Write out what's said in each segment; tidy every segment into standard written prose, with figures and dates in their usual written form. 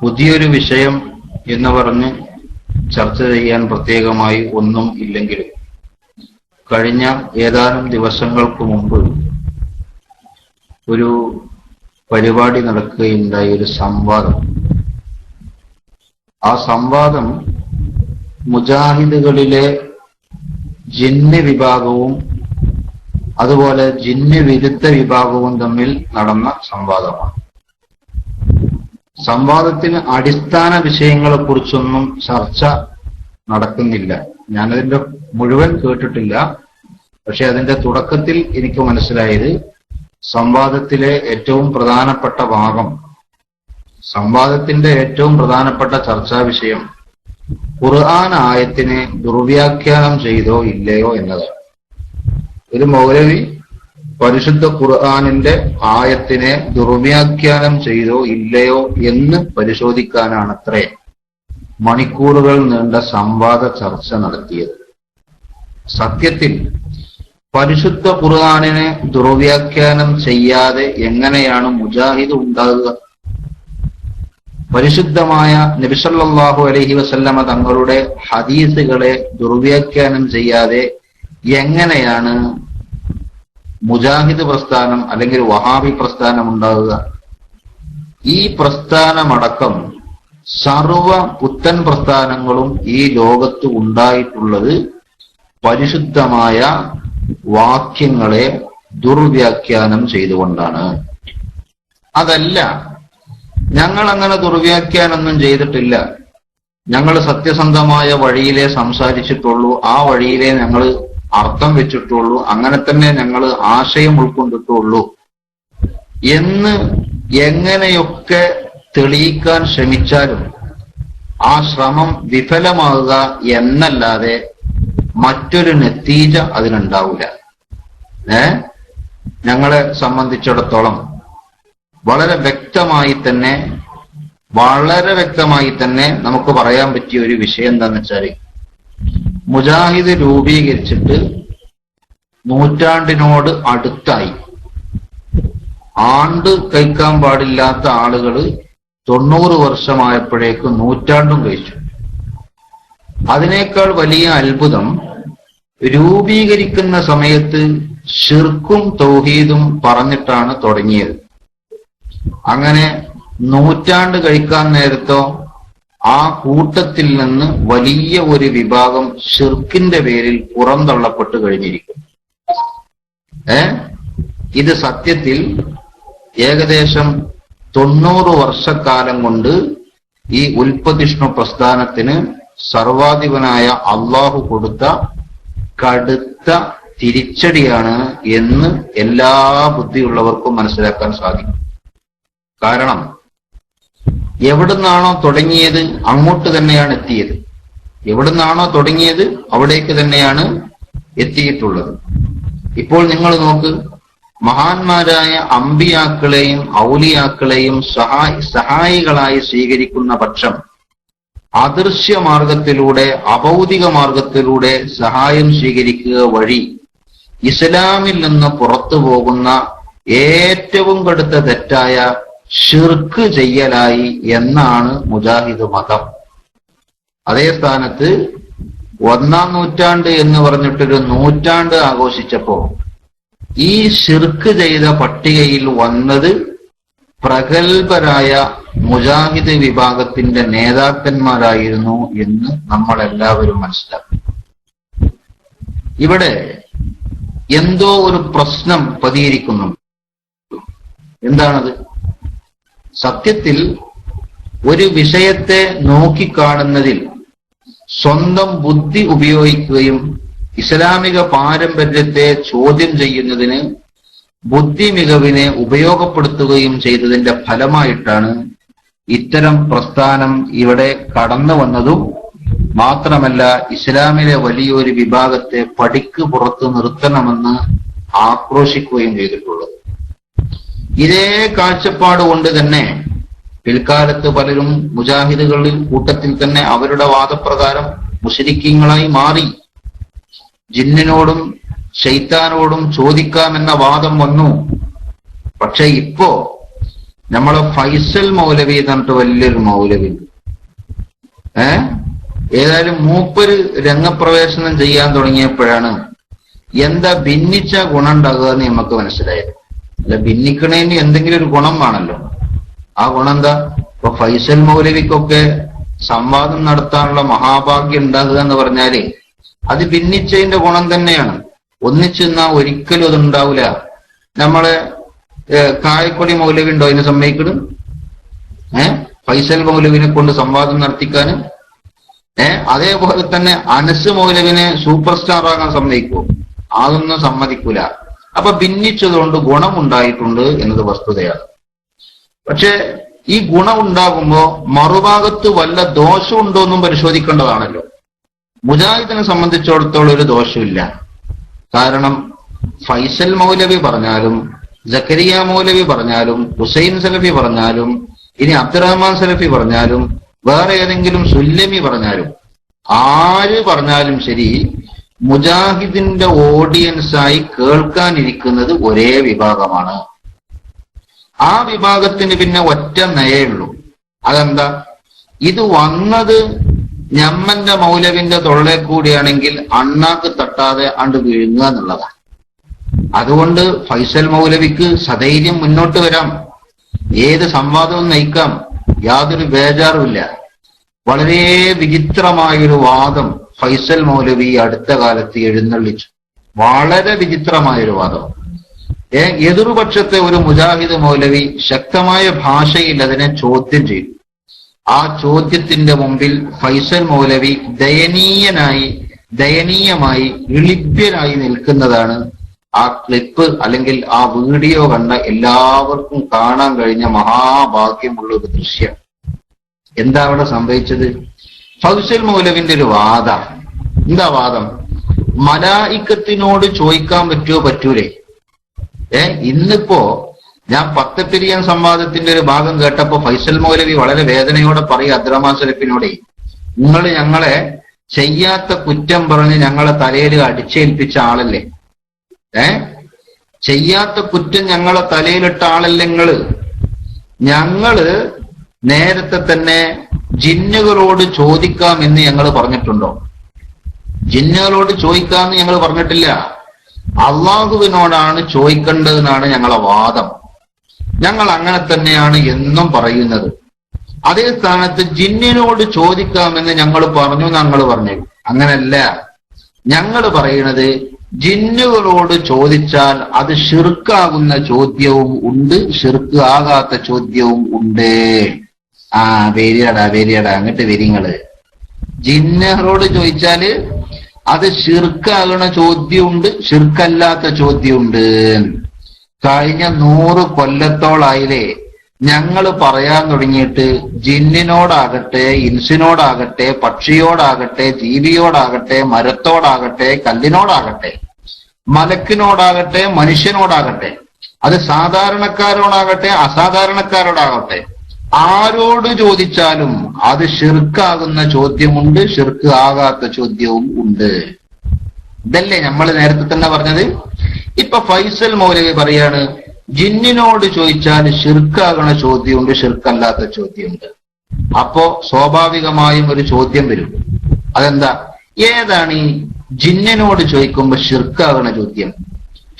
പുതിയൊരു വിഷയം എന്ന് പറഞ്ഞ് ചർച്ച ചെയ്യാൻ പ്രത്യേകമായി ഒന്നും ഇല്ലെങ്കിലും കഴിഞ്ഞ ഏതാനും ദിവസങ്ങൾക്ക് മുമ്പ് ഒരു പരിപാടി നടക്കുകയുണ്ടായ ഒരു സംവാദം. ആ സംവാദം മുജാഹിദുകളിലെ ജിന്ന് വിഭാഗവും അതുപോലെ ജിന്ന് വിരുദ്ധ വിഭാഗവും തമ്മിൽ നടന്ന സംവാദമാണ്. സംവാദത്തിന് അടിസ്ഥാന വിഷയങ്ങളെക്കുറിച്ചൊന്നും ചർച്ച നടക്കുന്നില്ല. ഞാനതിന്റെ മുഴുവൻ കേട്ടിട്ടില്ല. പക്ഷെ അതിന്റെ തുടക്കത്തിൽ എനിക്ക് മനസ്സിലായത് സംവാദത്തിലെ ഏറ്റവും പ്രധാനപ്പെട്ട ഭാഗം, സംവാദത്തിന്റെ ഏറ്റവും പ്രധാനപ്പെട്ട ചർച്ചാ വിഷയം ഖുർആൻ ആയത്തിനെ ദുർവ്യാഖ്യാനം ചെയ്തോ ഇല്ലയോ എന്നതാണ്. ഒരു മൗലവി പരിശുദ്ധ ഖുർആനിന്റെ ആയത്തിനെ ദുർവ്യാഖ്യാനം ചെയ്തോ ഇല്ലയോ എന്ന് പരിശോധിക്കാനാണത്രേ മണിക്കൂറുകൾ നീണ്ട സംവാദ ചർച്ച നടത്തിയത്. സത്യത്തിൽ പരിശുദ്ധ ഖുർആനിനെ ദുർവ്യാഖ്യാനം ചെയ്യാതെ എങ്ങനെയാണ് മുജാഹിദ് ഉണ്ടാകുക? പരിശുദ്ധമായ നബി സല്ലല്ലാഹു അലൈഹി വസല്ലമ തങ്ങളുടെ ഹദീസുകളെ ദുർവ്യാഖ്യാനം ചെയ്യാതെ എങ്ങനെയാണ് മുജാഹിദ് പ്രസ്ഥാനം അല്ലെങ്കിൽ വഹാബി പ്രസ്ഥാനം ഉണ്ടാകുക? ഈ പ്രസ്ഥാനമടക്കം സർവ പുത്തൻ പ്രസ്ഥാനങ്ങളും ഈ ലോകത്ത് ഉണ്ടായിട്ടുള്ളത് പരിശുദ്ധമായ വാക്യങ്ങളെ ദുർവ്യാഖ്യാനം ചെയ്തുകൊണ്ടാണ്. അതല്ല, ഞങ്ങൾ അങ്ങനെ ദുർവ്യാഖ്യാനൊന്നും ചെയ്തിട്ടില്ല, ഞങ്ങൾ സത്യസന്ധമായ വഴിയിലേ സംസാരിച്ചിട്ടുള്ളൂ, ആ വഴിയിലേ ഞങ്ങൾ അർത്ഥം വെച്ചിട്ടുള്ളൂ, അങ്ങനെ തന്നെ ഞങ്ങൾ ആശയം ഉൾക്കൊണ്ടിട്ടുള്ളൂ എന്ന് എങ്ങനെയൊക്കെ തെളിയിക്കാൻ ശ്രമിച്ചാലും ആ ശ്രമം വിഫലമാകുക എന്നല്ലാതെ മറ്റൊരു നത്തീജ അതിനുണ്ടാവില്ല. ഞങ്ങളെ സംബന്ധിച്ചിടത്തോളം വളരെ വ്യക്തമായി തന്നെ നമുക്ക് പറയാൻ പറ്റിയ ഒരു വിഷയം എന്താന്ന് വെച്ചാൽ, മുജാഹിദ് രൂപീകരിച്ചിട്ട് നൂറ്റാണ്ടിനോട് അടുത്തായി. ആണ്ട് കഴിക്കാൻ പാടില്ലാത്ത ആളുകൾ 90 വർഷമായപ്പോഴേക്ക് നൂറ്റാണ്ടും കഴിച്ചു. അതിനേക്കാൾ വലിയ അത്ഭുതം, രൂപീകരിക്കുന്ന സമയത്ത് ശിർക്കും തൗഹീദും പറഞ്ഞിട്ടാണ് തുടങ്ങിയത്. അങ്ങനെ നൂറ്റാണ്ട് കഴിക്കാൻ നേരത്തോ ആ കൂട്ടത്തിൽ നിന്ന് വലിയ ഒരു വിഭാഗം ശിർക്കിന്റെ പേരിൽ പുറന്തള്ളപ്പെട്ട് കഴിഞ്ഞിരിക്കും. ഇത് സത്യത്തിൽ ഏകദേശം 90 വർഷക്കാലം കൊണ്ട് ഈ ഉൽപ്പതിഷ്ണു പ്രസ്ഥാനത്തിന് സർവാധിപനായ അള്ളാഹു കൊടുത്ത കടുത്ത തിരിച്ചടിയാണ് എന്ന് എല്ലാ ബുദ്ധിയുള്ളവർക്കും മനസ്സിലാക്കാൻ സാധിക്കും. കാരണം എവിടുന്നാണോ തുടങ്ങിയത് അങ്ങോട്ട് തന്നെയാണ് എത്തിയത്. എവിടുന്നാണോ തുടങ്ങിയത് അവിടേക്ക് തന്നെയാണ് എത്തിയിട്ടുള്ളത്. ഇപ്പോൾ നിങ്ങൾ നോക്ക്, മഹാന്മാരായ അമ്പിയാക്കളെയും ഔലിയാക്കളെയും സഹായികളായി സ്വീകരിക്കുന്ന പക്ഷം അദൃശ്യ മാർഗത്തിലൂടെ, അഭൗതിക മാർഗത്തിലൂടെ സഹായം സ്വീകരിക്കുക വഴി ഇസ്ലാമിൽ നിന്ന് പുറത്തു പോകുന്ന ഏറ്റവും കടുത്ത തെറ്റായ ഷിർക്ക് ചെയ്യലായി എന്നാണ് മുജാഹിദ് മതം. അതേ സ്ഥാനത്ത് 1-ാം നൂറ്റാണ്ട് എന്ന് പറഞ്ഞിട്ടൊരു നൂറ്റാണ്ട് ആഘോഷിച്ചപ്പോ ഈ ഷിർക്ക് ചെയ്ത പട്ടികയിൽ വന്നത് പ്രഗത്ഭരായ മുജാഹിദ് വിഭാഗത്തിന്റെ നേതാക്കന്മാരായിരുന്നു എന്ന് നമ്മളെല്ലാവരും മനസ്സിലാക്കും. ഇവിടെ എന്തോ ഒരു പ്രശ്നം പതിയിരിക്കുന്നു. എന്താണത്? സത്യത്തിൽ ഒരു വിഷയത്തെ നോക്കിക്കാണുന്നതിൽ സ്വന്തം ബുദ്ധി ഉപയോഗിക്കുകയും ഇസ്ലാമിക പാരമ്പര്യത്തെ ചോദ്യം ചെയ്യുന്നതിന് ബുദ്ധി മികവിനെ ഉപയോഗപ്പെടുത്തുകയും ചെയ്തതിന്റെ ഫലമായിട്ടാണ് ഇത്തരം പ്രസ്ഥാനം ഇവിടെ കടന്നു വന്നതും മാത്രമല്ല ഇസ്ലാമിലെ വലിയൊരു വിഭാഗത്തെ പടിക്ക് പുറത്ത് നിർത്തണമെന്ന് ആക്രോശിക്കുകയും ചെയ്തിട്ടുള്ളത്. ഇതേ കാഴ്ചപ്പാട് കൊണ്ട് തന്നെ പിൽക്കാലത്ത് പലരും മുജാഹിദുകളിൽ കൂട്ടത്തിൽ തന്നെ അവരുടെ വാദപ്രകാരം മുശ്രിക്കീങ്ങളായി മാറി. ജിന്നിനോടും ശൈത്താനോടും ചോദിക്കാമെന്ന വാദം വന്നു. പക്ഷെ ഇപ്പോ നമ്മളെ ഫൈസൽ മൗലവി എന്നിട്ട് വലിയൊരു മൗലവി. ഏതായാലും മൂപ്പര് രംഗപ്രവേശനം ചെയ്യാൻ തുടങ്ങിയപ്പോഴാണ് എന്താ ഭിന്നിച്ച ഗുണം ഉണ്ടാകുക എന്ന് നമുക്ക് മനസ്സിലായത്. അല്ല, ഭിന്നിക്കണേന് എന്തെങ്കിലും ഒരു ഗുണം വേണല്ലോ. ആ ഗുണം എന്താ? ഇപ്പൊ ഫൈസൽ മൗലവിക്കൊക്കെ സംവാദം നടത്താനുള്ള മഹാഭാഗ്യം ഉണ്ടാകുക എന്ന് പറഞ്ഞാല് അത് ഭിന്നിച്ചതിന്റെ ഗുണം തന്നെയാണ്. ഒന്നിച്ചെന്നാ ഒരിക്കലും അതുണ്ടാവില്ല. നമ്മളെ കായക്കൊടി മൗലവി ഉണ്ടോ അതിനെ സമ്മതിക്കണം? ഫൈസൽ മൗലവിനെ കൊണ്ട് സംവാദം നടത്തിക്കാനും. അതേപോലെ തന്നെ അനസ് മൗലവിനെ സൂപ്പർ സ്റ്റാർ ആകാൻ സമ്മതിക്കുമോ? അതൊന്നും സമ്മതിക്കൂല. അപ്പൊ ഭിന്നിച്ചതുകൊണ്ട് ഗുണമുണ്ടായിട്ടുണ്ട് എന്നത് വസ്തുതയാണ്. പക്ഷെ ഈ ഗുണം ഉണ്ടാകുമ്പോ മറുഭാഗത്ത് വല്ല ദോഷമുണ്ടോ എന്നും പരിശോധിക്കേണ്ടതാണല്ലോ. മുജാഹിദിനെ സംബന്ധിച്ചിടത്തോളം ഒരു ദോഷമില്ല. കാരണം ഫൈസൽ മൗലവി പറഞ്ഞാലും ജക്കരിയ മൗലവി പറഞ്ഞാലും ഹുസൈൻ സലഫി പറഞ്ഞാലും ഇനി അബ്ദുറഹ്മാൻ സലഫി പറഞ്ഞാലും വേറെ ഏതെങ്കിലും സുല്ലമി പറഞ്ഞാലും ആര് പറഞ്ഞാലും ശരി, മുജാഹിദിന്റെ ഓഡിയൻസായി കേൾക്കാനിരിക്കുന്നത് ഒരേ വിഭാഗമാണ്. ആ വിഭാഗത്തിന് പിന്നെ ഒറ്റ നയേ ഉള്ളൂ. അതെന്താ? ഇത് വന്നത് ഞമ്മന്റെ മൗലവിന്റെ തൊള്ളേ കൂടിയാണെങ്കിൽ അണ്ണാക്ക് തട്ടാതെ അണ്ട് വീഴുക എന്നുള്ളതാണ്. അതുകൊണ്ട് ഫൈസൽ മൗലവിക്ക് സധൈര്യം മുന്നോട്ട് വരാം, ഏത് സംവാദവും നയിക്കാം, യാതൊരു ബേജാറുമില്ല. വളരെ വിചിത്രമായൊരു വാദം ഫൈസൽ മൗലവി അടുത്ത കാലത്ത് എഴുന്നള്ളിച്ചു. വളരെ വിചിത്രമായൊരു വാദം. എതിർപക്ഷത്തെ ഒരു മുജാഹിദ് മൗലവി ശക്തമായ ഭാഷയിൽ അതിനെ ചോദ്യം ചെയ്തു. ആ ചോദ്യത്തിന്റെ മുമ്പിൽ ഫൈസൽ മൗലവി ദയനീയമായി ഇളിഭ്യനായി നിൽക്കുന്നതാണ് ആ ക്ലിപ്പ് അല്ലെങ്കിൽ ആ വീഡിയോ കണ്ട എല്ലാവർക്കും കാണാൻ കഴിഞ്ഞ മഹാഭാഗ്യമുള്ള ഒരു ദൃശ്യം. എന്താ അവിടെ സംഭവിച്ചത്? ഫൈസൽ മൗലവിന്റെ ഒരു വാദം. എന്താ വാദം? മലായിക്കത്തിനോട് ചോദിക്കാൻ പറ്റൂലേ? ഇന്നിപ്പോ ഞാൻ പത്തപ്പിരിയൻ സംവാദത്തിന്റെ ഒരു ഭാഗം കേട്ടപ്പോ ഫൈസൽ മൗലവി വളരെ വേദനയോടെ പറയും അബ്ദുറഹ്മാൻ സലഫിനോടെ, നിങ്ങൾ ഞങ്ങളെ ചെയ്യാത്ത കുറ്റം പറഞ്ഞ് ഞങ്ങളെ തലയിൽ അടിച്ചേൽപ്പിച്ച ആളല്ലേ? ചെയ്യാത്ത കുറ്റം ഞങ്ങളെ തലയിലിട്ട ആളല്ലേ ഞങ്ങള് നേരത്തെ തന്നെ ജിന്നുകളോട് ചോദിക്കാമെന്ന് ഞങ്ങൾ പറഞ്ഞിട്ടുണ്ടോ? ജിന്നുകളോട് ചോദിക്കാമെന്ന് ഞങ്ങൾ പറഞ്ഞിട്ടില്ല. അള്ളാഹുവിനോടാണ് ചോദിക്കേണ്ടതെന്നാണ് ഞങ്ങളെ വാദം. ഞങ്ങൾ അങ്ങനെ തന്നെയാണ് എന്നും പറയുന്നത്. അതേ സ്ഥാനത്ത് ജിന്നിനോട് ചോദിക്കാമെന്ന് ഞങ്ങൾ പറഞ്ഞു. അങ്ങനല്ല. ഞങ്ങൾ പറയുന്നത് ജിന്നുകളോട് ചോദിച്ചാൽ അത് ഷിർക്കാകുന്ന ചോദ്യവും ഉണ്ട്, ഷിർക്ക് ആകാത്ത ചോദ്യവും ഉണ്ട്. വേരിയടാ അങ്ങോട്ട് വരിങ്ങള്. ജിന്നുകളോട് ചോദിച്ചാല് അത് ഷിർക്കാകണ ചോദ്യമുണ്ട്, ഷിർക്കല്ലാത്ത ചോദ്യമുണ്ട്. കഴിഞ്ഞ 100 കൊല്ലത്തോളായില്ലേ ഞങ്ങൾ പറയാൻ തുടങ്ങിയിട്ട് ജിന്നിനോടാകട്ടെ, ഇൻസിനോടാകട്ടെ, പക്ഷിയോടാകട്ടെ, ജീവിയോടാകട്ടെ, മരത്തോടാകട്ടെ, കല്ലിനോടാകട്ടെ, മലക്കിനോടാകട്ടെ, മനുഷ്യനോടാകട്ടെ, അത് സാധാരണക്കാരോടാകട്ടെ, അസാധാരണക്കാരോടാകട്ടെ, ആരോട് ചോദിച്ചാലും അത് ഷിർക്കാകുന്ന ചോദ്യമുണ്ട്, ഷിർക്ക് ആകാത്ത ചോദ്യവും ഉണ്ട്. ഇതല്ലേ നമ്മൾ നേരത്തെ തന്നെ പറഞ്ഞത്? ഇപ്പൊ ഫൈസൽ മൗലവി പറയാണ് ജിന്നിനോട് ചോദിച്ചാൽ ഷിർക്കാകണ ചോദ്യമുണ്ട്, ഷിർക്കല്ലാത്ത ചോദ്യമുണ്ട്. അപ്പോ സ്വാഭാവികമായും ഒരു ചോദ്യം വരും. അതെന്താ? ഏതാണ് ഈ ജിന്നിനോട് ചോദിക്കുമ്പോ ഷിർക്കാകണ ചോദ്യം?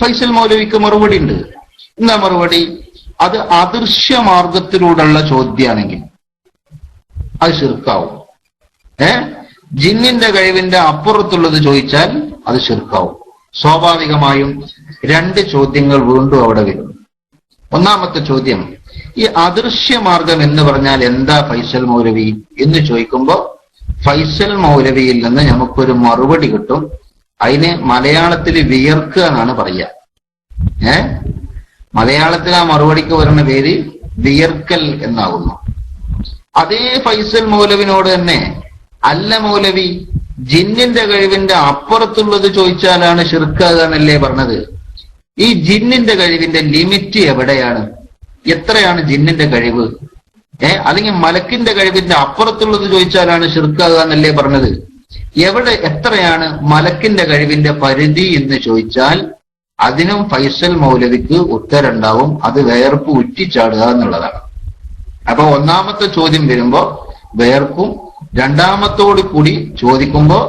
ഫൈസൽ മൗലവിക്ക് മറുപടി ഉണ്ട്. എന്താ മറുപടി? അത് അദൃശ്യ മാർഗത്തിലൂടെയുള്ള ചോദ്യമാണെങ്കിൽ അത് ഷിർക്കാവും. ജിന്നിന്റെ കഴിവിന്റെ അപ്പുറത്തുള്ളത് ചോദിച്ചാൽ അത് ഷിർക്കാവും. സ്വാഭാവികമായും 2 ചോദ്യങ്ങൾ വീണ്ടും അവിടെ വരും. ഒന്നാമത്തെ ചോദ്യം, ഈ അദൃശ്യ മാർഗം എന്ന് പറഞ്ഞാൽ എന്താ ഫൈസൽ മൗലവി എന്ന് ചോദിക്കുമ്പോ ഫൈസൽ മൗലവിയിൽ നിന്ന് നമുക്കൊരു മറുപടി കിട്ടും. അതിന് മലയാളത്തിൽ വിയർക്കുക എന്നാണ് പറയുക. മലയാളത്തിൽ ആ മറുപടിക്ക് വരുന്ന പേര് വിയർക്കൽ എന്നാകുന്നു. അതേ ഫൈസൽ മൗലവിനോട് തന്നെ അല്ല മൗലവി, ജിന്നിന്റെ കഴിവിന്റെ അപ്പുറത്തുള്ളത് ചോദിച്ചാലാണ് ഷിർക്കാകുക എന്നല്ലേ പറഞ്ഞത്? ഈ ജിന്നിന്റെ കഴിവിന്റെ ലിമിറ്റ് എവിടെയാണ്? എത്രയാണ് ജിന്നിന്റെ കഴിവ്? അല്ലെങ്കിൽ മലക്കിന്റെ കഴിവിന്റെ അപ്പുറത്തുള്ളത് ചോദിച്ചാലാണ് ഷിർക്കാകുക എന്നല്ലേ പറഞ്ഞത്? എത്രയാണ് മലക്കിന്റെ കഴിവിന്റെ പരിധി എന്ന് ചോദിച്ചാൽ അതിനും ഫൈസൽ മൗലവിക്ക് ഉത്തരണ്ടാവും. അത് വേർപ്പ് ഉറ്റിച്ചാടുക എന്നുള്ളതാണ്. അപ്പൊ ഒന്നാമത്തെ ചോദ്യം വരുമ്പോ വിയർപ്പും, രണ്ടാമത്തോട് കൂടി ചോദിക്കുമ്പോ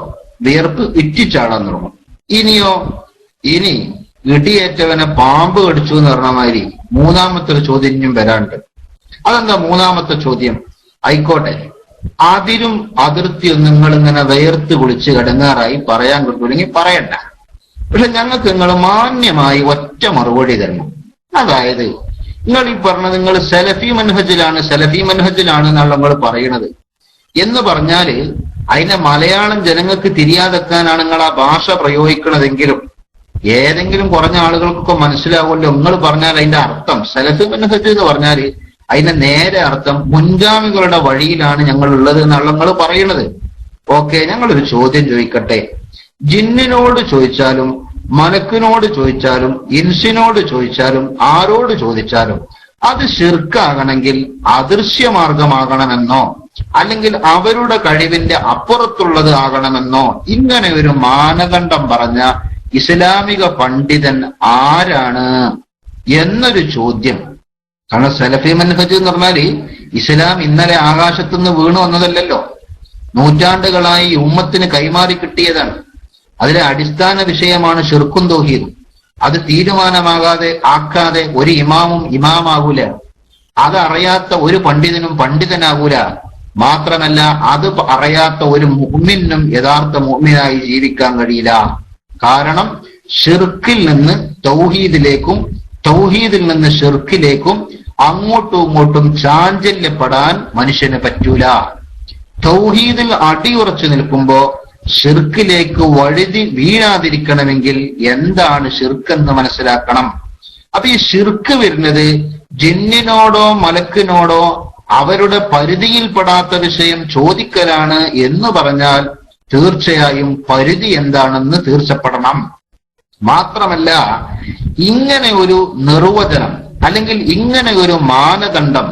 വിയർപ്പ് ഇറ്റിച്ചാടാൻ തുടങ്ങും. ഇനി ഇടിയേറ്റവനെ പാമ്പ് കടിച്ചു എന്ന് പറഞ്ഞ മാതിരി മൂന്നാമത്തെ ഒരു ചോദ്യം ഇനിയും വരാണ്ട്. അതെന്താ മൂന്നാമത്തെ ചോദ്യം? ആയിക്കോട്ടെ, അതിരും അതിർത്തിയും നിങ്ങൾ ഇങ്ങനെ വേർത്ത് കുളിച്ച് കിടങ്ങാറായി പറയാൻ കിട്ടൂല്ലെങ്കിൽ പറയണ്ട. പക്ഷെ ഞങ്ങൾക്ക് നിങ്ങൾ മാന്യമായി ഒറ്റ മറുപടി തരണം. അതായത് നിങ്ങൾ ഈ പറഞ്ഞത് നിങ്ങൾ സലഫി മനഹജിലാണ് എന്നുള്ള നിങ്ങൾ പറയണത് എന്ന് പറഞ്ഞാല് അതിനെ മലയാളം ജനങ്ങൾക്ക് തിരിയാതെക്കാനാണ് നിങ്ങൾ ആ ഭാഷ പ്രയോഗിക്കണതെങ്കിലും ഏതെങ്കിലും കുറഞ്ഞ ആളുകൾക്കൊക്കെ മനസ്സിലാവുമല്ലോ. നിങ്ങൾ പറഞ്ഞാൽ അതിന്റെ അർത്ഥം സലഫി മനഹജ് എന്ന് പറഞ്ഞാല് അതിന്റെ നേരെ അർത്ഥം മുൻഗാമികളുടെ വഴിയിലാണ് ഞങ്ങൾ ഉള്ളത് എന്നുള്ള നിങ്ങൾ പറയണത്. ഓക്കെ, ഞങ്ങളൊരു ചോദ്യം ചോദിക്കട്ടെ. ജിന്നിനോട് ചോദിച്ചാലും മലക്കിനോട് ചോദിച്ചാലും ഇൻസിനോട് ചോദിച്ചാലും ആരോട് ചോദിച്ചാലും അത് ശിർക്കാകണമെങ്കിൽ അദൃശ്യമാർഗമാകണമെന്നോ അല്ലെങ്കിൽ അവരുടെ കഴിവിന്റെ അപ്പുറത്തുള്ളത് ആകണമെന്നോ ഇങ്ങനെ ഒരു മാനദണ്ഡം പറഞ്ഞ ഇസ്ലാമിക പണ്ഡിതൻ ആരാണ് എന്നൊരു ചോദ്യം. കാരണം സലഫി മൻഹജ് എന്ന് പറഞ്ഞാല് ഇസ്ലാം ഇന്നലെ ആകാശത്തുനിന്ന് വീണു വന്നതല്ലല്ലോ, നൂറ്റാണ്ടുകളായി ഉമ്മത്തിന് കൈമാറി കിട്ടിയതാണ്. അതിലെ അടിസ്ഥാന വിഷയമാണ് ശിർക്കും തൗഹീദും. അത് ആക്കാതെ ഒരു ഇമാമും ഇമാമാകൂല, അതറിയാത്ത ഒരു പണ്ഡിതനും പണ്ഡിതനാകൂല. മാത്രമല്ല അത് അറിയാത്ത ഒരു മുഅ്മിനും യഥാർത്ഥ മുഅ്മിനായി ജീവിക്കാൻ കഴിയില്ല. കാരണം ഷിർക്കിൽ നിന്ന് തൗഹീദിലേക്കും തൗഹീദിൽ നിന്ന് ഷിർക്കിലേക്കും അങ്ങോട്ടും ഇങ്ങോട്ടും ചാഞ്ചല്യപ്പെടാൻ മനുഷ്യന് പറ്റൂല. തൗഹീദിൽ അടിയുറച്ചു നിൽക്കുമ്പോ ഷിർക്കിലേക്ക് വഴുതി വീഴാതിരിക്കണമെങ്കിൽ എന്താണ് ഷിർക്ക് എന്ന് മനസ്സിലാക്കണം. അപ്പൊ ഈ ഷിർക്ക് വരുന്നത് ജിന്നിനോടോ മലക്കിനോടോ അവരുടെ പരിധിയിൽപ്പെടാത്ത വിഷയം ചോദിക്കലാണ് എന്ന് പറഞ്ഞാൽ തീർച്ചയായും പരിധി എന്താണെന്ന് തീർച്ചപ്പെടണം. മാത്രമല്ല ഇങ്ങനെ ഒരു നിർവചനം അല്ലെങ്കിൽ ഇങ്ങനെ ഒരു മാനദണ്ഡം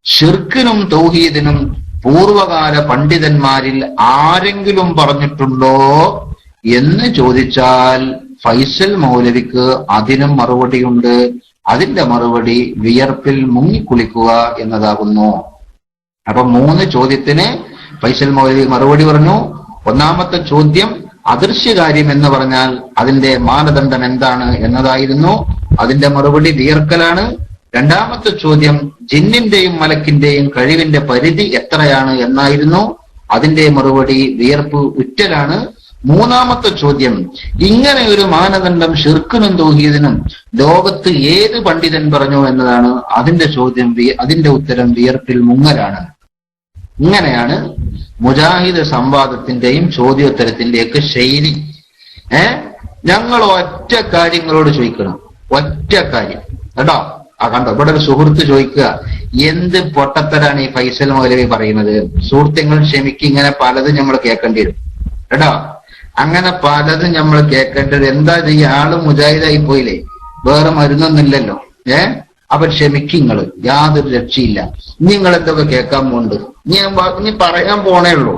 ഷിർക്കിനും തൗഹീദിനും പൂർവകാല പണ്ഡിതന്മാരിൽ ആരെങ്കിലും പറഞ്ഞിട്ടുണ്ടോ എന്ന് ചോദിച്ചാൽ ഫൈസൽ മൗലവിക്ക് അതിനും മറുപടിയുണ്ട്. അതിന്റെ മറുപടി വിയർപ്പിൽ മുങ്ങിക്കുളിക്കുക എന്നതാകുന്നു. അപ്പൊ 3 ചോദ്യത്തിന് ഫൈസൽ മൗലവി മറുപടി പറഞ്ഞു. ഒന്നാമത്തെ ചോദ്യം അദൃശ്യകാര്യം എന്ന് പറഞ്ഞാൽ അതിന്റെ മാനദണ്ഡം എന്താണ് എന്നതായിരുന്നു. അതിന്റെ മറുപടി വിയർക്കലാണ്. രണ്ടാമത്തെ ചോദ്യം ജിന്നിന്റെയും മലക്കിന്റെയും കഴിവിന്റെ പരിധി എത്രയാണ് എന്നായിരുന്നു. അതിന്റെ മറുപടി വിയർപ്പ് ഉറ്റലാണ്. മൂന്നാമത്തെ ചോദ്യം ഇങ്ങനെ ഒരു മാനദണ്ഡം ഷിർക്കിനും തൗഹീദിനും ലോകത്ത് ഏത് പണ്ഡിതൻ പറഞ്ഞു എന്നതാണ്. അതിന്റെ ഉത്തരം വിയർപ്പിൽ മുങ്ങലാണ്. ഇങ്ങനെയാണ് മുജാഹിദ് സംവാദത്തിന്റെയും ചോദ്യോത്തരത്തിന്റെയൊക്കെ ശൈലി. ഞങ്ങൾ ഒറ്റ കാര്യങ്ങളോട് ചോദിക്കണം, ഒറ്റ കാര്യം കേട്ടോ. കണ്ടോ, ഇവിടെ ഒരു സുഹൃത്ത് ചോദിക്കുക, എന്ത് പൊട്ടത്തരാണ് ഈ ഫൈസൽ മൗലവി പറയുന്നത്? സുഹൃത്തുക്കൾ ക്ഷമിക്ക്, ഇങ്ങനെ പലതും നമ്മൾ കേൾക്കേണ്ടി വരും കേട്ടോ. അങ്ങനെ പലതും നമ്മൾ കേൾക്കേണ്ടത് എന്താ ഈ ആള് മുജാഹിദായി പോയില്ലേ, വേറെ മരുന്നൊന്നുമില്ലല്ലോ. അപ്പൊ ക്ഷമിക്കിങ്ങള്, യാതൊരു രക്ഷയില്ല. നിങ്ങൾ എന്തൊക്കെ കേൾക്കാൻ പോകുന്നുണ്ട്, ഇനി പറയാൻ പോണേ ഉള്ളൂ.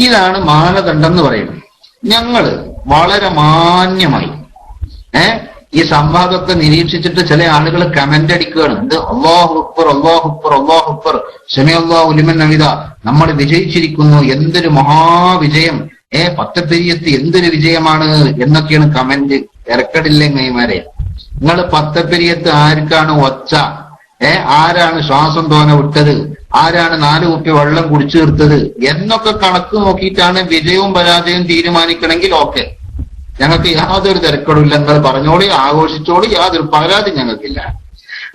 ഇതാണ് മാനദണ്ഡം എന്ന് പറയുന്നത്. ഞങ്ങള് വളരെ മാന്യമായി ഈ സംവാദമൊക്കെ നിരീക്ഷിച്ചിട്ട് ചില ആളുകൾ കമന്റ് അടിക്കുകയാണ്. ഇത് അല്ലാഹു അക്ബർ അല്ലാഹു അക്ബർ അല്ലാഹു അക്ബർ സമി അല്ലാഹു ലിമൻ ഹമിദ, നമ്മൾ വിജയിച്ചിരിക്കുന്നു, എന്തൊരു മഹാവിജയം, പത്തപ്പെരിയത്ത് എന്തൊരു വിജയമാണ് എന്നൊക്കെയാണ് കമന്റ്. ഇറക്കടില്ലേ കൈമാരെ, നിങ്ങൾ പത്തപ്പെരിയത്ത് ആർക്കാണ് ഒച്ച, ആരാണ് ശ്വാസം തോന വിട്ടത്, ആരാണ് 4 കുപ്പി വെള്ളം കുടിച്ചു തീർത്തത് എന്നൊക്കെ കണക്ക് നോക്കിയിട്ടാണ് വിജയവും പരാജയവും തീരുമാനിക്കണമെങ്കിൽ ഓക്കെ, ഞങ്ങൾക്ക് യാതൊരു തിരക്കടില്ല, നിങ്ങൾ പറഞ്ഞോളി, ആഘോഷിച്ചോളി, യാതൊരു പരാതി ഞങ്ങൾക്കില്ല.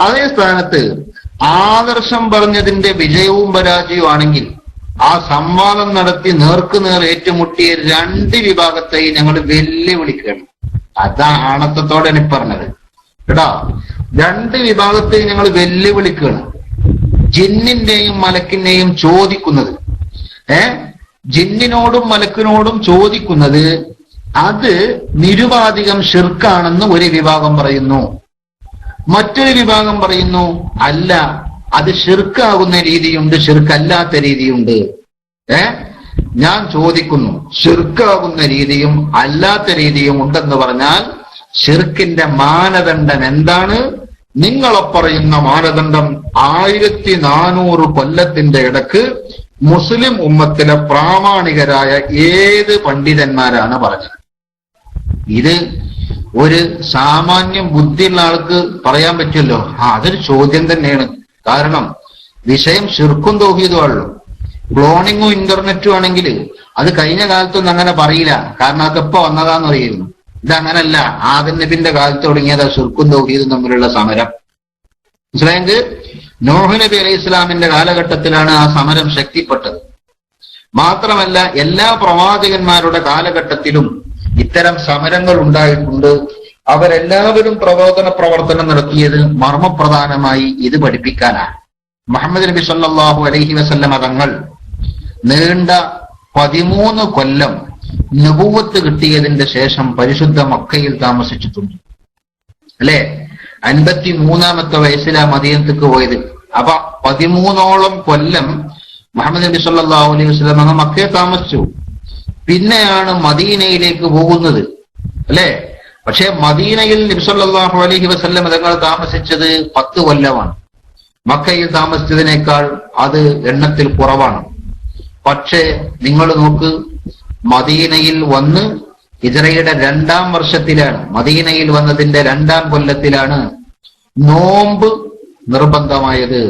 അതേ സ്ഥാനത്ത് ആദർശം പറഞ്ഞതിന്റെ വിജയവും പരാജയവും ആണെങ്കിൽ ആ സംവാദം നടത്തി നേർക്കുനേർ ഏറ്റുമുട്ടിയ 2 വിഭാഗത്തെയും ഞങ്ങൾ വെല്ലുവിളിക്കുകയാണ്. അതാ ആണത്തത്തോടെയാണ് പറഞ്ഞത് കേട്ടോ. 2 വിഭാഗത്തെയും ഞങ്ങൾ വെല്ലുവിളിക്കുകയാണ്. ജിന്നിന്റെയും മലക്കിന്റെയും ചോദിക്കുന്നത്, ജിന്നിനോടും മലക്കിനോടും ചോദിക്കുന്നത് അത് നിരുപാധികം ഷിർക്കാണെന്ന് ഒരു വിഭാഗം പറയുന്നു. മറ്റൊരു വിഭാഗം പറയുന്നു അല്ല, അത് ഷിർക്കാകുന്ന രീതിയുണ്ട്, ഷിർക്കല്ലാത്ത രീതിയുണ്ട്. ഞാൻ ചോദിക്കുന്നു, ഷിർക്കാകുന്ന രീതിയും അല്ലാത്ത രീതിയും ഉണ്ടെന്ന് പറഞ്ഞാൽ ഷിർക്കിന്റെ മാനദണ്ഡം എന്താണ്, നിങ്ങളെ പറയുന്ന മാനദണ്ഡം 1400 കൊല്ലത്തിന്റെ ഇടക്ക് മുസ്ലിം ഉമ്മത്തിലെ പ്രാമാണികരായ ഏത് പണ്ഡിതന്മാരാണ് പറഞ്ഞത്? ഇത് ഒരു സാമാന്യം ബുദ്ധിയുള്ള ആൾക്ക് പറയാൻ പറ്റുമല്ലോ, അതൊരു ചോദ്യം തന്നെയാണ്. കാരണം വിഷയം ശിർക്കും തൗഹീദുമാണല്ലോ. ക്ലോണിങ്ങും ഇന്റർനെറ്റും ആണെങ്കിൽ അത് കഴിഞ്ഞ കാലത്തൊന്നും അങ്ങനെ പറയില്ല, കാരണം അതൊക്കെ ഇപ്പൊ വന്നതാന്ന് പറയുന്നു. ഇതങ്ങനല്ല, ആദം നബിന്റെ കാലത്ത് തുടങ്ങിയത് ശിർക്കും തൗഹീദും തമ്മിലുള്ള സമരം. മനസ്സിലായെങ്കിൽ നൂഹ് നബി അലൈഹി ഇസ്ലാമിന്റെ കാലഘട്ടത്തിലാണ് ആ സമരം ശക്തിപ്പെട്ടത്. മാത്രമല്ല എല്ലാ പ്രവാചകന്മാരുടെ കാലഘട്ടത്തിലും ഇത്തരം സമരങ്ങൾ ഉണ്ടായിട്ടുണ്ട്. അവരെല്ലാവരും പ്രബോധന പ്രവർത്തനം നടത്തിയത് മർമ്മപ്രധാനമായി ഇത് പഠിപ്പിക്കാനാണ്. മുഹമ്മദ് നബി സല്ലല്ലാഹു അലൈഹി വസല്ലമ തങ്ങൾ നീണ്ട 13 കൊല്ലം നബുവത്ത് കിട്ടിയതിന്റെ ശേഷം പരിശുദ്ധ മക്കയിൽ താമസിച്ചിട്ടുണ്ട്, അല്ലെ? 53-ാമത്തെ വയസ്സിലാ മദീനത്തേക്ക് പോയത്. അപ്പൊ 13ഓളം കൊല്ലം മുഹമ്മദ് നബി സല്ലല്ലാഹു അലൈഹി വസല്ലം അങ്ങ് മക്കയിൽ താമസിച്ചു. പിന്നെയാണ് മദീനയിലേക്ക് പോകുന്നത്, അല്ലെ? പക്ഷെ മദീനയിൽ നബി സല്ലല്ലാഹു അലൈഹി വസല്ലം തങ്ങൾ താമസിച്ചത് 10 കൊല്ലമാണ്. മക്കയിൽ താമസിച്ചതിനേക്കാൾ അത് എണ്ണത്തിൽ കുറവാണ്. പക്ഷേ നിങ്ങൾ നോക്ക്, മദീനയിൽ വന്ന് ഹിജ്റയുടെ 2-ാം വർഷത്തിലാണ്, മദീനയിൽ വന്നതിന്റെ 2-ാം കൊല്ലത്തിലാണ് നോമ്പ് നിർബന്ധമായത്.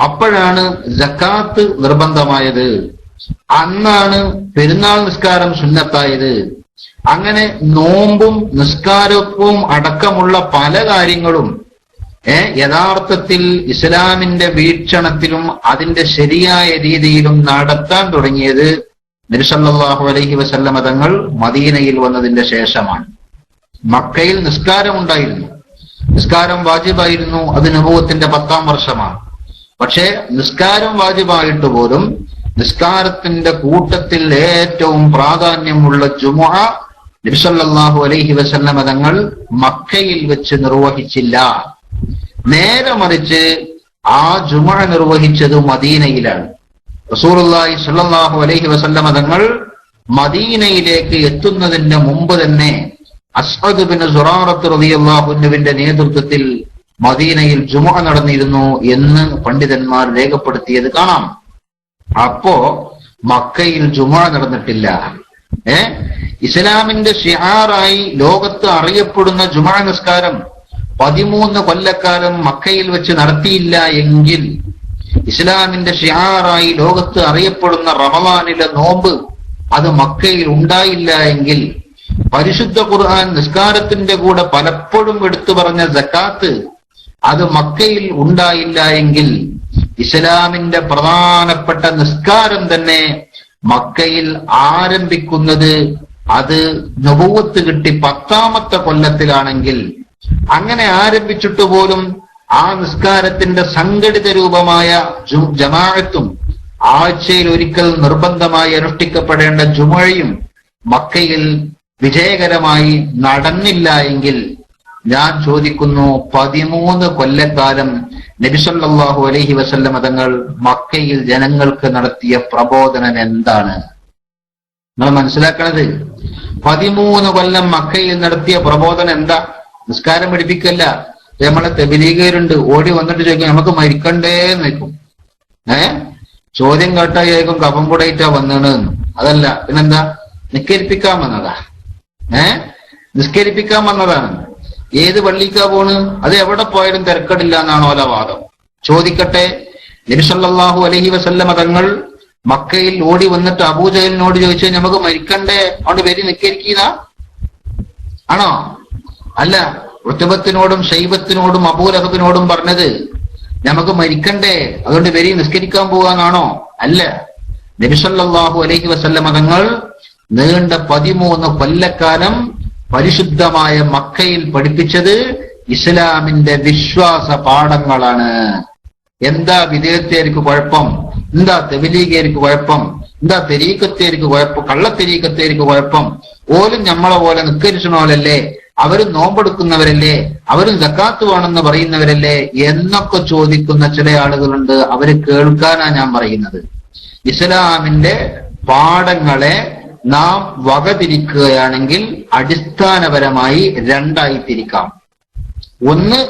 അപ്പോഴാണ് സക്കാത്ത് നിർബന്ധമായത്. അന്നാണ് പെരുന്നാൾ നിസ്കാരം സുന്നത്തായത്. അങ്ങനെ നോമ്പും നിസ്കാരവും അടക്കമുള്ള പല കാര്യങ്ങളും യഥാർത്ഥത്തിൽ ഇസ്ലാമിന്റെ വീക്ഷണത്തിലും അതിന്റെ ശരിയായ രീതിയിലും നടത്താൻ തുടങ്ങിയത് നബി സല്ലല്ലാഹു അലൈഹി വസല്ലമ തങ്ങൾ മദീനയിൽ വന്നതിന്റെ ശേഷമാണ്. മക്കയിൽ നിസ്കാരം ഉണ്ടായിരുന്നു, നിസ്കാരം വാജിബായിരുന്നു. അത് നബുവത്തിന്റെ 10-ാം വർഷമാണ്. പക്ഷേ നിസ്കാരം വാജിബായിട്ട് പോലും നിസ്കാരത്തിന്റെ കൂട്ടത്തിൽ ഏറ്റവും പ്രാധാന്യമുള്ള ജുമുഅ നബി സല്ലല്ലാഹു അലൈഹി വസല്ലമ തങ്ങൾ മക്കയിൽ വെച്ച് നിർവഹിച്ചില്ല. നേരെ മറിച്ച് ആ ജുമുഅ നിർവഹിച്ചത് മദീനയിലാണ്. റസൂലുള്ളാഹി സ്വല്ലല്ലാഹു അലൈഹി വസല്ലമ തങ്ങൾ മദീനയിലേക്ക് എത്തുന്നതിന് മുമ്പ് തന്നെ അസ്അദ് ബിൻ സുറാറത്ത് റളിയല്ലാഹു അൻഹുവിന്റെ നേതൃത്വത്തിൽ മദീനയിൽ ജുമുഅ നടന്നിരുന്നു എന്ന് പണ്ഡിതന്മാർ രേഖപ്പെടുത്തിയത് കാണാം. അപ്പോ മക്കയിൽ ജുമുഅ നടന്നിട്ടില്ല. ഇസ്ലാമിന്റെ ഷിആറായി ലോകത്ത് അറിയപ്പെടുന്ന ജുമുഅ നിസ്കാരം 13 കൊല്ലക്കാലം മക്കയിൽ വെച്ച് നടത്തിയില്ല എങ്കിൽ, ഇസ്ലാമിന്റെ ഷിആറായി ലോകത്ത് അറിയപ്പെടുന്ന റമളാനിലെ നോമ്പ് അത് മക്കയിൽ ഉണ്ടായില്ല എങ്കിൽ, പരിശുദ്ധ ഖുർആൻ നിസ്കാരത്തിന്റെ കൂടെ പലപ്പോഴും എടുത്തു പറഞ്ഞ സക്കാത്ത് അത് മക്കയിൽ ഉണ്ടായില്ല എങ്കിൽ, ഇസ്ലാമിന്റെ പ്രധാനപ്പെട്ട നിസ്കാരം തന്നെ മക്കയിൽ ആരംഭിക്കുന്നത് അത് നബുവത്ത് കിട്ടി 10-ാമത്തെ കൊല്ലത്തിലാണെങ്കിൽ, അങ്ങനെ ആരംഭിച്ചിട്ട് പോലും ആ നിസ്കാരത്തിന്റെ സംഘടിത രൂപമായ ജമാഅത്തും ആഴ്ചയിൽ ഒരിക്കൽ നിർബന്ധമായി അനുഷ്ഠിക്കപ്പെടേണ്ട ജുമുഅയും മക്കയിൽ വിജയകരമായി നടന്നില്ല എങ്കിൽ, ഞാൻ ചോദിക്കുന്നു, 13 കൊല്ലക്കാലം നബി സല്ലല്ലാഹു അലൈഹി വസല്ലമ തങ്ങൾ മക്കയിൽ ജനങ്ങൾക്ക് നടത്തിയ പ്രബോധനം എന്താണ്? നിങ്ങൾ മനസ്സിലാക്കണത്, 13 കൊല്ലം മക്കയിൽ നടത്തിയ പ്രബോധനം എന്താ? നിസ്കാരം പഠിപ്പിക്കല്ല. നമ്മളെ തബ്ലീഗുകാരുണ്ട്, ഓടി വന്നിട്ട് ചോദിക്കും നമുക്ക് മരിക്കണ്ടേന്ന് നിൽക്കും. ചോദ്യം കേട്ടായിരിക്കും കഫം കൂടായിട്ടാ വന്നത്. അതല്ല, പിന്നെന്താ? നിസ്കരിപ്പിക്കാൻ വന്നതാ. നിസ്കരിപ്പിക്കാൻ വന്നതാണ്. ഏത് പള്ളിക്കാ പോണ്? അത് എവിടെ പോയാലും തിരക്കടില്ല എന്നാണ് ഓല വാദം. ചോദിക്കട്ടെ, നബി സല്ലല്ലാഹു അലൈഹി വസല്ലമ തങ്ങൾ മക്കയിൽ ഓടി വന്നിട്ട് അബൂജഹലിനോട് ചോദിച്ചാൽ നമുക്ക് മരിക്കണ്ടേ, അതുകൊണ്ട് വരി നിസ്കരിക്കുക ആണോ? അല്ല. ഉത്ബത്തിനോടും ഷൈബത്തിനോടും അബൂലഹബിനോടും പറഞ്ഞത് നമുക്ക് മരിക്കണ്ടേ, അതുകൊണ്ട് വരി നിസ്കരിക്കാൻ പോകാനാണോ? അല്ല. നബി സല്ലല്ലാഹു അലൈഹി വസല്ലമ തങ്ങൾ നീണ്ട 13 കൊല്ലക്കാലം പരിശുദ്ധമായ മക്കയിൽ പഠിപ്പിച്ചത് ഇസ്ലാമിന്റെ വിശ്വാസ പാഠങ്ങളാണ്. എന്താ വിദേഹത്തേർക്ക് കുഴപ്പം? എന്താ തബ്ലീഗേർക്ക് കുഴപ്പം? എന്താ തെരീക്കത്തേർക്ക് കുഴപ്പം? കള്ളത്തെരീക്കത്തേർക്ക് കുഴപ്പം? ഓലും നമ്മളെ പോലെ നിസ്കരിച്ചണോലല്ലേ, അവരും നോമ്പെടുക്കുന്നവരല്ലേ, അവരും സക്കാത്ത് വേണമെന്ന് പറയുന്നവരല്ലേ എന്നൊക്കെ ചോദിക്കുന്ന ചില ആളുകളുണ്ട്. അവര് കേൾക്കാനാ ഞാൻ പറയുന്നത്. ഇസ്ലാമിന്റെ പാഠങ്ങളെ നാം വകതിരിക്കുകയാണെങ്കിൽ അടിസ്ഥാനപരമായി 2ആയി തിരിക്കാം. ഒന്ന്,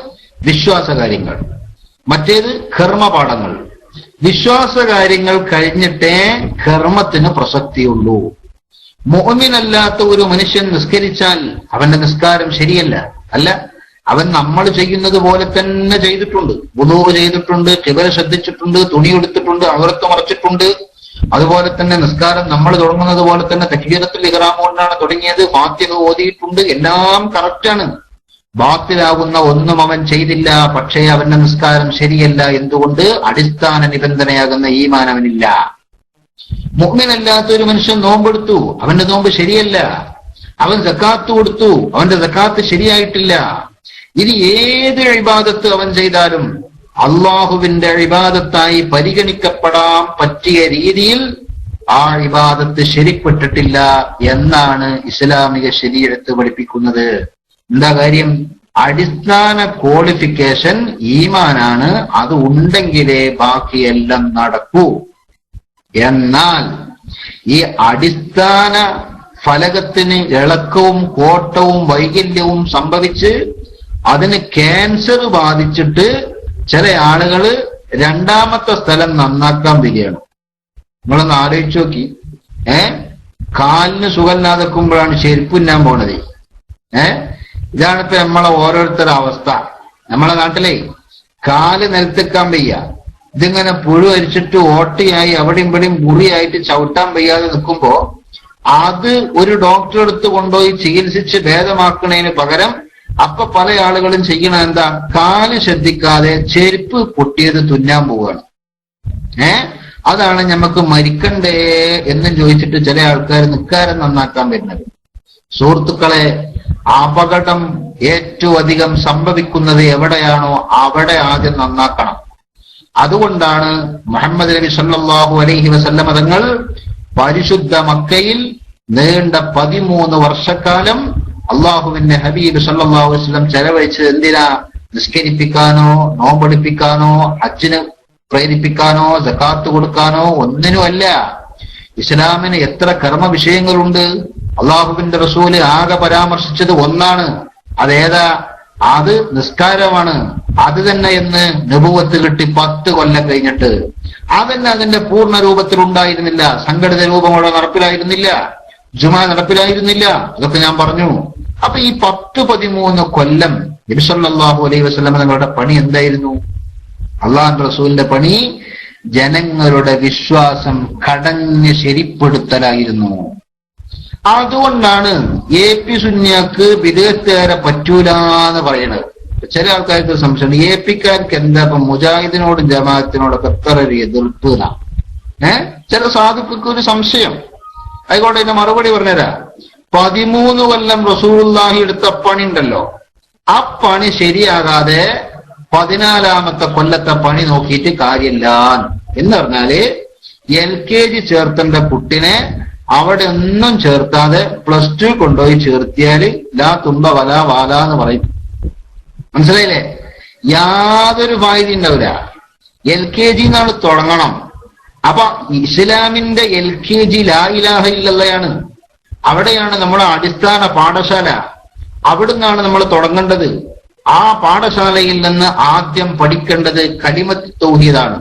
വിശ്വാസകാര്യങ്ങൾ, മറ്റേത് കർമ്മപാഠങ്ങൾ. വിശ്വാസകാര്യങ്ങൾ കഴിഞ്ഞിട്ടേ കർമ്മത്തിന് പ്രസക്തിയുള്ളൂ. മുഅ്മിനല്ലാത്ത ഒരു മനുഷ്യൻ നിസ്കരിച്ചാൽ അവന്റെ നിസ്കാരം ശരിയല്ല. അല്ല, അവൻ നമ്മൾ ചെയ്യുന്നത് പോലെ തന്നെ ചെയ്തിട്ടുണ്ട്. വുളൂ ചെയ്തിട്ടുണ്ട്, ഖിബല ശ്രദ്ധിച്ചിട്ടുണ്ട്, തുണി എടുത്തിട്ടുണ്ട്, ഔറത്ത് മറച്ചിട്ടുണ്ട്. അതുപോലെ തന്നെ നിസ്കാരം നമ്മൾ തുടങ്ങുന്നത് പോലെ തന്നെ തക്ബീറത്തുൽ ഇഹ്റാം കൊണ്ടാണ് തുടങ്ങിയത്. ഫാത്തിഹ ഓതിയിട്ടുണ്ട്. എല്ലാം കറക്റ്റാണ്. ബാത്തിലാകുന്ന ഒന്നും അവൻ ചെയ്തില്ല. പക്ഷേ അവന്റെ നിസ്കാരം ശരിയല്ല. എന്തുകൊണ്ട്? അടിസ്ഥാന നിബന്ധനയാകുന്ന ഈമാൻ അവനില്ല. മുഅ്മിനല്ലാത്ത ഒരു മനുഷ്യൻ നോമ്പെടുത്തു, അവന്റെ നോമ്പ് ശരിയല്ല. അവൻ സക്കാത്ത് കൊടുത്തു, അവന്റെ സക്കാത്ത് ശരിയായിട്ടില്ല. ഇനി ഏത് ഇബാദത്ത് അവൻ ചെയ്താലും അള്ളാഹുവിന്റെ ഇബാദത്തായി പരിഗണിക്കപ്പെടാൻ പറ്റിയ രീതിയിൽ ആ ഇബാദത്ത് ശരിപ്പെട്ടിട്ടില്ല എന്നാണ് ഇസ്ലാമിക ശരീഅത്ത് പഠിപ്പിക്കുന്നത്. എന്താ കാര്യം? അടിസ്ഥാന ക്വാളിഫിക്കേഷൻ ഈമാനാണ്. അത് ഉണ്ടെങ്കിലേ ബാക്കിയെല്ലാം നടക്കൂ. എന്നാൽ ഈ അടിസ്ഥാന ഫലകത്തിന് ഇളക്കവും കോട്ടവും വൈകല്യവും സംഭവിച്ച് അതിന് ക്യാൻസർ ബാധിച്ചിട്ട് ചില ആളുകള് രണ്ടാമത്തെ സ്ഥലം നന്നാക്കാൻ വരികയാണ്. നിങ്ങളൊന്ന് ആലോചിച്ച് നോക്കി. കാലിന് സുഖമില്ലാതെക്കുമ്പോഴാണ് ചെരുപ്പുന്നാൻ പോണത്. ഇതാണിപ്പോ നമ്മളെ ഓരോരുത്തരുടെ അവസ്ഥ. നമ്മളെ നാട്ടിലെ കാല് നിലത്തെക്കാൻ വയ്യ. ഇതിങ്ങനെ പുഴു അരിച്ചിട്ട് ഓട്ടയായി അവിടെയും ഇവിടെയും മുറിയായിട്ട് ചവിട്ടാൻ വയ്യാതെ നിൽക്കുമ്പോ അത് ഒരു ഡോക്ടറെ അടുത്ത് കൊണ്ടുപോയി ചികിത്സിച്ച് ഭേദമാക്കുന്നതിന് പകരം അപ്പൊ പല ആളുകളും ചെയ്യണ എന്താ? കാല് ശ്രദ്ധിക്കാതെ ചെരുപ്പ് പൊട്ടിയത് തുന്നാൻ പോവുകയാണ്. അതാണ് ഞമ്മക്ക് മരിക്കണ്ടേ എന്നും ചോദിച്ചിട്ട് ചില ആൾക്കാർ നിസ്കാരം നന്നാക്കാൻ വരുന്നത്. സുഹൃത്തുക്കളെ, അപകടം ഏറ്റവും അധികം സംഭവിക്കുന്നത് എവിടെയാണോ അവിടെ ആദ്യം നന്നാക്കണം. അതുകൊണ്ടാണ് മുഹമ്മദ് നബി സല്ലല്ലാഹു അലൈഹി വസല്ലമ തങ്ങൾ പരിശുദ്ധ മക്കയിൽ നീണ്ട 13 വർഷക്കാലം അള്ളാഹുവിന്റെ ഹബീബ് സല്ലല്ലാഹു അലൈഹി വസല്ലം ചെലവഴിച്ചത് എന്തിനാ? നിസ്കരിപ്പിക്കാനോ, നോമ്പെടുപ്പിക്കാനോ, ഹജ്ജിന് പ്രേരിപ്പിക്കാനോ, സക്കാത്ത് കൊടുക്കാനോ ഒന്നിനുമല്ല. ഇസ്ലാമിന് എത്ര കർമ്മ വിഷയങ്ങളുണ്ട്. അള്ളാഹുവിന്റെ റസൂല് ആകെ പരാമർശിച്ചത് ഒന്നാണ്. അതേതാ? അത് നിസ്കാരമാണ്. അത് തന്നെ എന്ന് നബുവത്ത് കിട്ടി 10 കൊല്ലം കഴിഞ്ഞിട്ട് അതന്നെ അതിന്റെ പൂർണ്ണ രൂപത്തിൽ ഉണ്ടായിരുന്നില്ല. സംഘടിത രൂപമോടെ നടപ്പിലായിരുന്നില്ല. ജുമാ നടപ്പിലായിരുന്നില്ല. അതൊക്കെ ഞാൻ പറഞ്ഞു. അപ്പൊ ഈ 10-13 കൊല്ലം നബി സല്ലല്ലാഹു അലൈഹി വസല്ലം തങ്ങളുടെ പണി എന്തായിരുന്നു? അള്ളാഹുവിന്റെ റസൂലിന്റെ പണി ജനങ്ങളുടെ വിശ്വാസം കടഞ്ഞ് ശരിപ്പെടുത്തലായിരുന്നു. അതുകൊണ്ടാണ് AP സുന്നിയക്ക് വിദേഹത്തുകാരെ പറ്റൂലെന്ന് പറയുന്നത്. ചില ആൾക്കാർക്ക് സംശയം, APക്കാർക്ക് എന്താ ഇപ്പൊ മുജാഹിദിനോടും ജമാഅത്തിനോടൊക്കെ എത്ര ഒരു എതിർപ്പ്? ചില സാധുക്കൾക്ക് ഒരു സംശയം. ആയിക്കോട്ടെ, ഇതിന്റെ മറുപടി പറഞ്ഞുതരാം. 13 കൊല്ലം റസൂലുള്ളാഹി എടുത്ത പണി ഉണ്ടല്ലോ, ആ പണി ശരിയാകാതെ 14ാമത്തെ കൊല്ലത്തെ പണി നോക്കിയിട്ട് കാര്യമില്ല. എന്ന് പറഞ്ഞാല് LKG ചേർത്തേണ്ട കുട്ടിനെ അവിടെ ഒന്നും ചേർത്താതെ +2 കൊണ്ടുപോയി ചേർത്തിയാല് ലാ തുമ്പ വല വാല എന്ന് പറയും. മനസ്സിലായില്ലേ? യാതൊരു ഫായിദ ഉണ്ടാവില്ല. LKG എന്നാണ് തുടങ്ങണം. അപ്പൊ ഇസ്ലാമിന്റെ LKG ലാ ഇലാഹ ഇല്ലല്ലയാണ്. അവിടെയാണ് നമ്മുടെ അടിസ്ഥാന പാഠശാല. അവിടുന്നാണ് നമ്മൾ തുടങ്ങേണ്ടത്. ആ പാഠശാലയിൽ നിന്ന് ആദ്യം പഠിക്കേണ്ടത് കലിമത്ത് തൗഹീദാണ്.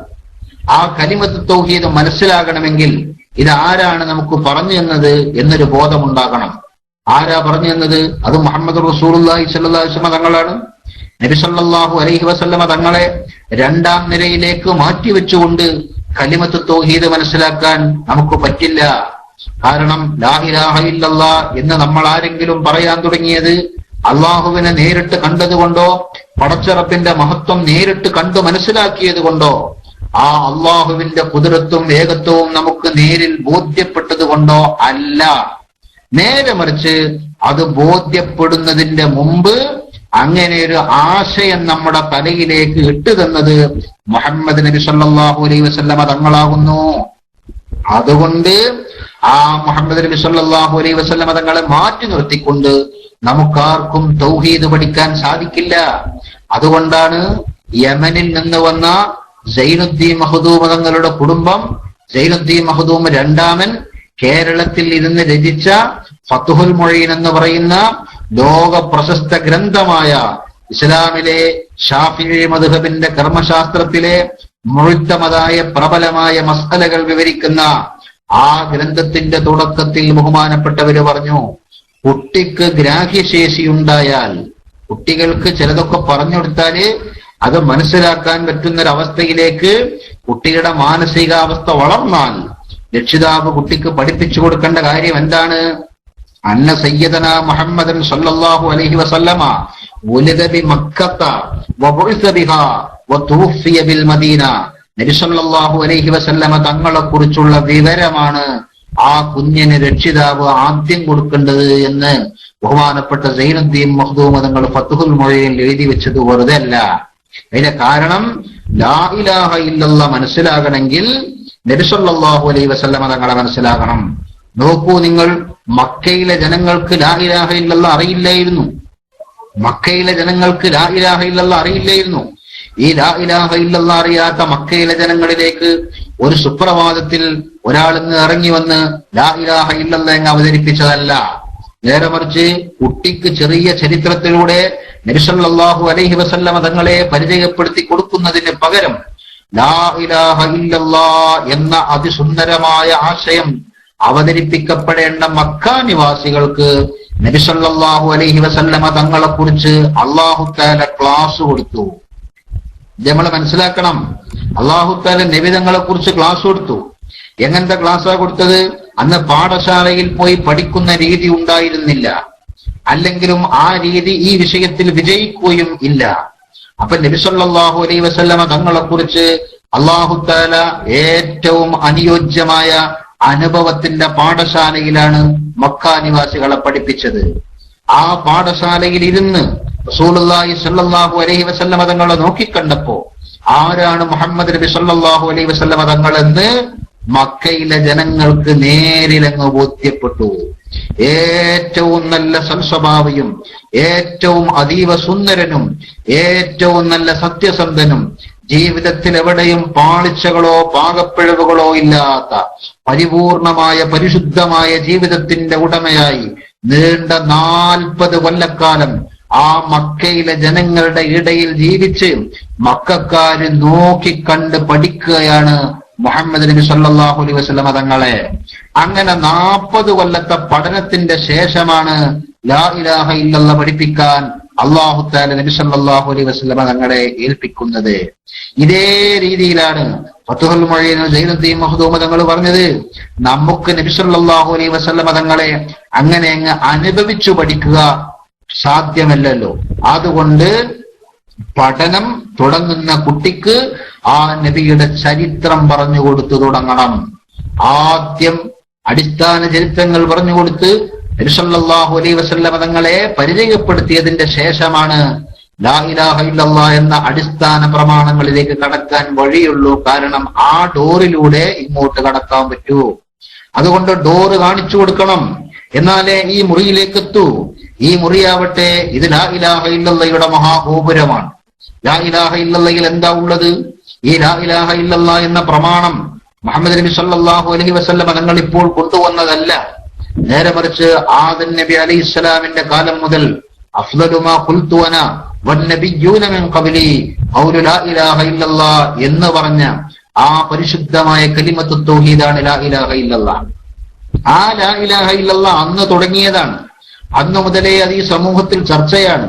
ആ കലിമത്ത് തൗഹീദ് മനസ്സിലാകണമെങ്കിൽ ഇതാരാണ് നമുക്ക് പറഞ്ഞു തന്നത് എന്നൊരു ബോധമുണ്ടാകണം. ആരാ പറഞ്ഞു തന്നത്? അത് മുഹമ്മദ് റസൂലുള്ളാഹി സ്വല്ലല്ലാഹു അലൈഹി വസല്ലം തങ്ങളാണ്. നബി സല്ലല്ലാഹു അലൈഹി വസല്ലമ തങ്ങളെ 2ാം നിരയിലേക്ക് മാറ്റിവെച്ചുകൊണ്ട് കലിമത്ത് തൗഹീദ് മനസ്സിലാക്കാൻ നമുക്ക് പറ്റില്ല. കാരണം ലാ ഇലാഹ ഇല്ലല്ലാഹ് എന്ന് നമ്മൾ ആരെങ്കിലും പറയാൻ തുടങ്ങിയത് അള്ളാഹുവിനെ നേരിട്ട് കണ്ടതുകൊണ്ടോ പടച്ചറപ്പിന്റെ മഹത്വം നേരിട്ട് കണ്ടു മനസ്സിലാക്കിയത് കൊണ്ടോ ആ അള്ളാഹുവിന്റെ കുദറത്തും ഏകത്വവും നമുക്ക് നേരിൽ ബോധ്യപ്പെട്ടത് കൊണ്ടോ അല്ല. നേരെ മറിച്ച് അത് ബോധ്യപ്പെടുന്നതിന്റെ മുമ്പ് അങ്ങനെ ഒരു ആശയം നമ്മുടെ തലയിലേക്ക് ഇട്ടു തന്നത് മുഹമ്മദ് നബി സല്ലല്ലാഹു അലൈഹി വസല്ലമ തങ്ങളാകുന്നു. അതുകൊണ്ട് ആ മുഹമ്മദ് നബി സല്ലല്ലാഹു അലൈഹി വസല്ലമ തങ്ങളെ മാറ്റി നിർത്തിക്കൊണ്ട് നമുക്കാർക്കും തൗഹീദ് പഠിക്കാൻ സാധിക്കില്ല. അതുകൊണ്ടാണ് യമനിൽ നിന്ന് വന്ന സൈനുദ്ദീൻ മഖ്ദൂം തങ്ങളുടെ കുടുംബം, സൈനുദ്ദീൻ മഖ്ദൂം 2ാമൻ കേരളത്തിൽ ഇരുന്ന് രചിച്ച ഫത്ഹുൽ മുഈൻ എന്ന് പറയുന്ന ലോക പ്രശസ്ത ഗ്രന്ഥമായ ഇസ്ലാമിലെ ഷാഫിഈ മദ്ഹബിന്റെ കർമ്മശാസ്ത്രത്തിലെ മുഴുത്തമതായ പ്രബലമായ മസ്അലകൾ വിവരിക്കുന്ന ആ ഗ്രന്ഥത്തിന്റെ തുടക്കത്തിൽ ബഹുമാനപ്പെട്ടവര് പറഞ്ഞു, കുട്ടിക്ക് ഗ്രാഹ്യശേഷിയുണ്ടായാൽ, കുട്ടികൾക്ക് ചിലതൊക്കെ പറഞ്ഞുകൊടുത്താല് അത് മനസ്സിലാക്കാൻ പറ്റുന്നൊരവസ്ഥയിലേക്ക് കുട്ടിയുടെ മാനസികാവസ്ഥ വളർന്നാൽ രക്ഷിതാവ് കുട്ടിക്ക് പഠിപ്പിച്ചു കൊടുക്കേണ്ട കാര്യം എന്താണ്? അന്ന സയ്യിദന മുഹമ്മദൻ സല്ലല്ലാഹു അലൈഹി വസല്ലമ ഉലിദ ബി മക്കത്ത വബുഇസ ബിഹാ വതുഫിയ ബിൽ മദീന. നബി സല്ലല്ലാഹു അലൈഹി വസല്ലമ തങ്ങളെ കുറിച്ചുള്ള വിവരമാണ് ആ കുഞ്ഞിന് രക്ഷിതാവ് ആദ്യം കൊടുക്കേണ്ടത് എന്ന് ബഹുമാനപ്പെട്ട സൈനുദ്ദീൻ മഖ്ദൂം തങ്ങൾ ഫത്ഹുൽ മുഈനിൽ എഴുതി വെച്ചത് വെറുതെ അല്ല. അതിന്റെ കാരണം ലാ ഇലാഹ ഇല്ലല്ലാഹ് മനസ്സിലാകണമെങ്കിൽ നബി സല്ലല്ലാഹു അലൈഹി വസല്ലമ തങ്ങളെ മനസ്സിലാകണം. നോക്കൂ നിങ്ങൾ, മക്കയിലെ ജനങ്ങൾക്ക് ലാ ഇലാഹ ഇല്ലല്ലാഹ് അറിയില്ലായിരുന്നു. മക്കയിലെ ജനങ്ങൾക്ക് ലാ ഇലാഹ ഇല്ലല്ലാഹ് അറിയില്ലായിരുന്നു. ഈ ലാ ഇലാഹ ഇല്ലല്ലാഹ് അറിയാത്ത മക്കയിലെ ജനങ്ങളിലേക്ക് ഒരു സുപ്രഭാതത്തിൽ ഒരാളിന്ന് ഇറങ്ങി വന്ന് ലാ ഇലാഹ ഇല്ലല്ലാഹ് എന്ന് അവതരിപ്പിച്ചതല്ല. നേരെ മറിച്ച് കുട്ടിക്ക് ചെറിയ ചരിത്രത്തിലൂടെ നബി സല്ലല്ലാഹു അലൈഹി വസല്ലമ തങ്ങളെ പരിചയപ്പെടുത്തി കൊടുക്കുന്നതിന് പകരം ലാ ഇലാഹ ഇല്ലല്ലാഹ് എന്ന അതിസുന്ദരമായ ആശയം അവതരിപ്പിക്കപ്പെടേണ്ട മക്ക നിവാസികൾക്ക് നബി സല്ലല്ലാഹു അലൈഹി വസല്ലമ തങ്ങളെ കുറിച്ച് അല്ലാഹു തആല ക്ലാസ് കൊടുത്തു. നമ്മൾ മനസ്സിലാക്കണം, അല്ലാഹു തആല നബി തങ്ങളെ കുറിച്ച് ക്ലാസ് കൊടുത്തു. എങ്ങനത്തെ ക്ലാസ്സാ കൊടുത്തത്? അന്ന് പാഠശാലയിൽ പോയി പഠിക്കുന്ന രീതി ഉണ്ടായിരുന്നില്ല, അല്ലെങ്കിലും ആ രീതി ഈ വിഷയത്തിൽ വിജയിക്കുകയും ഇല്ല. അപ്പൊ നബി സല്ലല്ലാഹു അലൈഹി വസല്ലമ തങ്ങളെ കുറിച്ച് അല്ലാഹു തആല ഏറ്റവും അനുയോജ്യമായ അനുഭവത്തിന്റെ പാഠശാലയിലാണ് മക്ക നിവാസികളെ പഠിപ്പിച്ചത്. ആ പാഠശാലയിൽ ഇരുന്ന് റസൂലുള്ളാഹി സ്വല്ലല്ലാഹു അലൈഹി വസല്ലമ തങ്ങളെ നോക്കിക്കണ്ടപ്പോ ആരാണ് മുഹമ്മദ് നബി സ്വല്ലല്ലാഹു അലൈഹി വസല്ലമ തങ്ങളെന്ന് മക്കയിലെ ജനങ്ങൾക്ക് നേരിലങ്ങ് ബോധ്യപ്പെട്ടു. ഏറ്റവും നല്ല സൽസ്വഭാവിയും ഏറ്റവും അതീവ സുന്ദരനും ഏറ്റവും നല്ല സത്യസന്ധനും ജീവിതത്തിൽ എവിടെയും പാളിച്ചകളോ പാകപ്പിഴവുകളോ ഇല്ലാത്ത പരിപൂർണമായ പരിശുദ്ധമായ ജീവിതത്തിന്റെ ഉടമയായി നീണ്ട 40 കൊല്ലക്കാലം ആ മക്കയിലെ ജനങ്ങളുടെ ഇടയിൽ ജീവിച്ച് മക്കക്കാര് നോക്കിക്കണ്ട് പഠിക്കുകയാണ് മുഹമ്മദ് നബി സല്ലല്ലാഹു അലൈഹി വസല്ലമ തങ്ങളെ. അങ്ങനെ 40 കൊല്ലത്തെ പഠനത്തിന്റെ ശേഷമാണ് ലാ ഇലാഹ ഇല്ലല്ലാഹ് പഠിപ്പിക്കാൻ അല്ലാഹു തആല നബി സല്ലല്ലാഹു അലൈഹി വസല്ലമ തങ്ങളെ ഏൽപ്പിക്കുന്നത്. ഇതേ രീതിയിലാണ് ഫത്ഹുൽ മുഈനിൽ സൈനുദ്ദീൻ മഖ്ദൂം തങ്ങൾ പറഞ്ഞത്, നമുക്ക് നബി സല്ലല്ലാഹു അലൈഹി വസല്ലമ തങ്ങളെ അങ്ങനെ അങ്ങ് അനുഭവിച്ചു പഠിക്കുക സാധ്യമല്ലല്ലോ. അതുകൊണ്ട് പഠനം തുടങ്ങുന്ന കുട്ടിക്ക് ആ നബിയുടെ ചരിത്രം പറഞ്ഞു കൊടുത്തു തുടങ്ങണം. ആദ്യം അടിസ്ഥാന ചരിത്രങ്ങൾ പറഞ്ഞു കൊടുത്ത് നബി സല്ലല്ലാഹു അലൈഹി വസല്ലമ തങ്ങളെ പരിചയപ്പെടുത്തിയതിന്റെ ശേഷമാണ് ലാ ഇലാഹ ഇല്ലല്ലാഹ് എന്ന അടിസ്ഥാന പ്രമാണങ്ങളിലേക്ക് കടക്കാൻ വഴിയുള്ളൂ. കാരണം ആ ഡോറിലൂടെ ഇങ്ങോട്ട് കടക്കാൻ പറ്റൂ. അതുകൊണ്ട് ഡോറ് കാണിച്ചു കൊടുക്കണം, എന്നാലേ ഈ മുറിയിലേക്ക് എത്തൂ. ഈ മുറിയാവട്ടെ ഇത് ലാ ഇലാഹ ഇല്ലല്ലാഹയുടെ മഹാഗോപുരമാണ്. ലാ ഇലാഹ ഇല്ലല്ലാഹയിൽ എന്താ ഉള്ളത്? ഈ ലാ ഇലാഹ ഇല്ലല്ലാഹ് എന്ന പ്രമാണം മുഹമ്മദ് നബി സല്ലല്ലാഹു അലൈഹി വസല്ലമ തങ്ങൾ ഇപ്പോൾ കൊണ്ടുവന്നതല്ല. നേരെ മറിച്ച് ആദം നബി അലൈഹിസ്സലാമിന്റെ കാലം മുതൽ അഫ്ളലു മാ ഖുൽതു അനാ വന്നബിയ്യൂന മിൻ ഖബ്ലി ഖൗലു ലാ ഇലാഹ ഇല്ലല്ലാഹ് എന്ന് പറഞ്ഞ ആ പരിശുദ്ധമായ കലിമത്തു തൗഹീദാണ് ലാ ഇലാഹ ഇല്ലല്ലാഹ്. ആ ലാ ഇലാഹ ഇല്ലല്ലാഹ് അന്ന് തുടങ്ങിയതാണ്. അന്ന് മുതലേ അത് ഈ സമൂഹത്തിൽ ചർച്ചയാണ്,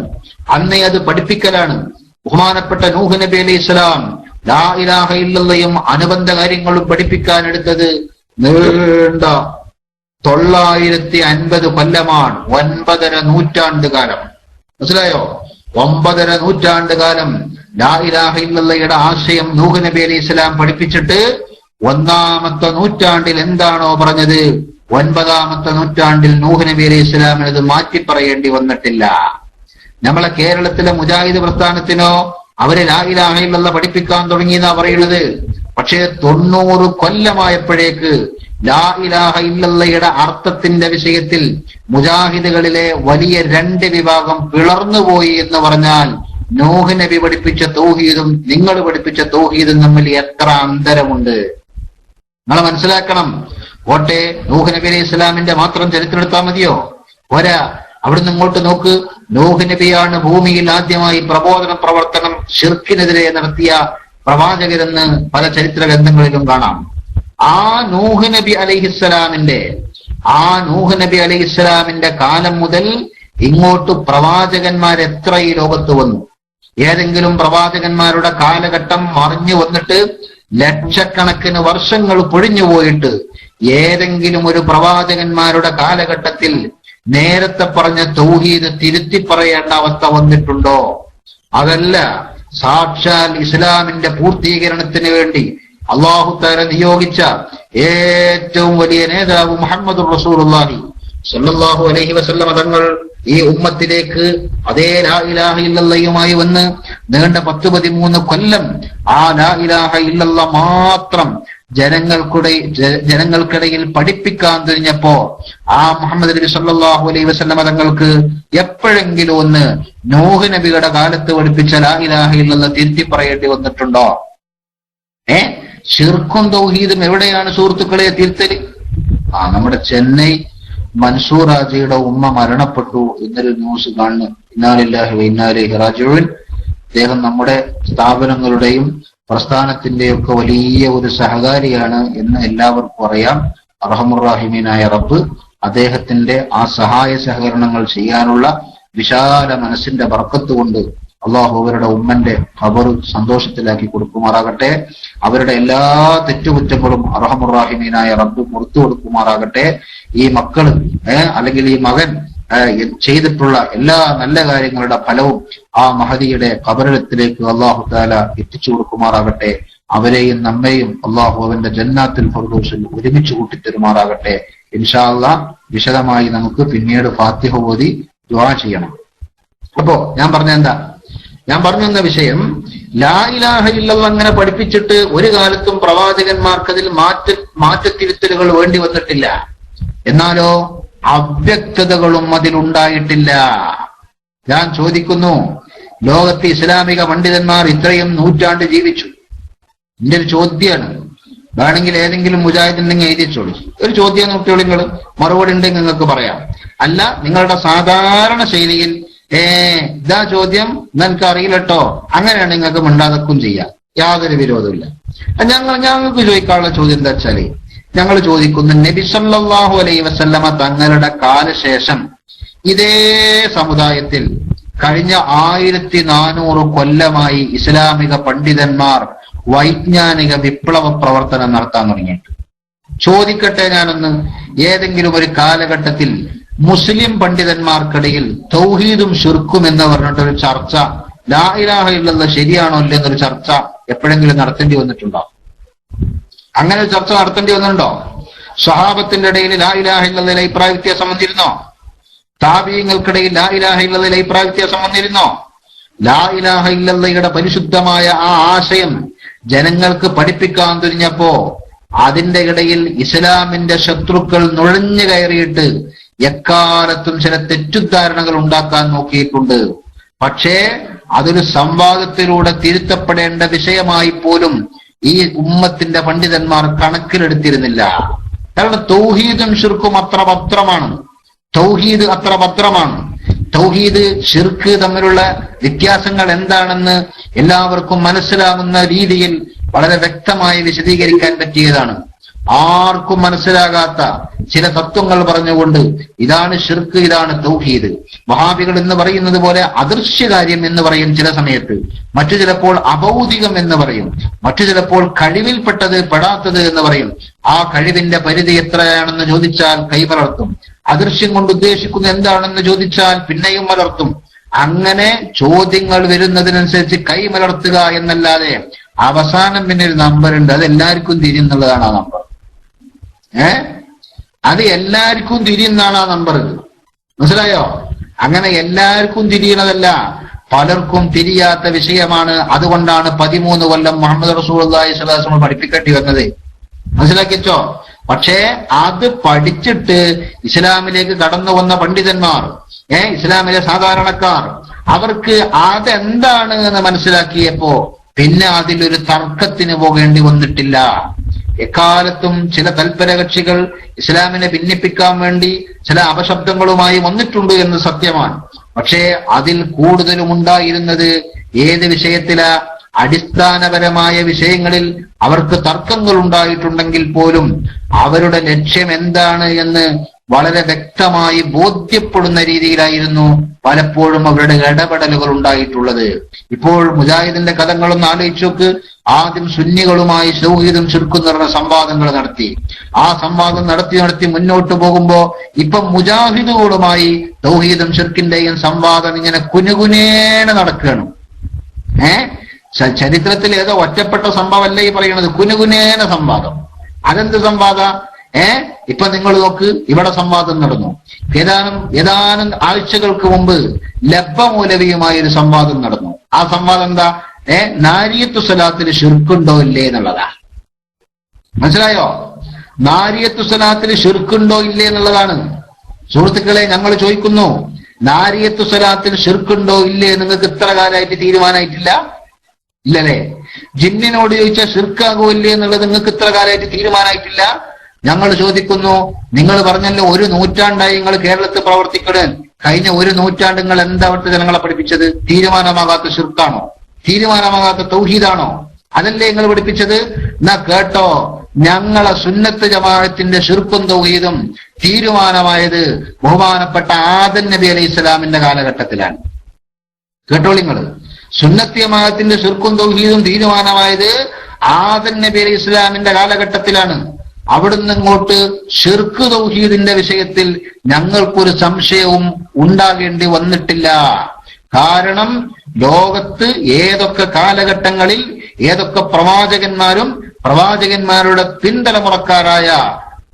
അന്നേ അത് പഠിപ്പിക്കലാണ്. ബഹുമാനപ്പെട്ട നൂഹ് നബി അലൈഹിസ്സലാം ലാ ഇലാഹ ഇല്ലല്ലാഹയും അനുബന്ധ കാര്യങ്ങളും പഠിപ്പിക്കാൻ എടുത്തത് നീണ്ട 950 കൊല്ലമാണ്. 9.5 നൂറ്റാണ്ട് കാലം. മനസ്സിലായോ? 9.5 നൂറ്റാണ്ട് കാലം ലാ ഇലാഹ ഇല്ലല്ലാഹയുടെ ആശയം നൂഹ് നബി അലൈഹിസ്സലാം പഠിപ്പിച്ചിട്ട് 1ാമത്തെ നൂറ്റാണ്ടിൽ എന്താണോ പറഞ്ഞത് 9ാമത്തെ നൂറ്റാണ്ടിൽ നൂഹ് നബി അലൈഹിസ്സലാമിന് ഇത് മാറ്റി പറയേണ്ടി വന്നിട്ടില്ല. നമ്മളെ കേരളത്തിലെ മുജാഹിദ് പ്രസ്ഥാനത്തിനോ അവരെ ലാ ഇലാഹ ഇല്ലല്ലാഹ് പഠിപ്പിക്കാൻ തുടങ്ങിയെന്നാ പറയുന്നത്. പക്ഷേ 90 കൊല്ലമായപ്പോഴേക്ക് ലാ ഇലാഹ ഇല്ലല്ലാഹയുടെ അർത്ഥത്തിന്റെ വിഷയത്തിൽ മുജാഹിദുകളിലെ വലിയ 2 വിഭാഗം പിളർന്നുപോയി എന്ന് പറഞ്ഞാൽ നൂഹ് നബി പഠിപ്പിച്ച തൗഹീദും നിങ്ങൾ പഠിപ്പിച്ച തൗഹീദും തമ്മിൽ എത്ര അന്തരമുണ്ട് നിങ്ങൾ മനസ്സിലാക്കണം. ഓട്ടെ, നൂഹ് നബി അലൈഹി ഇസ്ലാമിന്റെ മാത്രം ചരിത്രം എടുത്താൽ മതിയോ? പോരാ. അവിടുന്ന് ഇങ്ങോട്ട് നോക്ക്, നൂഹ് നബിയാണ് ഭൂമിയിൽ ആദ്യമായി പ്രബോധന പ്രവർത്തനം ശിർക്കിനെതിരെ നടത്തിയ പ്രവാചകരെന്ന് പല ചരിത്ര ഗ്രന്ഥങ്ങളിലും കാണാം. ആ നൂഹ് നബി അലൈഹിസ്സലാമിന്റെ കാലം മുതൽ ഇങ്ങോട്ട് പ്രവാചകന്മാർ എത്ര ഈ ലോകത്ത് വന്നു? ഏതെങ്കിലും പ്രവാചകന്മാരുടെ കാലഘട്ടം മറിഞ്ഞു വന്നിട്ട് ലക്ഷക്കണക്കിന് വർഷങ്ങൾ പൊഴിഞ്ഞു പോയിട്ട് ഏതെങ്കിലും ഒരു പ്രവാചകന്മാരുടെ കാലഘട്ടത്തിൽ നേരത്തെ പറഞ്ഞ തൗഹീദ് തിരുത്തി പറയേണ്ട അവസ്ഥ വന്നിട്ടുണ്ടോ? അതല്ല, സാക്ഷാൽ ഇസ്ലാമിന്റെ പൂർത്തീകരണത്തിന് വേണ്ടി അല്ലാഹു തആല നിയോഗിച്ച ഏറ്റവും വലിയ നേതാവ് മുഹമ്മദുർ റസൂലുള്ളാഹി സ്വല്ലല്ലാഹു അലൈഹി വസല്ലം തങ്ങൾ ഈ ഉമ്മത്തിലേക്ക് അതേ ലാ ഇലാഹ ഇല്ലല്ലാഹുമായി വന്ന് നീണ്ട 10-13 കൊല്ലം ആ ലാ ഇലാഹ ഇല്ലല്ലാഹ് മാത്രം ജനങ്ങൾക്കിടയിൽ പഠിപ്പിക്കാൻ തിരിഞ്ഞപ്പോ ആ മുഹമ്മദ് നബി സല്ലല്ലാഹു അലൈഹി വസല്ലം തങ്ങൾക്ക് എപ്പോഴെങ്കിലും ഒന്ന് നൂഹ് നബിയുടെ കാലത്ത് പഠിപ്പിച്ച ലാ ഇലാഹ ഇല്ലല്ലാഹ് തിരുത്തി പറയേണ്ടി വന്നിട്ടുണ്ടോ? ശിർക്കും തൗഹീദും എവിടെയാണ് സുഹൃത്തുക്കളെ തിരുത്തല്? നമ്മുടെ ചെന്നൈ മൻസൂർ ഹാജിയുടെ ഉമ്മ മരണപ്പെട്ടു എന്നൊരു ന്യൂസ് കാണുന്നു. ഇന്നാ ലില്ലാഹി വ ഇന്നാ ഇലൈഹി റാജിഊൻ. അദ്ദേഹം നമ്മുടെ സ്ഥാപനങ്ങളുടെയും പ്രസ്ഥാനത്തിന്റെയും ഒക്കെ വലിയ ഒരു സഹകാരിയാണ് എന്ന് എല്ലാവർക്കും അറിയാം. അർഹമുർ റഹീമീനായ റബ്ബ് അദ്ദേഹത്തിന്റെ ആ സഹായ സഹകരണങ്ങൾ ചെയ്യാനുള്ള വിശാല മനസ്സിന്റെ ബർക്കത്ത് കൊണ്ട് അള്ളാഹു അവരുടെ ഉമ്മന്റെ ഖബർ സന്തോഷത്തിലാക്കി കൊടുക്കുമാറാകട്ടെ. അവരുടെ എല്ലാ തെറ്റുകുറ്റങ്ങളും അർഹമുർ റഹീമീനായ റബ്ബ് പുറത്തു കൊടുക്കുമാറാകട്ടെ. ഈ മക്കള് അല്ലെങ്കിൽ ഈ മകൻ ചെയ്തിട്ടുള്ള എല്ലാ നല്ല കാര്യങ്ങളുടെ ഫലവും ആ മഹദിയുടെ ഖബറിടത്തിലേക്ക് അള്ളാഹു തആല എത്തിച്ചു കൊടുക്കുമാറാകട്ടെ. അവരെയും നമ്മെയും അള്ളാഹു അവന്റെ ജന്നാത്തുൽ ഫിർദൗസിൽ ഒരുമിച്ച് കൂട്ടിത്തരുമാറാകട്ടെ. ഇൻഷാ അല്ലാഹ് വിശദമായി നമുക്ക് പിന്നീട് ഫാത്തിഹ ഓതി ദുആ ചെയ്യണം. അപ്പോ ഞാൻ പറഞ്ഞ വിഷയം, ലാ ഇലാഹ ഇല്ലല്ലാഹ് അങ്ങനെ പഠിപ്പിച്ചിട്ട് ഒരു കാലത്തും പ്രവാചകന്മാർക്കതിൽ മാറ്റത്തിരുത്തലുകൾ വേണ്ടി വന്നിട്ടില്ല. എന്നാലോ അവ്യക്തതകളും അതിലുണ്ടായിട്ടില്ല. ഞാൻ ചോദിക്കുന്നു, ലോകത്തെ ഇസ്ലാമിക പണ്ഡിതന്മാർ ഇത്രയും നൂറ്റാണ്ട് ജീവിച്ചു. എന്റെ ഒരു ചോദ്യമാണ്. വേണമെങ്കിൽ ഏതെങ്കിലും മുജാഹിദുണ്ടെങ്കിൽ എഴുതിച്ചോളൂ. ഒരു ചോദ്യം നോക്കിയോളൂ നിങ്ങൾ, മറുപടി ഉണ്ടെങ്കിൽ നിങ്ങൾക്ക് പറയാം. അല്ല, നിങ്ങളുടെ സാധാരണ ശൈലിയിൽ ഇതാ ചോദ്യം, നിങ്ങൾക്ക് അറിയില്ലട്ടോ, അങ്ങനെയാണ് നിങ്ങൾക്ക് മിണ്ടാതക്കും ചെയ്യാം, യാതൊരു വിരോധമില്ല. ഞങ്ങൾക്ക് ചോദിക്കാനുള്ള ചോദ്യം എന്താ വെച്ചാല്, ഞങ്ങൾ ചോദിക്കുന്നു, നബി സല്ലല്ലാഹു അലൈഹി വസല്ലമ തങ്ങളുടെ കാലശേഷം ഇതേ സമുദായത്തിൽ കഴിഞ്ഞ 1400 കൊല്ലമായി ഇസ്ലാമിക പണ്ഡിതന്മാർ വൈജ്ഞാനിക വിപ്ലവ പ്രവർത്തനം നടത്താൻ തുടങ്ങിയിട്ട്. ചോദിക്കട്ടെ ഞാനൊന്ന്, ഏതെങ്കിലും ഒരു കാലഘട്ടത്തിൽ മുസ്ലിം പണ്ഡിതന്മാർക്കിടയിൽ തൗഹീദും ശിർക്കും എന്ന് പറഞ്ഞിട്ടൊരു ചർച്ച, ലാ ഇലാഹ ഇല്ലല്ലാഹ് ശരിയാണോ ഇല്ലെന്നൊരു ചർച്ച എപ്പോഴെങ്കിലും നടത്തേണ്ടി വന്നിട്ടുണ്ടോ? അങ്ങനെ ഒരു ചർച്ച നടത്തേണ്ടി വന്നിട്ടുണ്ടോ? സ്വഹാബത്തിന്റെ ഇടയിൽ ലാ ഇലാഹ ഇല്ലല്ലാഹ് അഭിപ്രായ വ്യത്യാസം വന്നിരുന്നോ? താബിഈങ്ങൾക്കിടയിൽ ലാ ഇലാഹ ഇല്ലല്ലാഹ് അഭിപ്രായ വ്യത്യാസം വന്നിരുന്നോ? ലാ ഇലാഹ ഇല്ലല്ലാഹയുടെ പരിശുദ്ധമായ ആ ആശയം ജനങ്ങൾക്ക് പഠിപ്പിക്കാൻ തുനിഞ്ഞപ്പോ അതിന്റെ ഇടയിൽ ഇസ്ലാമിന്റെ ശത്രുക്കൾ നുഴഞ്ഞു കയറിയിട്ട് എക്കാലത്തും ചില തെറ്റുദ്ധാരണകൾ ഉണ്ടാക്കാൻ നോക്കിയിട്ടുണ്ട്. പക്ഷേ അതൊരു സംവാദത്തിലൂടെ തിരുത്തപ്പെടേണ്ട വിഷയമായി പോലും ഈ ഉമ്മത്തിന്റെ പണ്ഡിതന്മാർ കണക്കിലെടുത്തിരുന്നില്ല. കാരണം തൗഹീദും ശിർക്കും അത്ര ഭദ്രമാണ്. തൗഹീദ് ശിർക്ക് തമ്മിലുള്ള വ്യത്യാസങ്ങൾ എന്താണെന്ന് എല്ലാവർക്കും മനസ്സിലാകുന്ന രീതിയിൽ വളരെ വ്യക്തമായി വിശദീകരിക്കാൻ പറ്റിയതാണ്. ആർക്കും മനസ്സിലാകാത്ത ചില തത്വങ്ങൾ പറഞ്ഞുകൊണ്ട് ഇതാണ് ശിർക്ക്, ഇതാണ് തൗഹീദ്. വഹാബികൾ എന്ന് പറയുന്നത് പോലെ അദൃശ്യകാര്യം എന്ന് പറയും ചില സമയത്ത്, മറ്റു ചിലപ്പോൾ അഭൗതികം എന്ന് പറയും, മറ്റു ചിലപ്പോൾ കഴിവിൽപ്പെട്ടത് പെടാത്തത് എന്ന് പറയും. ആ കഴിവിന്റെ പരിധി എത്രയാണെന്ന് ചോദിച്ചാൽ കൈമലർത്തും. അദൃശ്യം കൊണ്ട് ഉദ്ദേശിക്കുന്നത് എന്താണെന്ന് ചോദിച്ചാൽ പിന്നെയും മലർത്തും. അങ്ങനെ ചോദ്യങ്ങൾ വരുന്നതിനനുസരിച്ച് കൈമലർത്തുക എന്നല്ലാതെ അവസാനം പിന്നെ ഒരു നമ്പർ ഉണ്ട്, അത് എല്ലാവർക്കും തിരിയുന്നുള്ളതാണ് ആ നമ്പർ. അത് എല്ലാവർക്കും തിരിയുന്നതാണ് ആ നമ്പർ. മനസ്സിലായോ? അങ്ങനെ എല്ലാവർക്കും തിരിയണതല്ല, പലർക്കും തിരിയാത്ത വിഷയമാണ്. അതുകൊണ്ടാണ് 13 കൊല്ലം മുഹമ്മദ് റസൂലുള്ളാഹി സ്വല്ലല്ലാഹു അലൈഹി വസല്ലം പഠിപ്പിക്കേണ്ടി വന്നത്. മനസ്സിലാക്കിച്ചോ? പക്ഷേ അത് പഠിച്ചിട്ട് ഇസ്ലാമിലേക്ക് കടന്നു വന്ന പണ്ഡിതന്മാർ, ഇസ്ലാമിലെ സാധാരണക്കാർ, അവർക്ക് അതെന്താണ് എന്ന് മനസ്സിലാക്കിയപ്പോ പിന്നെ അതിലൊരു തർക്കത്തിന് പോകേണ്ടി വന്നിട്ടില്ല. എക്കാലത്തും ചില തൽപര കക്ഷികൾ ഇസ്ലാമിനെ ഭിന്നിപ്പിക്കാൻ വേണ്ടി ചില അപശബ്ദങ്ങളുമായി വന്നിട്ടുണ്ട് എന്ന് സത്യമാണ്. പക്ഷേ അതിൽ കൂടുതലും ഉണ്ടായിരുന്നത് ഏത് വിഷയത്തിലാ? അടിസ്ഥാനപരമായ വിഷയങ്ങളിൽ അവർക്ക് തർക്കങ്ങൾ ഉണ്ടായിട്ടുണ്ടെങ്കിൽ പോലും അവരുടെ ലക്ഷ്യം എന്താണ് എന്ന് വളരെ വ്യക്തമായി ബോധ്യപ്പെടുന്ന രീതിയിലായിരുന്നു പലപ്പോഴും അവരുടെ ഇടപെടലുകൾ ഉണ്ടായിട്ടുള്ളത്. ഇപ്പോൾ മുജാഹിദിന്റെ കഥകളൊന്ന് ആലോചിച്ച് നോക്ക്. ആദ്യം സുന്നികളുമായി തൗഹീദും ശിർക്കും നിറഞ്ഞ സംവാദങ്ങൾ നടത്തി. ആ സംവാദം നടത്തി മുന്നോട്ട് പോകുമ്പോ ഇപ്പം മുജാഹിദുകളുമായി തൗഹീദും ശിർക്കിന്റെയും സംവാദം ഇങ്ങനെ കുനുകുനേന നടക്കുകയാണ്. ചരിത്രത്തിൽ ഏതോ ഒറ്റപ്പെട്ട സംഭവമല്ല ഈ പറയുന്നത്, കുനുകുനേന സംവാദം. അതെന്ത് സംവാദ? ഇപ്പൊ നിങ്ങൾ നോക്ക്, ഇവിടെ സംവാദം നടന്നു. ഏതാനും ആഴ്ചകൾക്ക് മുമ്പ് ലബ്ബ മൗലവിയുമായി ഒരു സംവാദം നടന്നു. ആ സംവാദം എന്താ? നാരിയത്തു സ്വലാത്തിൽ ശിർക്കുണ്ടോ ഇല്ലേ എന്നുള്ളതാ. മനസ്സിലായോ? നാരിയത്തു സ്വലാത്തിൽ ശിർക്കുണ്ടോ ഇല്ലേ എന്നുള്ളതാണ്. സുഹൃത്തുക്കളെ, ഞങ്ങൾ ചോദിക്കുന്നു, നാരിയത്തു സ്വലാത്തിൽ ശിർക്കുണ്ടോ ഇല്ലേ നിങ്ങൾക്ക് ഇത്ര കാലമായിട്ട് തീരുമാനമായിട്ടില്ല? ഇല്ലല്ലേ? ജിന്നിനോട് ചോദിച്ചാൽ ശിർക്കാകോ ഇല്ലേ എന്നുള്ളത് നിങ്ങൾക്ക് ഇത്ര കാലമായിട്ട് തീരുമാനമായിട്ടില്ല? ഞങ്ങൾ ചോദിക്കുന്നു, നിങ്ങൾ പറഞ്ഞല്ലോ 1 നൂറ്റാണ്ടായി നിങ്ങൾ കേരളത്തിൽ പ്രവർത്തിക്കണേ, കഴിഞ്ഞ 1 നൂറ്റാണ്ട് നിങ്ങൾ എന്താ അവിടുത്തെ ജനങ്ങളെ പഠിപ്പിച്ചത്? തീരുമാനമാകാത്ത ശിർക്കാണോ? തീരുമാനമാകാത്ത തൗഹീദാണോ? അതല്ലേ നിങ്ങൾ പഠിപ്പിച്ചത്? എന്നാ കേട്ടോ, ഞങ്ങളെ സുന്നത്ത് ജമാഅത്തിന്റെ ശിർക്കും തൗഹീദും തീരുമാനമായത് ബഹുമാനപ്പെട്ട ആദം നബി അലൈഹി സ്വലാമിന്റെ കാലഘട്ടത്തിലാണ്. കേട്ടോളിങ്ങള്, സുന്നത്ത് ജമാഅത്തിന്റെ ശിർക്കും തൗഹീദും തീരുമാനമായത് ആദം നബി അലൈഹി സ്വലാമിന്റെ കാലഘട്ടത്തിലാണ്. അവിടുന്ന് ഇങ്ങോട്ട് ശിർക്ക് തൗഹീദിന്റെ വിഷയത്തിൽ ഞങ്ങൾക്കൊരു സംശയവും ഉണ്ടാകേണ്ടി വന്നിട്ടില്ല. കാരണം ലോകത്ത് ഏതൊക്കെ കാലഘട്ടങ്ങളിൽ ഏതൊക്കെ പ്രവാചകന്മാരും പ്രവാചകന്മാരുടെ പിൻതലമുറക്കാരായ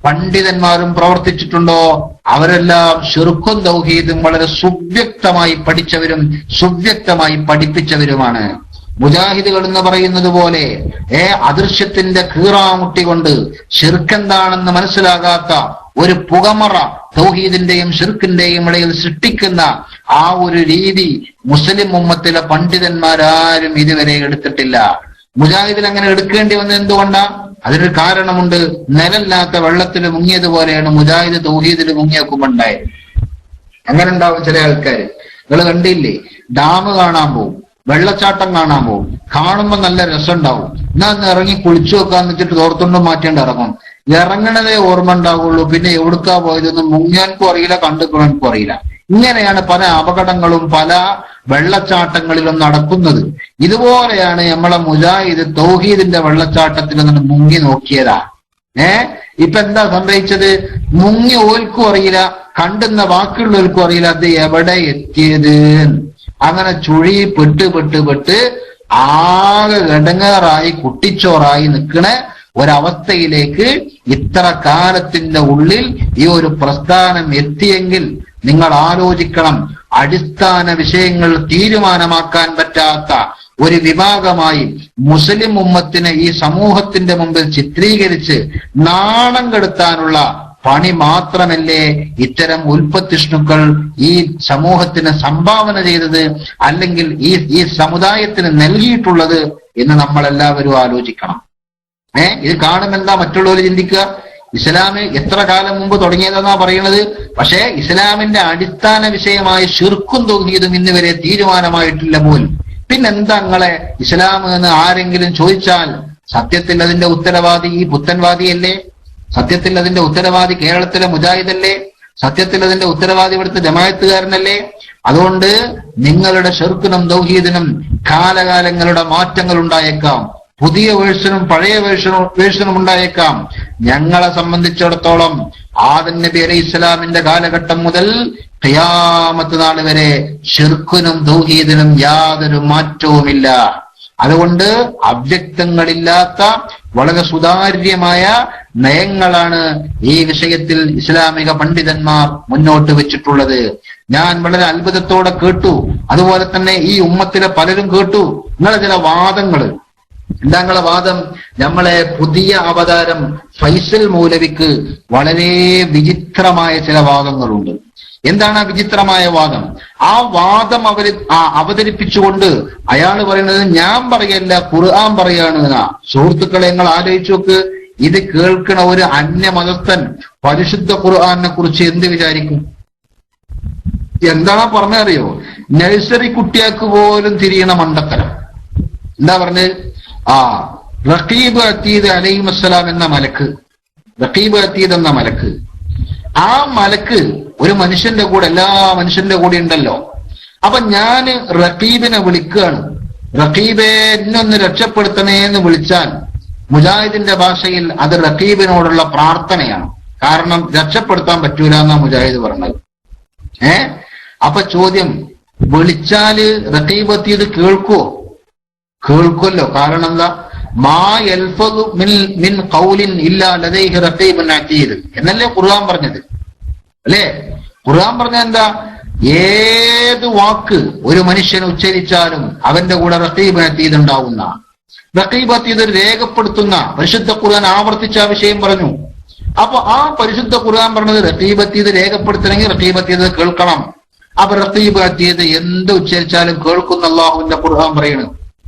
പണ്ഡിതന്മാരും പ്രവർത്തിച്ചിട്ടുണ്ടോ അവരെല്ലാം ശിർക്കും തൗഹീദും വളരെ സുവ്യക്തമായി പഠിച്ചവരും സുവ്യക്തമായി പഠിപ്പിച്ചവരുമാണ്. മുജാഹിദുകൾ എന്ന് പറയുന്നത് പോലെ അദൃശ്യത്തിന്റെ കീറാമുട്ടി കൊണ്ട് ശിർക്കെന്താണെന്ന് മനസ്സിലാകാത്ത ഒരു പുകമറ തൗഹീദിന്റെയും ശിർക്കിന്റെയും ഇടയിൽ സൃഷ്ടിക്കുന്ന ആ ഒരു രീതി മുസ്ലിം ഉമ്മത്തിലെ പണ്ഡിതന്മാരാരും ഇതുവരെ എടുത്തിട്ടില്ല. മുജാഹിദിൽ അങ്ങനെ എടുക്കേണ്ടി വന്നത് എന്തുകൊണ്ടാ? അതിനൊരു കാരണമുണ്ട്. നിലല്ലാത്ത വെള്ളത്തിൽ മുങ്ങിയതുപോലെയാണ് മുജാഹിദ് തൗഹീദിൽ മുങ്ങിയേക്കുമ്പോണ്ടായത്. അങ്ങനെ ഉണ്ടാവും ചില ആൾക്കാര്. നിങ്ങൾ കണ്ടില്ലേ, ഡാം കാണാൻ പോവും, വെള്ളച്ചാട്ടം കാണാൻ പോവും, കാണുമ്പോ നല്ല രസം ഉണ്ടാവും. എന്നാ ഒന്ന് ഇറങ്ങി കുളിച്ചു വെക്കാന്ന് വെച്ചിട്ട് തോർത്തുണ്ടും മാറ്റേണ്ട ഇറങ്ങും. ഇറങ്ങണതേ ഓർമ്മ ഉണ്ടാവുള്ളൂ, പിന്നെ എവിടുക്കാ പോയതൊന്നും മുങ്ങാൻക്കും അറിയില്ല, കണ്ടുക്കണാൻക്കും അറിയില്ല. ഇങ്ങനെയാണ് പല അപകടങ്ങളും പല വെള്ളച്ചാട്ടങ്ങളിലും നടക്കുന്നത്. ഇതുപോലെയാണ് നമ്മളെ മുജാഹിദ് തൗഹീദിന്റെ വെള്ളച്ചാട്ടത്തിൽ നിന്ന് മുങ്ങി നോക്കിയതാ. ഇപ്പൊ എന്താ സംഭവിച്ചത്? മുങ്ങി ഓൽക്കും അറിയില്ല, കണ്ടുന്ന ബാക്കിയുള്ളവർക്കും അറിയില്ല അത് എവിടെ എത്തിയത്. അങ്ങനെ ചുഴി പെട്ട് ആകെ ഇടങ്ങേറായി കുട്ടിച്ചോറായി നിൽക്കണ ഒരവസ്ഥയിലേക്ക് ഇത്ര കാലത്തിന്റെ ഉള്ളിൽ ഈ ഒരു പ്രസ്ഥാനം എത്തിയെങ്കിൽ നിങ്ങൾ ആലോചിക്കണം. അടിസ്ഥാന വിഷയങ്ങൾ തീരുമാനമാക്കാൻ പറ്റാത്ത ഒരു വിഭാഗമായി മുസ്ലിം ഉമ്മത്തിനെ ഈ സമൂഹത്തിന്റെ മുമ്പിൽ ചിത്രീകരിച്ച് നാണം കെടുത്താനുള്ള പണി മാത്രമല്ലേ ഇത്തരം ഉൽപ്പത്തിഷ്ണുക്കൾ ഈ സമൂഹത്തിന് സംഭാവന ചെയ്തത്, അല്ലെങ്കിൽ ഈ സമുദായത്തിന് നൽകിയിട്ടുള്ളത് എന്ന് നമ്മളെല്ലാവരും ആലോചിക്കണം. ഇത് കാണുമെന്താ മറ്റുള്ളവർ ചിന്തിക്കുക? ഇസ്ലാമ് എത്ര കാലം മുമ്പ് തുടങ്ങിയതെന്നാ പറയുന്നത്. പക്ഷേ ഇസ്ലാമിന്റെ അടിസ്ഥാന വിഷയമായ ശിർക്കും തൗഹീദും ഇന്ന് വരെ തീരുമാനമായിട്ടില്ല പോലും. പിന്നെന്താ നിങ്ങളെ ഇസ്ലാം എന്ന് ആരെങ്കിലും ചോദിച്ചാൽ സത്യത്തിൽ അതിന്റെ ഉത്തരവാദി ഈ പുത്തൻവാദിയല്ലേ? സത്യത്തിൽ അതിന്റെ ഉത്തരവാദി കേരളത്തിലെ മുജാഹിദല്ലേ? സത്യത്തിൽ അതിന്റെ ഉത്തരവാദി ഇവിടുത്തെ ജമാഅത്തുകാരനല്ലേ? അതുകൊണ്ട് നിങ്ങളുടെ ശിർക്കിനും തൗഹീദിനും കാലകാലങ്ങളുടെ മാറ്റങ്ങൾ ഉണ്ടായേക്കാം. പുതിയ വേർഷനും പഴയ വേർഷനും ഉണ്ടായേക്കാം. ഞങ്ങളെ സംബന്ധിച്ചിടത്തോളം ആദം നബി അലൈഹി ഇസ്ലാമിന്റെ കാലഘട്ടം മുതൽ ഖിയാമത്ത് നാൾ വരെ ശിർക്കിനും തൗഹീദിനും യാതൊരു മാറ്റവുമില്ല. അതുകൊണ്ട് അവ്യക്തങ്ങളില്ലാത്ത വളരെ സുതാര്യമായ നയങ്ങളാണ് ഈ വിഷയത്തിൽ ഇസ്ലാമിക പണ്ഡിതന്മാർ മുന്നോട്ട് വെച്ചിട്ടുള്ളത്. ഞാൻ വളരെ അത്ഭുതത്തോടെ കേട്ടു. അതുപോലെ തന്നെ ഈ ഉമ്മത്തിലെ പലരും കേട്ടു നിങ്ങളെ ചില വാദങ്ങള്. എന്താ നിങ്ങളെ വാദം? നമ്മളെ പുതിയ അവതാരം ഫൈസൽ മൗലവിക്ക് വളരെ വിചിത്രമായ ചില വാദങ്ങളുണ്ട്. എന്താണ് ആ വിചിത്രമായ വാദം? ആ വാദം അവതരിപ്പിച്ചുകൊണ്ട് അയാൾ പറയുന്നത് ഞാൻ പറയല്ല ഖുർആൻ പറയാണ് എന്നാ. സുഹൃത്തുക്കളെ, നിങ്ങൾ ആലോചിച്ചു നോക്ക്, ഇത് കേൾക്കണ ഒരു അന്യമതസ്ഥൻ പരിശുദ്ധ ഖുർആനെ കുറിച്ച് എന്ത് വിചാരിക്കും? എന്താ പറഞ്ഞറിയോ? നഴ്സറി കുട്ടിയാക്ക് പോലും തിരിയണ മണ്ടത്തരം. എന്താ പറഞ്ഞത്? റഖീബ് അതീദ് അലൈഹിസ്സലാം എന്ന മലക്ക്, റഖീബ് അതീദ് എന്ന മലക്ക്, ആ മലക്ക് ഒരു മനുഷ്യന്റെ കൂടെ, എല്ലാ മനുഷ്യന്റെ കൂടെ ഉണ്ടല്ലോ. അപ്പൊ ഞാന് റഖീബിനെ വിളിക്കുകയാണ്, റഖീബെ എന്നൊന്ന് രക്ഷപ്പെടുത്തണേ എന്ന് വിളിച്ചാൽ മുജാഹിദിന്റെ ഭാഷയിൽ അത് റഖീബിനോടുള്ള പ്രാർത്ഥനയാണ്. കാരണം രക്ഷപ്പെടുത്താൻ പറ്റൂല എന്നാ മുജാഹിദ് പറഞ്ഞത്. അപ്പൊ ചോദ്യം, വിളിച്ചാല് റഖീബ് അതീദ് കേൾക്കുവോ? കേൾക്കുമല്ലോ. കാരണം എന്താ? മാ യൽഫദു മിൻ ഖൗലിൻ ഇല്ലാ ലദൈഹി റഖീബുൻ അതീദ് എന്നല്ലേ ഖുർആൻ പറഞ്ഞത്, അല്ലേ? ഖുർആൻ പറഞ്ഞ എന്താ? ഏത് വാക്ക് ഒരു മനുഷ്യൻ ഉച്ചരിച്ചാലും അവന്റെ കൂടെ റഖീബ് അതീദ് ഉണ്ടാവുന്ന, റഖീബ് അതീദ് രേഖപ്പെടുത്തുന്ന പരിശുദ്ധ ഖുർആൻ ആവർത്തിച്ച വിഷയം പറഞ്ഞു. അപ്പൊ ആ പരിശുദ്ധ ഖുർആൻ പറഞ്ഞത് റഖീബ് അതീദ് രേഖപ്പെടുത്തണമെങ്കിൽ റഖീബ് അതീദ് കേൾക്കണം. അപ്പൊ റഖീബ് അതീദ് എന്ത് ഉച്ചരിച്ചാലും കേൾക്കുന്ന അല്ലാഹുവിന്റെ ഖുർആൻ പറയുന്നു.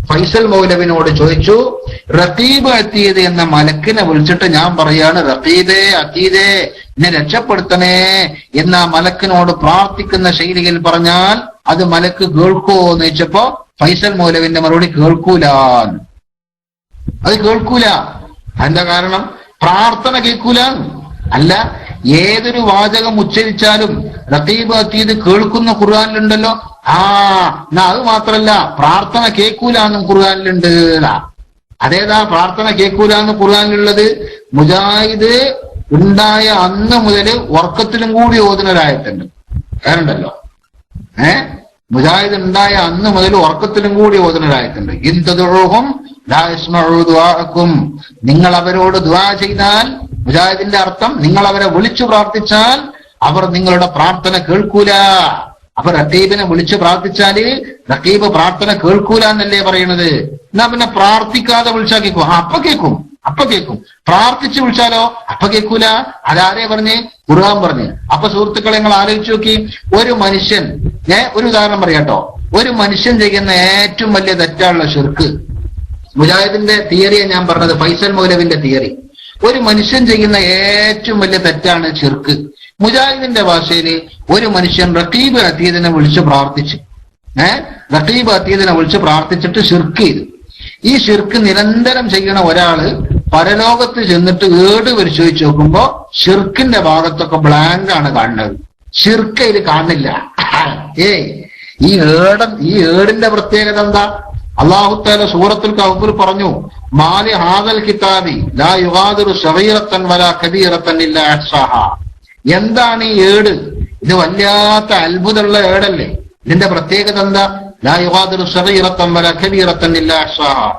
ഫൈസൽ മൗലവിനോട് ചോദിച്ചു, റഖീബ് അതീദ് എന്ന മലക്കിനെ വിളിച്ചിട്ട് ഞാൻ പറയാണ്, റഖീബേ അതീദേ എന്നെ രക്ഷപ്പെടുത്തണേ എന്ന മലക്കിനോട് പ്രാർത്ഥിക്കുന്ന ശൈലിയിൽ പറഞ്ഞാൽ അത് മലക്ക് കേൾക്കോ എന്ന് ചോദിച്ചപ്പോ ഫൈസൽ മൗലവിന്റെ മറുപടി കേൾക്കൂല, അത് കേൾക്കൂല. അതിന്റെ കാരണം പ്രാർത്ഥന കേൾക്കൂല അല്ല, ഏതൊരു വാചകം ഉച്ചരിച്ചാലും റഖീബ് അതീദ് കേൾക്കുന്ന ഖുർആനിലുണ്ടല്ലോ. എന്നാ അത് മാത്രല്ല, പ്രാർത്ഥന കേൾക്കൂല എന്നും ഖുർആനിലുണ്ട്. അതേതാ പ്രാർത്ഥന കേൾക്കൂല എന്ന് ഖുർആനിലുള്ളത്? മുജാഹിദ് ഉണ്ടായ അന്ന് മുതൽ ഉറക്കത്തിലും കൂടി ഓതുന്നൊരായത്തുണ്ട്, വേറെണ്ടല്ലോ. മുജാഹിദ് ഉണ്ടായ അന്ന് മുതൽ ഉറക്കത്തിലും കൂടി ഓതുന്നൊരായത്തുണ്ട്. ഇൻതദുഉഹും ലാ യസ്മഉ ദുആഅക്കും, നിങ്ങൾ അവരോട് ദുആ ചെയ്താൽ, മുജാഹിദിന്റെ അർത്ഥം നിങ്ങൾ അവരെ വിളിച്ചു പ്രാർത്ഥിച്ചാൽ അവർ നിങ്ങളുടെ പ്രാർത്ഥന കേൾക്കൂല. അപ്പൊ റഖീബിനെ വിളിച്ചു പ്രാർത്ഥിച്ചാല് റഖീബ് പ്രാർത്ഥന കേൾക്കൂല എന്നല്ലേ പറയണത്? എന്നാ പിന്നെ പ്രാർത്ഥിക്കാതെ വിളിച്ചാൽ കേൾക്കും? അപ്പൊ കേൾക്കും. പ്രാർത്ഥിച്ച് വിളിച്ചാലോ അപ്പൊ കേൾക്കൂല. അതാരെ പറഞ്ഞ്? ഖുർആൻ പറഞ്ഞ്. അപ്പൊ സുഹൃത്തുക്കളെ, നിങ്ങൾ ആലോചിച്ച് നോക്കി, ഒരു മനുഷ്യൻ, ഒരു ഉദാഹരണം പറയാട്ടോ, ഒരു മനുഷ്യൻ ചെയ്യുന്ന ഏറ്റവും വലിയ തെറ്റാണുള്ള ശിർക്ക്. മുജാഹിദിന്റെ തിയറിയെ ഞാൻ പറഞ്ഞത്, ഫൈസൽ മൗലവിന്റെ തിയറി. ഒരു മനുഷ്യൻ ചെയ്യുന്ന ഏറ്റവും വലിയ തെറ്റാണ് ശിർക്ക്. മുജാഹിദിന്റെ ഭാഷയിൽ ഒരു മനുഷ്യൻ റഖീബ് അതീദിനെ വിളിച്ച് പ്രാർത്ഥിച്ചു, റഖീബ് അതീദിനെ വിളിച്ച് പ്രാർത്ഥിച്ചിട്ട് ശിർക്ക് ചെയ്തു. ഈ ശിർക്ക് നിരന്തരം ചെയ്യണ ഒരാള് പരലോകത്ത് ചെന്നിട്ട് ഏട് പരിശോധിച്ച് നോക്കുമ്പോ ശിർക്കിന്റെ ഭാഗത്തൊക്കെ ബ്ലാങ്ക് ആണ് കാണുന്നത്, ശിർക്ക് ഇത് കാണില്ല. ഈ ഏടിന്റെ പ്രത്യേകത എന്താ? അല്ലാഹു തആല സൂറത്തുൽ കഹ്ഫിൽ പറഞ്ഞു, മാലി ഹാദൽ കിതാബി ലാ യുഗാദിറു സഗീറത്തൻ വലാ കബീറത്തൻ ഇല്ലാ അഹ്സാഹാ. എന്താണ് ഈ ഏട്? ഇത് വല്ലാത്ത അത്ഭുതമുള്ള ഏടല്ലേ? ഇതിന്റെ പ്രത്യേകത എന്താ? ലാ യുഗാദിറു സഗീറത്തൻ വലാ കബീറത്തൻ ഇല്ലാ അഹ്സാഹാ.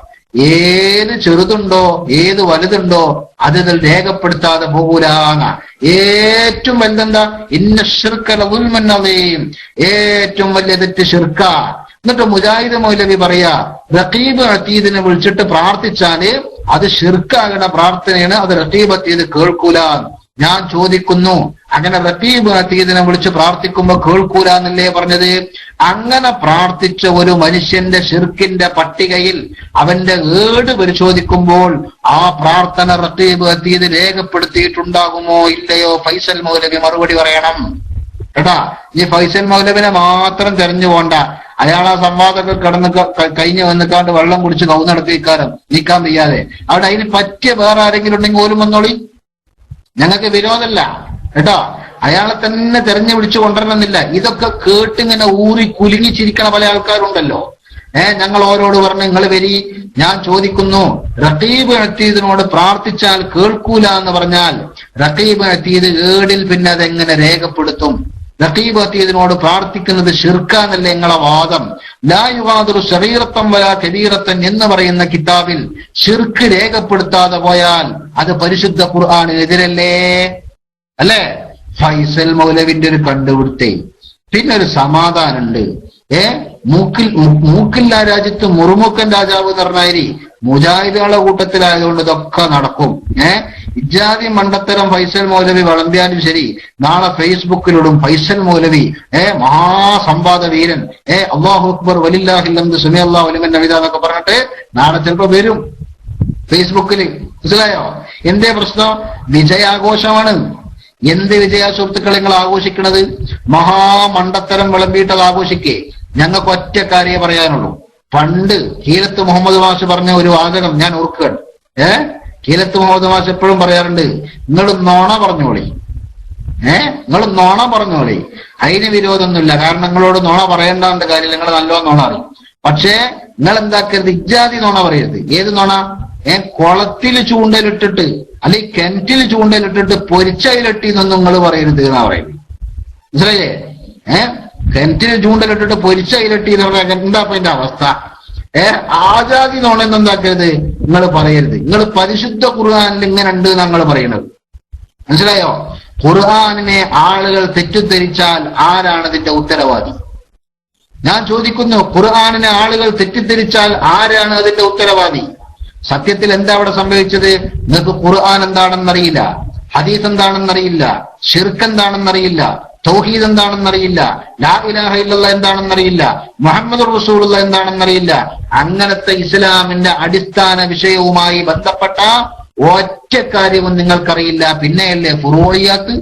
ഏത് ചെറുതുണ്ടോ ഏത് വലുതുണ്ടോ അത് ഇതിൽ രേഖപ്പെടുത്താതെ പോകൂലാന്ന. ഏറ്റവും വലുതെന്താ? ഇന്ന ശിർക ലദുൽമുൻ അദീം, ഏറ്റവും വലിയ തെറ്റ് ശിർക്ക. എന്നിട്ട് മുജാഹിദ് മൗലവി പറയാ, റഖീബ് അതീദിനെ വിളിച്ചിട്ട് പ്രാർത്ഥിച്ചാല് അത് ശിർക്കാകണ പ്രാർത്ഥനയാണ്, അത് റഖീബ് അതീദ് കേൾക്കൂല. ഞാൻ ചോദിക്കുന്നു, അങ്ങനെ റഖീബ് അതീദിനെ വിളിച്ച് പ്രാർത്ഥിക്കുമ്പോ കേൾക്കൂല എന്നല്ലേ പറഞ്ഞത്? അങ്ങനെ പ്രാർത്ഥിച്ച ഒരു മനുഷ്യന്റെ ശിർക്കിന്റെ പട്ടികയിൽ അവന്റെ ഏട് പരിശോധിക്കുമ്പോൾ ആ പ്രാർത്ഥന റഖീബ് അതീദ് രേഖപ്പെടുത്തിയിട്ടുണ്ടാകുമോ ഇല്ലയോ? ഫൈസൽ മൗലവി മറുപടി പറയണം കേട്ടാ. ഈ ഫൈസൽ മൗലവിനെ മാത്രം തെരഞ്ഞു പോണ്ട, അയാൾ ആ സംവാദമൊക്കെ കിടന്ന് കഴിഞ്ഞ് വന്നിക്കാണ്ട് വെള്ളം കുടിച്ച് കൗന്നടക്കിക്കാരം നീക്കാൻ വയ്യാതെ അവിടെ അതിന് പറ്റിയ വേറെ ആരെങ്കിലും ഉണ്ടെങ്കിൽ പോലും വന്നോളി, ഞങ്ങൾക്ക് വിരോധമല്ല കേട്ടോ. അയാളെ തന്നെ തെരഞ്ഞു പിടിച്ചു കൊണ്ടുവരണമെന്നില്ല. ഇതൊക്കെ കേട്ടിങ്ങനെ ഊറി കുലുങ്ങിച്ചിരിക്കണ പല ആൾക്കാരുണ്ടല്ലോ. ഞങ്ങൾ ഓരോട് പറഞ്ഞു, നിങ്ങൾ വരി, ഞാൻ ചോദിക്കുന്നു, റഖീബ് അതീദിനോട് പ്രാർത്ഥിച്ചാൽ കേൾക്കൂല എന്ന് പറഞ്ഞാൽ റഖീബ് അതീദ് ഏടിൽ പിന്നെ അതെങ്ങനെ രേഖപ്പെടുത്തും? റഖീബ് അതീദിനോട് പ്രാർത്ഥിക്കുന്നത് ശിർക്കാന്നല്ലേ നിങ്ങളെ വാദം? ലാ യുഗാദിറു സഗീറത്തൻ വലാ കബീറത്തൻ എന്ന് പറയുന്ന കിതാബിൽ ശിർക്ക് രേഖപ്പെടുത്താതെ പോയാൽ അത് പരിശുദ്ധ ഖുർആന് എതിരല്ലേ? അല്ലേ? ഫൈസൽ മൗലവിന്റെ ഒരു കണ്ടുപിടുത്തേ. പിന്നെ ഒരു സമാധാനമുണ്ട്. മൂക്കില്ല രാജ്യത്ത് മുറുമുക്കൻ രാജാവ് എന്ന് പറഞ്ഞാരി മുജാഹിദുകളുടെ കൂട്ടത്തിലായതുകൊണ്ട് ഇതൊക്കെ നടക്കും. ഇജാതി മണ്ടത്തരം ഫൈസൽ മൗലവി വളമ്പ്യാലും ശരി, നാളെ ഫേസ്ബുക്കിലിടും ഫൈസൽ മൗലവി മഹാസംവാദ വീരൻ, അല്ലാഹു അക്ബർ വലില്ലാഹിൽ ഹംദ് സമീഅ അല്ലാഹു ലിമൻ ഹമിദ എന്നൊക്കെ പറഞ്ഞിട്ട് നാളെ ചിലപ്പോ വരും ഫേസ്ബുക്കിൽ. മനസ്സിലായോ? എന്തേ പ്രശ്നം? വിജയാഘോഷമാണ്. എന്ത് വിജയ സുഹൃത്തുക്കളെ നിങ്ങൾ ആഘോഷിക്കണത്? മഹാമണ്ടത്തരം വിളമ്പിയിട്ടത് ആഘോഷിക്കേ. ഞങ്ങൾക്ക് ഒറ്റ കാര്യമേ പറയാനുള്ളൂ. പണ്ട് കീലത്ത് മുഹമ്മദ് മാഷ് പറഞ്ഞ ഒരു വാചകം ഞാൻ ഓർക്കുകയാണ്. കീലത്ത് മുഹമ്മദ് മാഷ് എപ്പോഴും പറയാറുണ്ട്, നിങ്ങൾ നോണ പറഞ്ഞോളി, നിങ്ങൾ നോണ പറഞ്ഞോളി, അതിന് വിരോധമൊന്നുമില്ല. കാരണം നിങ്ങളോട് നോണ പറയേണ്ട കാര്യം, നിങ്ങൾ നല്ലോണം നോണ അറിയും. പക്ഷേ നിങ്ങൾ എന്താക്കരുത്, ഇജ്ജാതി നോണ പറയരുത്. ഏത് നോണ? കുളത്തിൽ ചൂണ്ടലിട്ടിട്ട് അല്ലെങ്കിൽ കിണറ്റിൽ ചൂണ്ടലിട്ടിട്ട് പൊരിച്ചയിലിട്ടി എന്നൊന്നും നിങ്ങൾ പറയരുത് എന്നാ പറയുന്നത്. മനസ്സിലായില്ലേ? കിണറ്റിൽ ചൂണ്ടലിട്ടിട്ട് പൊരിച്ചയിലിട്ടി എന്ന് പറഞ്ഞാൽ എന്താ അപ്പൊ അതിന്റെ അവസ്ഥ? ആജാതി നോണെന്ന് എന്താക്കരുത് നിങ്ങൾ പറയരുത്. നിങ്ങൾ പരിശുദ്ധ ഖുർആനിൽ ഇങ്ങനെ ഉണ്ട് ഞങ്ങൾ പറയണത്. മനസ്സിലായോ? ഖുർആനിനെ ആളുകൾ തെറ്റിദ്ധരിച്ചാൽ ആരാണ് ഇതിന്റെ ഉത്തരവാദി? ഞാൻ ചോദിക്കുന്നു, ഖുർആനിനെ ആളുകൾ തെറ്റിദ്ധരിച്ചാൽ ആരാണ് അതിന്റെ ഉത്തരവാദി? സത്യത്തിൽ എന്താ അവിടെ സംഭവിച്ചത്? നിങ്ങൾക്ക് ഖുർആൻ എന്താണെന്നറിയില്ല, ഹദീസ് എന്താണെന്നറിയില്ല, ഷിർക്ക് എന്താണെന്നറിയില്ല, തൗഹീദ് എന്താണെന്നറിയില്ല, ലാ ഇലാഹ ഇല്ലല്ലാഹ് എന്താണെന്നറിയില്ല, മുഹമ്മദ് റസൂലുള്ളാഹ് എന്താണെന്നറിയില്ല. അങ്ങനത്തെ ഇസ്ലാമിന്റെ അടിസ്ഥാന വിഷയവുമായി ബന്ധപ്പെട്ട ഒറ്റ കാര്യവും നിങ്ങൾക്കറിയില്ല. പിന്നെയല്ലേ ഫുറൂഇയാത്ത്?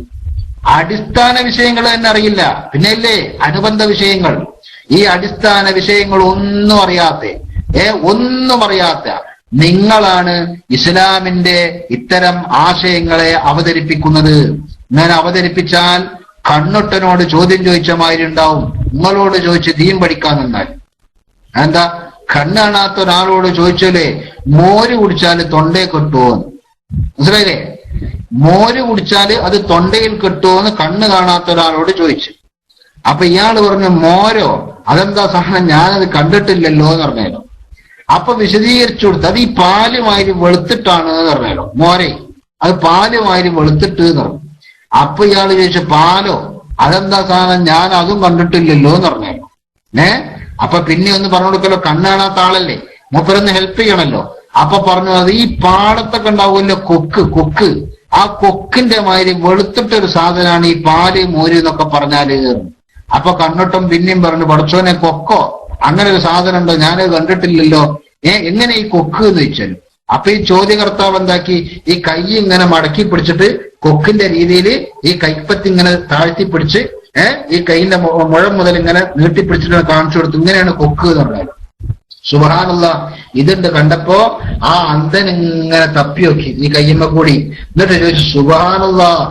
അടിസ്ഥാന വിഷയങ്ങൾ തന്നെ അറിയില്ല. പിന്നെയല്ലേ അനുബന്ധ വിഷയങ്ങൾ? ഈ അടിസ്ഥാന വിഷയങ്ങൾ ഒന്നും അറിയാത്ത നിങ്ങളാണ് ഇസ്ലാമിന്റെ ഇത്തരം ആശയങ്ങളെ അവതരിപ്പിക്കുന്നത്. ഞാൻ അവതരിപ്പിച്ചാൽ കണ്ണൊട്ടനോട് ചോദ്യം ചോദിച്ച മാതിരി ഉണ്ടാവും. നിങ്ങളോട് ചോദിച്ച് ദീൻ പഠിക്കാൻ നിന്നാൽ എന്താ? കണ്ണ് കാണാത്ത ഒരാളോട് ചോദിച്ചാലേ മോര് കുടിച്ചാൽ തൊണ്ടയിൽ കെട്ടുമോ? മനസ്സിലായില്ലേ? മോര് കുടിച്ചാൽ അത് തൊണ്ടയിൽ കെട്ടുമോന്ന് കണ്ണ് കാണാത്ത ഒരാളോട് ചോദിച്ചു. അപ്പൊ ഇയാള് പറഞ്ഞു, മോരോ? അതെന്താ സാധനം? ഞാനത് കണ്ടിട്ടില്ലല്ലോ എന്ന് പറഞ്ഞാലോ. അപ്പൊ വിശദീകരിച്ചു കൊടുത്ത്, അത് ഈ പാലുമാതിരി വെളുത്തിട്ടാണ് എന്ന് പറഞ്ഞാലോ. മോരെ അത് പാലുമാതിരി വെളുത്തിട്ട് എന്ന് പറഞ്ഞു. അപ്പൊ ഇയാള് ചോദിച്ചു, പാലോ? അതെന്താ സാധനം? ഞാൻ അതും കണ്ടിട്ടില്ലല്ലോ എന്ന് പറഞ്ഞാലോ. അപ്പൊ പിന്നെ ഒന്ന് പറഞ്ഞു കൊടുക്കല്ലോ, കണ്ണ് കാണാത്ത ആളല്ലേ, മൂപ്പരൊന്ന് ഹെൽപ്പ് ചെയ്യണല്ലോ. അപ്പൊ പറഞ്ഞു, അത് ഈ പാടത്തൊക്കെ ഉണ്ടാവുമല്ലോ കൊക്ക്, ആ കൊക്കിന്റെ മാതിരി വെളുത്തിട്ടൊരു സാധനമാണ് ഈ പാല് മോര് എന്നൊക്കെ പറഞ്ഞാല്. അപ്പൊ കണ്ണൊട്ടം പിന്നെയും പറഞ്ഞു, പടച്ചോനെ കൊക്കോ? അങ്ങനെ ഒരു സാധനം ഉണ്ടോ? ഞാനത് കണ്ടിട്ടില്ലല്ലോ. എങ്ങനെ ഈ കൊക്ക് എന്ന് ചോദിച്ചാൽ, അപ്പൊ ഈ ചോദ്യകർത്താവ് എന്താക്കി, ഈ കൈ ഇങ്ങനെ മടക്കി പിടിച്ചിട്ട് കൊക്കിന്റെ രീതിയിൽ ഈ കൈപ്പത്തി ഇങ്ങനെ താഴ്ത്തി പിടിച്ച് ഈ കൈയിന്റെ മുഴം മുതൽ ഇങ്ങനെ നീട്ടിപ്പിടിച്ചിട്ട് കാണിച്ചു കൊടുത്തു. ഇങ്ങനെയാണ് കൊക്ക് എന്ന് പറഞ്ഞാൽ. സുബ്ഹാനല്ലാഹ്, ഇതുണ്ട് കണ്ടപ്പോ ആ അന്ധൻ ഇങ്ങനെ തപ്പി നോക്കി ഈ കയ്യമ്മ കൂടി. എന്നിട്ട് ചോദിച്ചു, സുബ്ഹാനല്ലാഹ്,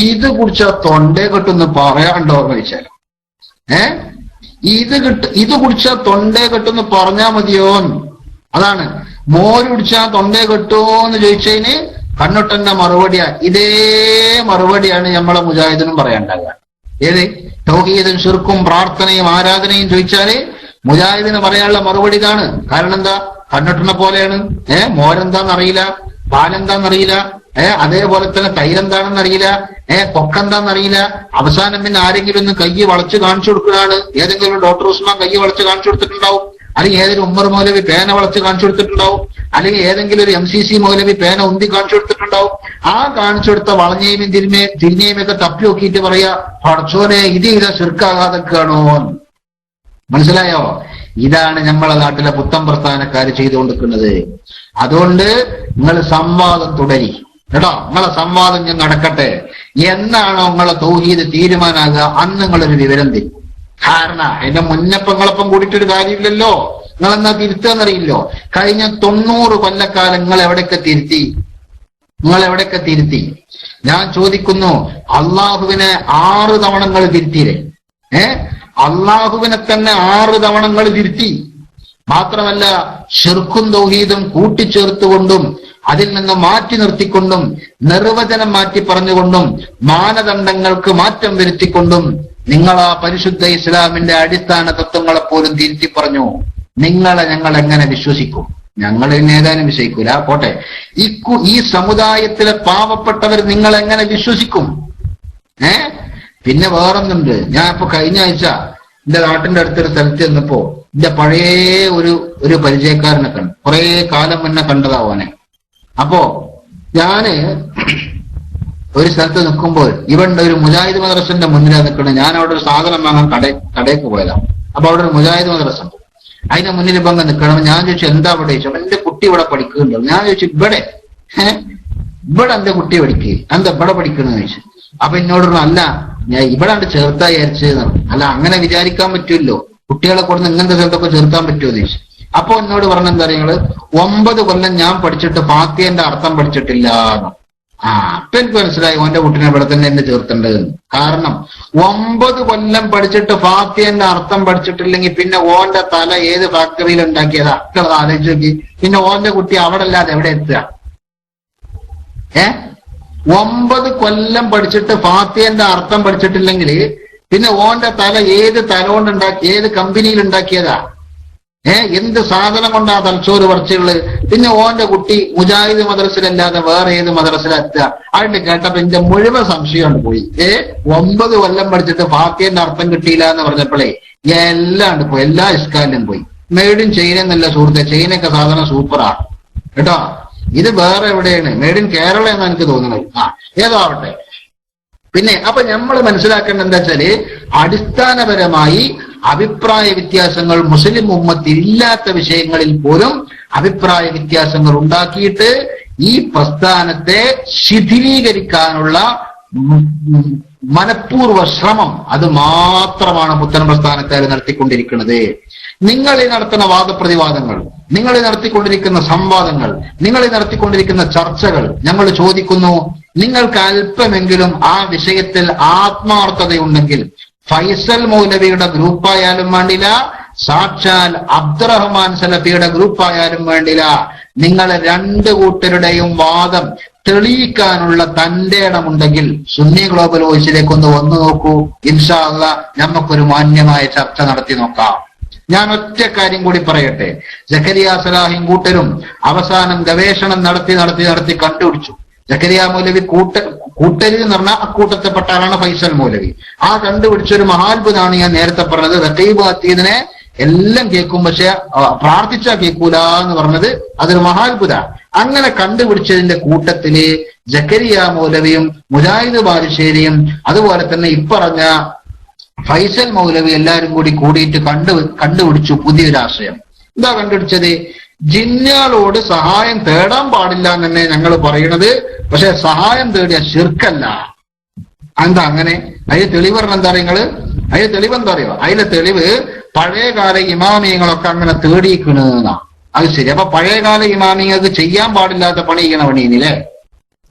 ഇത് കുടിച്ച തൊണ്ടേ കെട്ടൊന്ന് പറയാണ്ടോ എന്ന് ചോദിച്ചാലോ. ഇത് കുടിച്ചാൽ തൊണ്ടേ കെട്ടൊന്ന് പറഞ്ഞാ മതിയോ? അതാണ് മോര് കുടിച്ചാൽ തൊണ്ടേ കെട്ടുമോ എന്ന് ചോദിച്ചതിന് കണ്ണൊട്ടന്റെ മറുപടിയാ. ഇതേ മറുപടിയാണ് നമ്മളെ മുജാഹിദിനും പറയാണ്ടാകുക. ഏത്? തൗഹീദും ശിർക്കും പ്രാർത്ഥനയും ആരാധനയും ചോദിച്ചാല് മുജാഹിദിന് പറയാനുള്ള മറുപടി ഇതാണ്. കാരണം എന്താ? കണ്ണൊട്ടനെ പോലെയാണ്. മോരെന്താന്നറിയില്ല, പാലെന്താന്നറിയില്ല, അതേപോലെ തന്നെ തൈരെന്താണെന്നറിയില്ല, കൊക്കെന്താന്നറിയില്ല. അവസാനം പിന്നെ ആരെങ്കിലും ഒന്ന് കയ്യ് വളച്ച് കാണിച്ചു കൊടുക്കുന്നതാണ്. ഏതെങ്കിലും ഡോക്ടർ ഉസ്മാൻ കയ്യ് വളച്ച് കാണിച്ചു കൊടുത്തിട്ടുണ്ടാവും, അല്ലെങ്കിൽ ഏതൊരു ഉമ്മർ മൗലവി പേന വളച്ച് കാണിച്ചു കൊടുത്തിട്ടുണ്ടാവും, അല്ലെങ്കിൽ ഏതെങ്കിലും ഒരു MCC മൗലവി പേന ഉന്തി കാണിച്ചു കൊടുത്തിട്ടുണ്ടാവും. ആ കാണിച്ചു കൊടുത്ത വളഞ്ഞേയും തിരിഞ്ഞേയും ഒക്കെ തപ്പി നോക്കിയിട്ട് പറയാ, പടച്ചോനെ ഇത് ശിർക്കാകാതൊക്കെയാണോ? മനസ്സിലായോ? ഇതാണ് നമ്മളെ നാട്ടിലെ പുത്തൻ പ്രസ്ഥാനക്കാർ ചെയ്തുകൊണ്ടിരിക്കുന്നത്. അതുകൊണ്ട് നിങ്ങൾ സംവാദം തുടരി കേട്ടോ. നിങ്ങളെ സംവാദം ഞാൻ നടക്കട്ടെ. എന്നാണോ നിങ്ങളെ തൗഹീദ് തീരുമാനാകുക അന്ന് നിങ്ങളൊരു വിവരം തരും. കാരണം അതിന്റെ മുന്നപ്പങ്ങളൊപ്പം കൂടിയിട്ടൊരു കാര്യമില്ലല്ലോ. നിങ്ങളെന്നാ തിരുത്താന്നറിയില്ലോ. കഴിഞ്ഞ 90 കൊല്ലക്കാലം നിങ്ങൾ എവിടെയൊക്കെ തിരുത്തി? ഞാൻ ചോദിക്കുന്നു, അള്ളാഹുവിനെ 6 തവണ നിങ്ങൾ തിരുത്തിയില്ലേ? അള്ളാഹുവിനെ തന്നെ 6 തവണ നിങ്ങൾ തിരുത്തി. മാത്രമല്ല ശിർക്കും തൗഹീദും കൂട്ടിച്ചേർത്തുകൊണ്ടും അതിൽ നിന്ന് മാറ്റി നിർത്തിക്കൊണ്ടും നിർവചനം മാറ്റി പറഞ്ഞുകൊണ്ടും മാനദണ്ഡങ്ങൾക്ക് മാറ്റം വരുത്തിക്കൊണ്ടും നിങ്ങൾ ആ പരിശുദ്ധ ഇസ്ലാമിന്റെ അടിസ്ഥാന തത്വങ്ങളെ പോലും തിരുത്തി പറഞ്ഞു. നിങ്ങളെ ഞങ്ങൾ എങ്ങനെ വിശ്വസിക്കും? ഞങ്ങൾ ഏതാനും വിശ്വസിക്കൂല, പോട്ടെ. ഈ സമുദായത്തിലെ പാവപ്പെട്ടവർ നിങ്ങൾ എങ്ങനെ വിശ്വസിക്കും? പിന്നെ വേറൊന്നുണ്ട്. ഞാൻ ഇപ്പൊ കഴിഞ്ഞ ആഴ്ച എന്റെ നാട്ടിന്റെ അടുത്തൊരു സ്ഥലത്ത് ചെന്നപ്പോ എന്റെ പഴയ ഒരു പരിചയക്കാരനെ കണ്ടു. കുറെ കാലം മുന്നേ കണ്ടതാവാനെ. അപ്പോ ഞാന് ഒരു സ്ഥലത്ത് നിൽക്കുമ്പോൾ ഇവന്റെ ഒരു മുജാഹിദ് മദ്രസന്റെ മുന്നിലാണ് നിൽക്കുന്നത്. ഞാൻ അവിടെ ഒരു സാധനം വാങ്ങാൻ കടയ്ക്ക് പോയതാണ്. അപ്പൊ അവിടെ ഒരു മുജാഹിദ് മദ്രസ ഉണ്ട്. അതിന്റെ മുന്നിൽ ഇപ്പൊ അങ്ങ് നിൽക്കണം. ഞാൻ ചോദിച്ചു, എന്താ അവിടെ ചോദിച്ചു. എന്റെ കുട്ടി ഇവിടെ പഠിക്കുന്നുണ്ടോ? ഞാൻ ചോദിച്ചു, ഇവിടെ ഇവിടെ എന്റെ കുട്ടി പഠിക്കുക, എന്താ ഇവിടെ പഠിക്കണെന്ന് ചോദിച്ചു. അപ്പൊ എന്നോട് അല്ല, ഞാൻ ഇവിടെ ഉണ്ട് ചേർത്താ വിചാരിച്ചതെന്നാണ്. അല്ല, അങ്ങനെ വിചാരിക്കാൻ പറ്റുമല്ലോ, കുട്ടികളെ കൊടുന്ന് ഇങ്ങനത്തെ സ്ഥലത്തൊക്കെ ചേർക്കാൻ പറ്റുമോ എന്ന് ചോദിച്ചു. അപ്പൊ എന്നോട് പറഞ്ഞെന്താ നിങ്ങള് 9 കൊല്ലം ഞാൻ പഠിച്ചിട്ട് ഫാത്തിഹന്റെ അർത്ഥം പഠിച്ചിട്ടില്ല. അപ്പൊ എനിക്ക് മനസ്സിലായി ഓന്റെ കുട്ടിനെ ഇവിടെ തന്നെ എന്നെ ചേർത്തേണ്ടതെന്ന്. കാരണം 9 കൊല്ലം പഠിച്ചിട്ട് ഫാത്തിഹന്റെ അർത്ഥം പഠിച്ചിട്ടില്ലെങ്കിൽ പിന്നെ ഓന്റെ തല ഏത് ഫാക്ടറിയിൽ ഉണ്ടാക്കിയതാ അക്കളത് ആലോചിച്ച് നോക്കി. പിന്നെ ഓന്റെ കുട്ടി അവിടെ അല്ലാതെ എവിടെ എത്തുക? 9 കൊല്ലം പഠിച്ചിട്ട് ഫാത്തിഹന്റെ അർത്ഥം പഠിച്ചിട്ടില്ലെങ്കിൽ പിന്നെ ഓന്റെ തല ഏത് തല കൊണ്ടുണ്ടാക്കി, ഏത് കമ്പനിയിൽ ഉണ്ടാക്കിയതാ? എന്ത് സാധനം കൊണ്ടാ തലച്ചോറ് പറിച്ചുള്ളത്? പിന്നെ ഓന്റെ കുട്ടി മുജാഹിദ് മദ്രസിലല്ലാതെ വേറെ ഏത് മദ്രസിലെത്തുക? അതിന്റെ കേട്ടപ്പോ എന്റെ മുഴുവൻ സംശയം പോയി. 9 കൊല്ലം പഠിച്ചിട്ട് ഫാത്തിഹന്റെ അർത്ഥം കിട്ടിയില്ല എന്ന് പറഞ്ഞപ്പോഴേ എല്ലാം പോയി, എല്ലാ ഇസ്കാലിലും പോയി. മെയ്ഡ് ഇൻ ചൈന എന്നല്ല സുഹൃത്തെ, ചൈനയൊക്കെ സാധനം സൂപ്പറാ കേട്ടോ. ഇത് വേറെ എവിടെയാണ്, മെയ്ഡ് ഇൻ കേരള എന്നാണ് എനിക്ക് തോന്നുന്നത്. ഏതോ ആവട്ടെ. പിന്നെ അപ്പൊ നമ്മൾ മനസ്സിലാക്കേണ്ടത് എന്താ വെച്ചാല്, അടിസ്ഥാനപരമായി അഭിപ്രായ വ്യത്യാസങ്ങൾ മുസ്ലിം ഉമ്മത്തിൽ ഇല്ലാത്ത വിഷയങ്ങളിൽ പോലും അഭിപ്രായ വ്യത്യാസങ്ങൾ ഉണ്ടാക്കിയിട്ട് ഈ പ്രസ്ഥാനത്തെ ശിഥിലീകരിക്കാനുള്ള മനഃപൂർവ്വ ശ്രമം അത് മാത്രമാണ് പുത്തൻ പ്രസ്ഥാനക്കാർ നടത്തിക്കൊണ്ടിരിക്കുന്നത്. നിങ്ങൾ ഈ നടത്തുന്ന വാദപ്രതിവാദങ്ങൾ, നിങ്ങൾ ഈ നടത്തിക്കൊണ്ടിരിക്കുന്ന സംവാദങ്ങൾ, നിങ്ങൾ ഈ നടത്തിക്കൊണ്ടിരിക്കുന്ന ചർച്ചകൾ, ഞങ്ങൾ ചോദിക്കുന്നു, നിങ്ങൾക്ക് അല്പമെങ്കിലും ആ വിഷയത്തിൽ ആത്മാർത്ഥതയുണ്ടെങ്കിൽ ഫൈസൽ മൗലവിയുടെ ഗ്രൂപ്പായാലും വേണ്ടില്ല, സാക്ഷാൽ അബ്ദുറഹ്മാൻ സലഫിയുടെ ഗ്രൂപ്പായാലും വേണ്ടില്ല, നിങ്ങളെ 2 കൂട്ടരുടെയും വാദം തെളിയിക്കാനുള്ള തന്റെ ഇടമുണ്ടെങ്കിൽ സുന്നി ഗ്ലോബൽ വോയിസിലേക്ക് ഒന്ന് വന്നു നോക്കൂ. ഇൻഷാ അല്ലാഹ് നമുക്കൊരു മാന്യമായ ചർച്ച നടത്തി നോക്കാം. ഞാൻ ഒറ്റ കാര്യം കൂടി പറയട്ടെ. സക്കരിയ സലാഹിയും കൂട്ടരും അവസാനം ഗവേഷണം നടത്തി കണ്ടുപിടിച്ചു. സക്കരിയ മൗലവി കൂട്ടര് എന്ന് പറഞ്ഞാൽ അക്കൂട്ടത്തിൽപ്പെട്ട ആളാണ് ഫൈസൽ മൗലവി. ആ കണ്ടുപിടിച്ചൊരു മഹാത്ഭുതമാണ് ഞാൻ നേരത്തെ പറഞ്ഞത്. റഖീബ് അത്തീദിനെ എല്ലാം കേൾക്കും, പക്ഷെ പ്രാർത്ഥിച്ചാ കേൾക്കൂല എന്ന് പറഞ്ഞത് അതൊരു മഹാത്ഭുത. അങ്ങനെ കണ്ടുപിടിച്ചതിന്റെ കൂട്ടത്തില് സക്കരിയ മൗലവിയും മുജാഹിദ് ബാലുശ്ശേരിയും അതുപോലെ തന്നെ ഇപ്പറഞ്ഞ ഫൈസൽ മൗലവി എല്ലാരും കൂടിയിട്ട് കണ്ടുപിടിച്ചു പുതിയൊരാശയം. എന്താ കണ്ടുപിടിച്ചത്? ജിന്നുകളോട് സഹായം തേടാൻ പാടില്ല എന്ന് തന്നെ ഞങ്ങൾ പറയണത്, പക്ഷെ സഹായം തേടിയ ശിർക്കല്ല. എന്താ അങ്ങനെ? അതിന് തെളിവ് പറഞ്ഞ എന്താ നിങ്ങള്? അതിന് തെളിവ് എന്താ അറിയോ? അതിലെ തെളിവ് പഴയകാല ഇമാമിയങ്ങളൊക്കെ അങ്ങനെ തേടിക്കണെന്നാ. അത് ശരി. അപ്പൊ പഴയകാല ഇമാമിയങ്ങൾക്ക് ചെയ്യാൻ പാടില്ലാത്ത പണി ചെയ്യണ പണിയില്ലേ?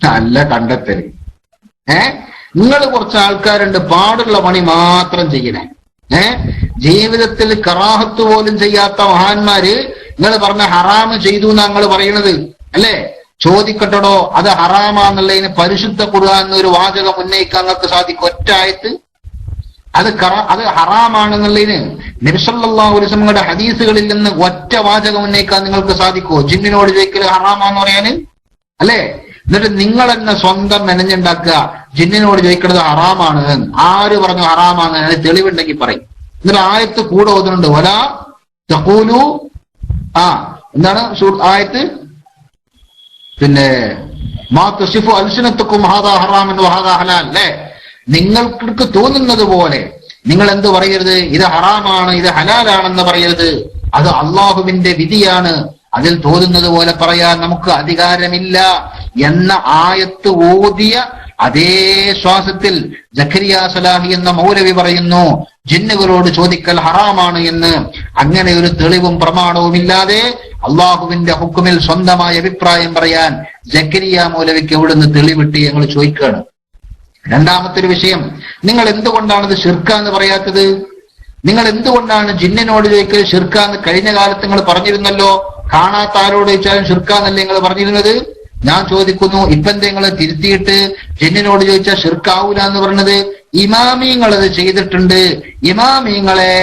നല്ല കണ്ടെത്തല്. നിങ്ങൾ കുറച്ച് ആൾക്കാരുണ്ട് പാടുള്ള പണി മാത്രം ചെയ്യണേ. ജീവിതത്തിൽ കറാഹത്ത് പോലും ചെയ്യാത്ത മഹാന്മാര് നിങ്ങൾ പറഞ്ഞ ഹറാമ് ചെയ്തു എന്നാ നിങ്ങൾ പറയണത് അല്ലേ? ചോദിക്കട്ടോ, അത് ഹറാമാന്നുള്ളതിന് പരിശുദ്ധ ഖുർആൻ എന്നൊരു വാചകം ഉന്നയിക്കാൻ നിങ്ങൾക്ക് സാധിക്കും? ഒറ്റ ആയത്ത് അത് ഹറാമാണെന്നുള്ളതിന് നബി സല്ലല്ലാഹു അലൈഹി വസല്ലമയുടെ ഹദീസുകളിൽ നിന്ന് ഒറ്റ വാചകം ഉന്നയിക്കാൻ നിങ്ങൾക്ക് സാധിക്കുമോ? ജിന്നിനോട് ചോദിക്കല് ഹറാമാന്ന് പറയാന് അല്ലേ? എന്നിട്ട് നിങ്ങൾ തന്നെ സ്വന്തം മെനഞ്ഞുണ്ടാക്കുക, ജിന്നിനോട് ചോദിക്കുന്നത് ഹറാമാണ്. ആര് പറഞ്ഞു ഹറാമാണ്? അതിന് തെളിവുണ്ടെങ്കിൽ പറയും. എന്നിട്ട് ആയത്ത് കൂടെ ഓതുന്നുണ്ട്, വലാ തഖൂലു. എന്താണ് ആയത്ത്? പിന്നെ മാ തസിഫു അൽസിനത്തുക്കും ഹാദാ ഹറാമൻ വഹാദാ ഹലാൽ. അല്ലേ? നിങ്ങൾക്ക് തോന്നുന്നത് പോലെ നിങ്ങൾ എന്ത് പറയരുത്? ഇത് ഹറാമാണ്, ഇത് ഹലാലാണെന്ന് പറയരുത്. അത് അള്ളാഹുവിന്റെ വിധിയാണ്. അതിൽ തോന്നുന്നത് പോലെ പറയാൻ നമുക്ക് അധികാരമില്ല എന്ന ആയത്ത് ഓതിയ അതേ ശ്വാസത്തിൽ സക്കരിയ സലാഹി എന്ന മൗലവി പറയുന്നു ജിന്നുകളോട് ചോദിക്കൽ ഹറാമാണ് എന്ന്. അങ്ങനെ ഒരു തെളിവും പ്രമാണവും ഇല്ലാതെ അള്ളാഹുവിന്റെ ഹുക്കുമിൽ സ്വന്തമായ അഭിപ്രായം പറയാൻ സക്കരിയ മൗലവിക്ക് എവിടുന്ന് തെളിവിട്ട് ഞങ്ങൾ ചോദിക്കുകയാണ്. രണ്ടാമത്തെ ഒരു വിഷയം, നിങ്ങൾ എന്തുകൊണ്ടാണ് ഇത് ശിർക്കാന്ന് പറയാത്തത്? നിങ്ങൾ എന്തുകൊണ്ടാണ് ജിന്നിനോട് ചോദിക്കൽ ശിർക്കാന്ന് കഴിഞ്ഞ കാലത്ത് നിങ്ങൾ പറഞ്ഞിരുന്നല്ലോ? കാണാത്ത ആരോട് ചോദിച്ചാലും ശിർക്കാന്നല്ലേ നിങ്ങൾ പറഞ്ഞിരുന്നത്? ഞാൻ ചോദിക്കുന്നു, ഇപ്പൊ നിങ്ങൾ തിരുത്തിയിട്ട് ജിന്നിനോട് ചോദിച്ചാൽ ശിർക്കാവൂല എന്ന് പറഞ്ഞത്? ഇമാമിങ്ങൾ അത് ചെയ്തിട്ടുണ്ട്. ഇമാമിങ്ങളെ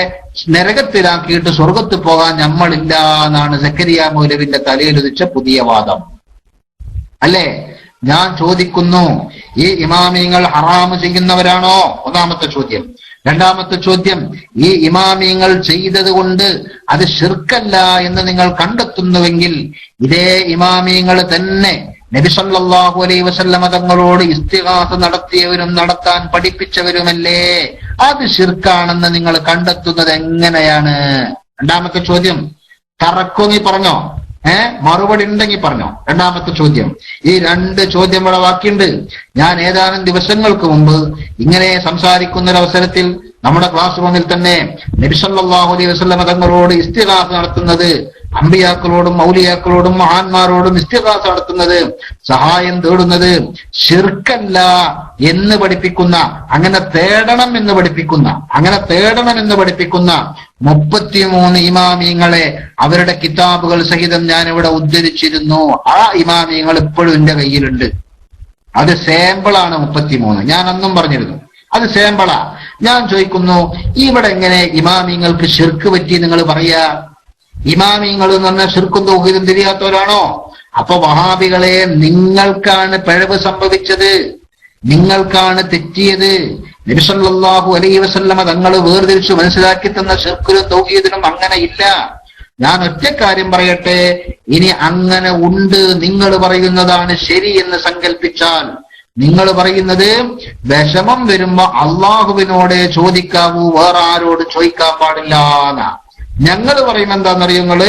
നരകത്തിലാക്കിയിട്ട് സ്വർഗത്ത് പോകാൻ നമ്മളില്ല എന്നാണ് സക്കരിയ മൗലവിന്റെ തലയിലുദിച്ച പുതിയ വാദം അല്ലേ? ഞാൻ ചോദിക്കുന്നു, ഈ ഇമാമിങ്ങൾ ഹറാമ് ചെയ്യുന്നവരാണോ? ഒന്നാമത്തെ ചോദ്യം. രണ്ടാമത്തെ ചോദ്യം, ഈ ഇമാമിങ്ങൾ ചെയ്തത് കൊണ്ട് അത് ശിർക്കല്ല എന്ന് നിങ്ങൾ കണ്ടെത്തുന്നുവെങ്കിൽ ഇതേ ഇമാമിങ്ങൾ തന്നെ നബി സല്ലല്ലാഹു അലൈഹി വസല്ലമ തങ്ങളോട് ഇസ്തിഗാസ നടത്തിയവരും നടത്താൻ പഠിപ്പിച്ചവരുമല്ലേ? അത് ശിർക്കാണെന്ന് നിങ്ങൾ കണ്ടെത്തുന്നത് എങ്ങനെയാണ്? രണ്ടാമത്തെ ചോദ്യം, തറക്കുമി പറഞ്ഞോ? മറുപടി ഉണ്ടെങ്കിൽ പറഞ്ഞോ. രണ്ടാമത്തെ ചോദ്യം. ഈ 2 ചോദ്യം ഇവിടെ ബാക്കിയുണ്ട്. ഞാൻ ഏതാനും ദിവസങ്ങൾക്ക് മുമ്പ് ഇങ്ങനെ സംസാരിക്കുന്ന ഒരു അവസരത്തിൽ നമ്മുടെ ക്ലാസ് റൂമിൽ തന്നെ നബി സല്ലല്ലാഹു അലൈഹി വസല്ലം തങ്ങളോട് ഇസ്തിഗാസ നടത്തുന്നത്, അമ്പിയാക്കളോടും മൗലിയാക്കളോടും മഹാന്മാരോടും ഇസ്തിഗാസ നടത്തുന്നത്, സഹായം തേടുന്നത് ശിർക്കല്ല എന്ന് പഠിപ്പിക്കുന്ന, അങ്ങനെ തേടണം എന്ന് പഠിപ്പിക്കുന്ന 33 ഇമാമിയങ്ങളെ അവരുടെ കിതാബുകൾ സഹിതം ഞാൻ ഇവിടെ ഉദ്ധരിച്ചിരുന്നു. ആ ഇമാമിയങ്ങൾ ഇപ്പോഴും എന്റെ കയ്യിലുണ്ട്. അത് സാമ്പിളാണ് 33. ഞാൻ അന്നും പറഞ്ഞിരുന്നു അത് സാമ്പിളാ. ഞാൻ ചോദിക്കുന്നു, ഇവിടെ എങ്ങനെ ഇമാമിങ്ങൾക്ക് ശിർക്ക് പറ്റി നിങ്ങൾ പറയാ? ഇമാമിങ്ങൾ എന്ന് പറഞ്ഞാൽ ശിർക്കും തൗഹീദും തിരിയാത്തവരാണോ? അപ്പൊ വഹാബികളെ, നിങ്ങൾക്കാണ് പിഴവ് സംഭവിച്ചത്, നിങ്ങൾക്കാണ് തെറ്റിയത്. നബി സല്ലല്ലാഹു അലൈഹി വസല്ലമ തങ്ങൾ വേർതിരിച്ചു മനസ്സിലാക്കി തന്ന ശിർക്കിലും തൗഹീദിലും അങ്ങനെ ഇല്ല. ഞാൻ ഒറ്റ കാര്യം പറയട്ടെ, ഇനി അങ്ങനെ ഉണ്ട്, നിങ്ങൾ പറയുന്നതാണ് ശരി എന്ന് സങ്കല്പിച്ചാൽ, നിങ്ങൾ പറയുന്നത് വിഷമം വരുമ്പോ അള്ളാഹുവിനോടെ ചോദിക്കാവൂ, വേറെ ആരോട് ചോദിക്കാൻ പാടില്ല എന്നാ. ഞങ്ങൾ പറയും എന്താണെന്നറിയുങ്ങള്,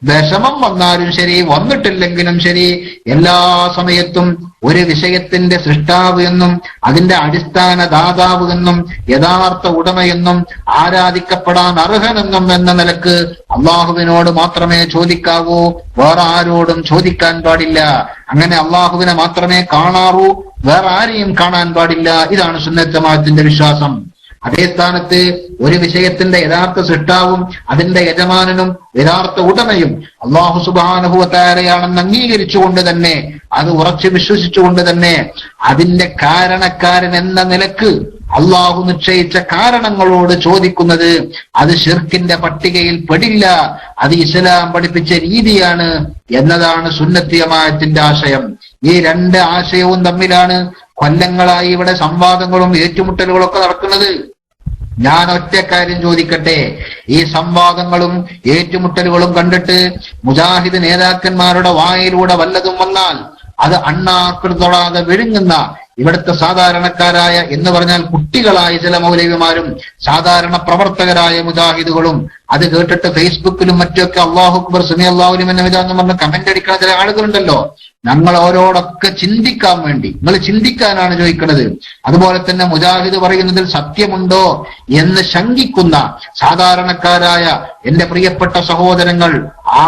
വിഷമം വന്നാലും ശരി വന്നിട്ടില്ലെങ്കിലും ശരി എല്ലാ സമയത്തും ഒരു വിഷയത്തിന്റെ സൃഷ്ടാവ് എന്നും അതിന്റെ അടിസ്ഥാന ദാതാവ് എന്നും യഥാർത്ഥ ഉടമയെന്നും ആരാധിക്കപ്പെടാൻ അർഹനെന്നും എന്ന നിലക്ക് അള്ളാഹുവിനോട് മാത്രമേ ചോദിക്കാവൂ, വേറെ ആരോടും ചോദിക്കാൻ പാടില്ല. അങ്ങനെ അള്ളാഹുവിനെ മാത്രമേ കാണാവൂ, വേറെ ആരെയും കാണാൻ പാടില്ല. ഇതാണ് സുന്നത്ത് ജമാഅത്തിന്റെ വിശ്വാസം. അതേ സ്ഥാനത്ത് ഒരു വിഷയത്തിന്റെ യഥാർത്ഥ സൃഷ്ടാവും അതിന്റെ യജമാനനും യഥാർത്ഥ ഉടമയും അല്ലാഹു സുബ്ഹാനഹു വ തആലയാണെന്ന് അംഗീകരിച്ചുകൊണ്ട് തന്നെ, അത് ഉറച്ചു വിശ്വസിച്ചുകൊണ്ട് തന്നെ, അതിന്റെ കാരണക്കാരൻ എന്ന നിലക്ക് അള്ളാഹു നിശ്ചയിച്ച കാരണങ്ങളോട് ചോദിക്കുന്നത് അത് ശിർക്കിന്റെ പട്ടികയിൽ പെടില്ല. അത് ഇസ്ലാം പഠിപ്പിച്ച രീതിയാണ് എന്നതാണ് സുന്നത്തി ജമാഅത്തിന്റെ ആശയം. ഈ 2 ആശയവും തമ്മിലാണ് കൊല്ലങ്ങളായി ഇവിടെ സംവാദങ്ങളും ഏറ്റുമുട്ടലുകളും ഒക്കെ നടക്കുന്നത്. ഞാൻ ഒറ്റ കാര്യം ചോദിക്കട്ടെ, ഈ സംവാദങ്ങളും ഏറ്റുമുട്ടലുകളും കണ്ടിട്ട് മുജാഹിദ് നേതാക്കന്മാരുടെ വായിലൂടെ വല്ലതും വന്നാൽ അത് അണ്ണാക്കിൽ തൊടാതെ വിഴുങ്ങുന്ന ഇവിടുത്തെ സാധാരണക്കാരായ, എന്ന് പറഞ്ഞാൽ കുട്ടികളായ ചില മൗലവിമാരും സാധാരണ പ്രവർത്തകരായ മുജാഹിദുകളും അത് കേട്ടിട്ട് ഫേസ്ബുക്കിലും മറ്റൊക്കെ അല്ലാഹു അക്ബർ സമി അല്ലാഹു ലിമൻ ഹമിദാന്ന് പറഞ്ഞ് കമന്റ് അടിക്കുന്ന ചില ആളുകളുണ്ടല്ലോ. ഞങ്ങൾ അവരോടൊക്കെ ചിന്തിക്കാൻ വേണ്ടി, നിങ്ങൾ ചിന്തിക്കാനാണ് ചോദിക്കുന്നത്. അതുപോലെ തന്നെ മുജാഹിദ് പറയുന്നതിൽ സത്യമുണ്ടോ എന്ന് ശങ്കിക്കുന്ന സാധാരണക്കാരായ എന്റെ പ്രിയപ്പെട്ട സഹോദരങ്ങൾ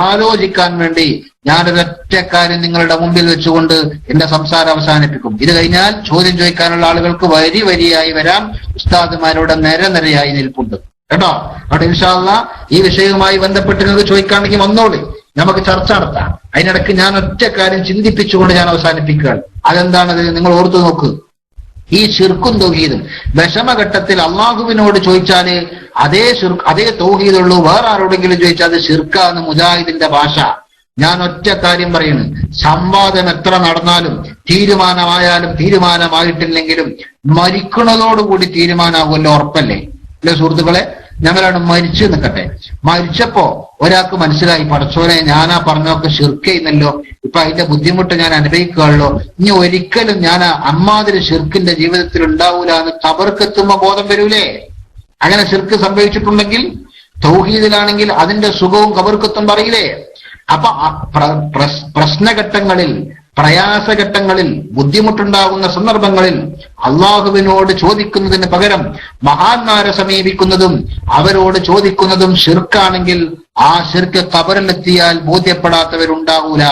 ആലോചിക്കാൻ വേണ്ടി ഞാനൊരൊറ്റ കാര്യം നിങ്ങളുടെ മുമ്പിൽ വെച്ചുകൊണ്ട് എന്റെ സംസാരം അവസാനിപ്പിക്കും. ഇത് കഴിഞ്ഞാൽ ചോദ്യം ചോദിക്കാനുള്ള ആളുകൾക്ക് വരിയായി വരാം. ഉസ്താദുമാരുടെ നിരയായി നിൽപ്പുണ്ട് കേട്ടോ. അവിടെ ഇൻഷാ അല്ലാഹ് ഈ വിഷയവുമായി ബന്ധപ്പെട്ട് നിങ്ങൾക്ക് ചോദിക്കുകയാണെങ്കിൽ വന്നോളി, നമുക്ക് ചർച്ച നടത്താം. അതിനിടയ്ക്ക് ഞാൻ ഒറ്റ കാര്യം ചിന്തിപ്പിച്ചുകൊണ്ട് ഞാൻ അവസാനിപ്പിക്കുകയാണ്. അതെന്താണത്? നിങ്ങൾ ഓർത്തു നോക്ക്. ഈ ശിർക്കും തൗഹീദും വിഷമഘട്ടത്തിൽ അള്ളാഹുവിനോട് ചോദിച്ചാല് അതേ തൗഹീദുള്ളൂ, വേറെ ആരോടെങ്കിലും ചോദിച്ചാൽ അത് ശിർക്കാന്ന് മുജാഹിദിന്റെ ഭാഷ. ഞാൻ ഒറ്റ കാര്യം പറയുന്നു, സംവാദം എത്ര നടന്നാലും തീരുമാനമായാലും തീരുമാനമായിട്ടില്ലെങ്കിലും മരിക്കുന്നതോടുകൂടി തീരുമാനമാകുമല്ലോ, ഉറപ്പല്ലേ? അല്ലെ സുഹൃത്തുക്കളെ? ഞങ്ങളാണ് മരിച്ചു നിൽക്കട്ടെ. മരിച്ചപ്പോ ഒരാൾക്ക് മനസ്സിലായി, പടച്ചോനെ ഞാനാ പറഞ്ഞൊക്കെ ശിർക്കയിന്നല്ലോ, ഇപ്പൊ അതിന്റെ ബുദ്ധിമുട്ട് ഞാൻ അനുഭവിക്കുകയുള്ളൂ, ഇനി ഒരിക്കലും ഞാൻ അമ്മാതിരി ശിർക്കിന്റെ ജീവിതത്തിൽ ഉണ്ടാവൂല എന്ന് ഖബർക്കെത്തുമ്പോ ബോധം വരൂലേ? അങ്ങനെ ശിർക്ക് സംഭവിച്ചിട്ടുണ്ടെങ്കിൽ തൗഹീദിലാണെങ്കിൽ അതിന്റെ സുഖവും ഖബർക്കെത്തും പറയില്ലേ? അപ്പൊ പ്രശ്നഘട്ടങ്ങളിൽ, പ്രയാസഘട്ടങ്ങളിൽ, ബുദ്ധിമുട്ടുണ്ടാകുന്ന സന്ദർഭങ്ങളിൽ അള്ളാഹുവിനോട് ചോദിക്കുന്നതിന് പകരം മഹാന്മാരെ സമീപിക്കുന്നതും അവരോട് ചോദിക്കുന്നതും ശിർക്കാണെങ്കിൽ ആ ശിർക്ക് ഖബറിലെത്തിയാൽ ബോധ്യപ്പെടാത്തവരുണ്ടാകൂല.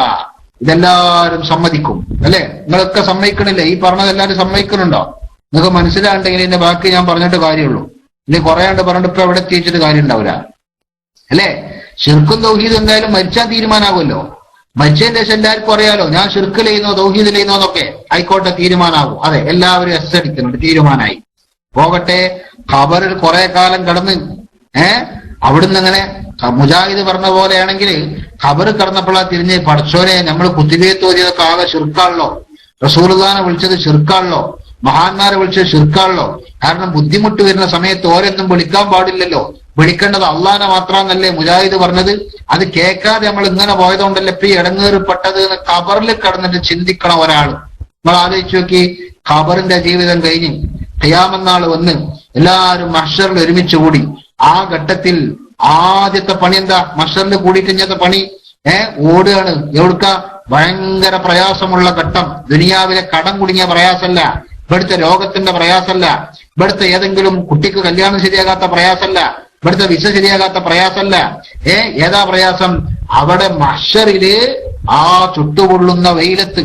ഇതെല്ലാവരും സമ്മതിക്കും അല്ലെ? നിങ്ങളൊക്കെ സമ്മതിക്കണില്ലേ? ഈ പറഞ്ഞതെല്ലാവരും സമ്മതിക്കുന്നുണ്ടോ? നിങ്ങൾക്ക് മനസ്സിലാണ്ടെങ്കിൽ ഇതിന്റെ ബാക്കി ഞാൻ പറഞ്ഞിട്ട് കാര്യമുള്ളൂ. ഇനി കുറയാണ്ട് പറഞ്ഞിട്ട് ഇപ്പൊ എവിടെ എത്തിച്ചിട്ട് കാര്യം ഉണ്ടാവില്ല അല്ലെ? ശിർക്കും തൗഹീദും എന്തായാലും മരിച്ചാൽ തീരുമാനാകുമല്ലോ. മരിച്ചതിന്റെ ശേഷം എല്ലാവർക്കും അറിയാലോ ഞാൻ ശിർക്ക് ചെയ്യുന്നോ തൗഹീദ് ചെയ്യുന്നോ എന്നൊക്കെ. ആയിക്കോട്ടെ, തീരുമാനാകും. അതെ, എല്ലാവരും എസ് അടിക്കുന്നുണ്ട്, തീരുമാനമായി പോകട്ടെ. ഖബറിൽ കുറെ കാലം കിടന്ന് അവിടുന്ന് അങ്ങനെ മുജാഹിദ് പറഞ്ഞ പോലെയാണെങ്കിൽ ഖബർ കിടന്നപ്പോഴാ തിരിഞ്ഞ് പടച്ചോനെ നമ്മൾ കുത്തിബിയെ തോന്നിയതൊക്കെ ആകെ ശിർക്കാണല്ലോ, റസൂലുള്ളാഹിനെ വിളിച്ചത് ശിർക്കാണല്ലോ, മഹാന്മാരെ വിളിച്ചത് ശിർക്കാണല്ലോ. കാരണം ബുദ്ധിമുട്ട് വരുന്ന സമയത്ത് ഓരോന്നും വിളിക്കാൻ പാടില്ലല്ലോ, വിളിക്കേണ്ടത് അള്ളാനെ മാത്രമെന്നല്ലേ മുജാഹിദ് പറഞ്ഞത്. അത് കേൾക്കാതെ നമ്മൾ ഇങ്ങനെ പോയതുകൊണ്ടല്ലേ ഇപ്പൊ ഈ ഇടങ്ങേറിപ്പെട്ടത് എന്ന് ഖബറിൽ കിടന്നിട്ട് ചിന്തിക്കണം ഒരാൾ. നമ്മൾ ആലോചിച്ച് നോക്കി, ഖബറിന്റെ ജീവിതം കഴിഞ്ഞ് ഖിയാമത്ത് നാൾ വന്ന് എല്ലാവരും മഹ്ശറിൽ ഒരുമിച്ച് കൂടി. ആ ഘട്ടത്തിൽ ആദ്യത്തെ പണി എന്താ? മഹ്ശറിൽ കൂടിയിട്ട് ഇന്നത്തെ പണി ഓടുകയാണ്. എവിടുക്ക? ഭയങ്കര പ്രയാസമുള്ള ഘട്ടം. ദുനിയാവിലെ കടം കുടുങ്ങിയ പ്രയാസമല്ല, ഇവിടുത്തെ രോഗത്തിന്റെ പ്രയാസമല്ല, ഇവിടുത്തെ ഏതെങ്കിലും കുട്ടിക്ക് കല്യാണം ശരിയാകാത്ത പ്രയാസമല്ല, ഇവിടുത്തെ വിസ ശരിയാകാത്ത പ്രയാസമല്ല. ഏതാ പ്രയാസം? അവിടെ മഹ്ശറില് ആ ചുട്ടുപൊള്ളുന്ന വെയിലത്ത്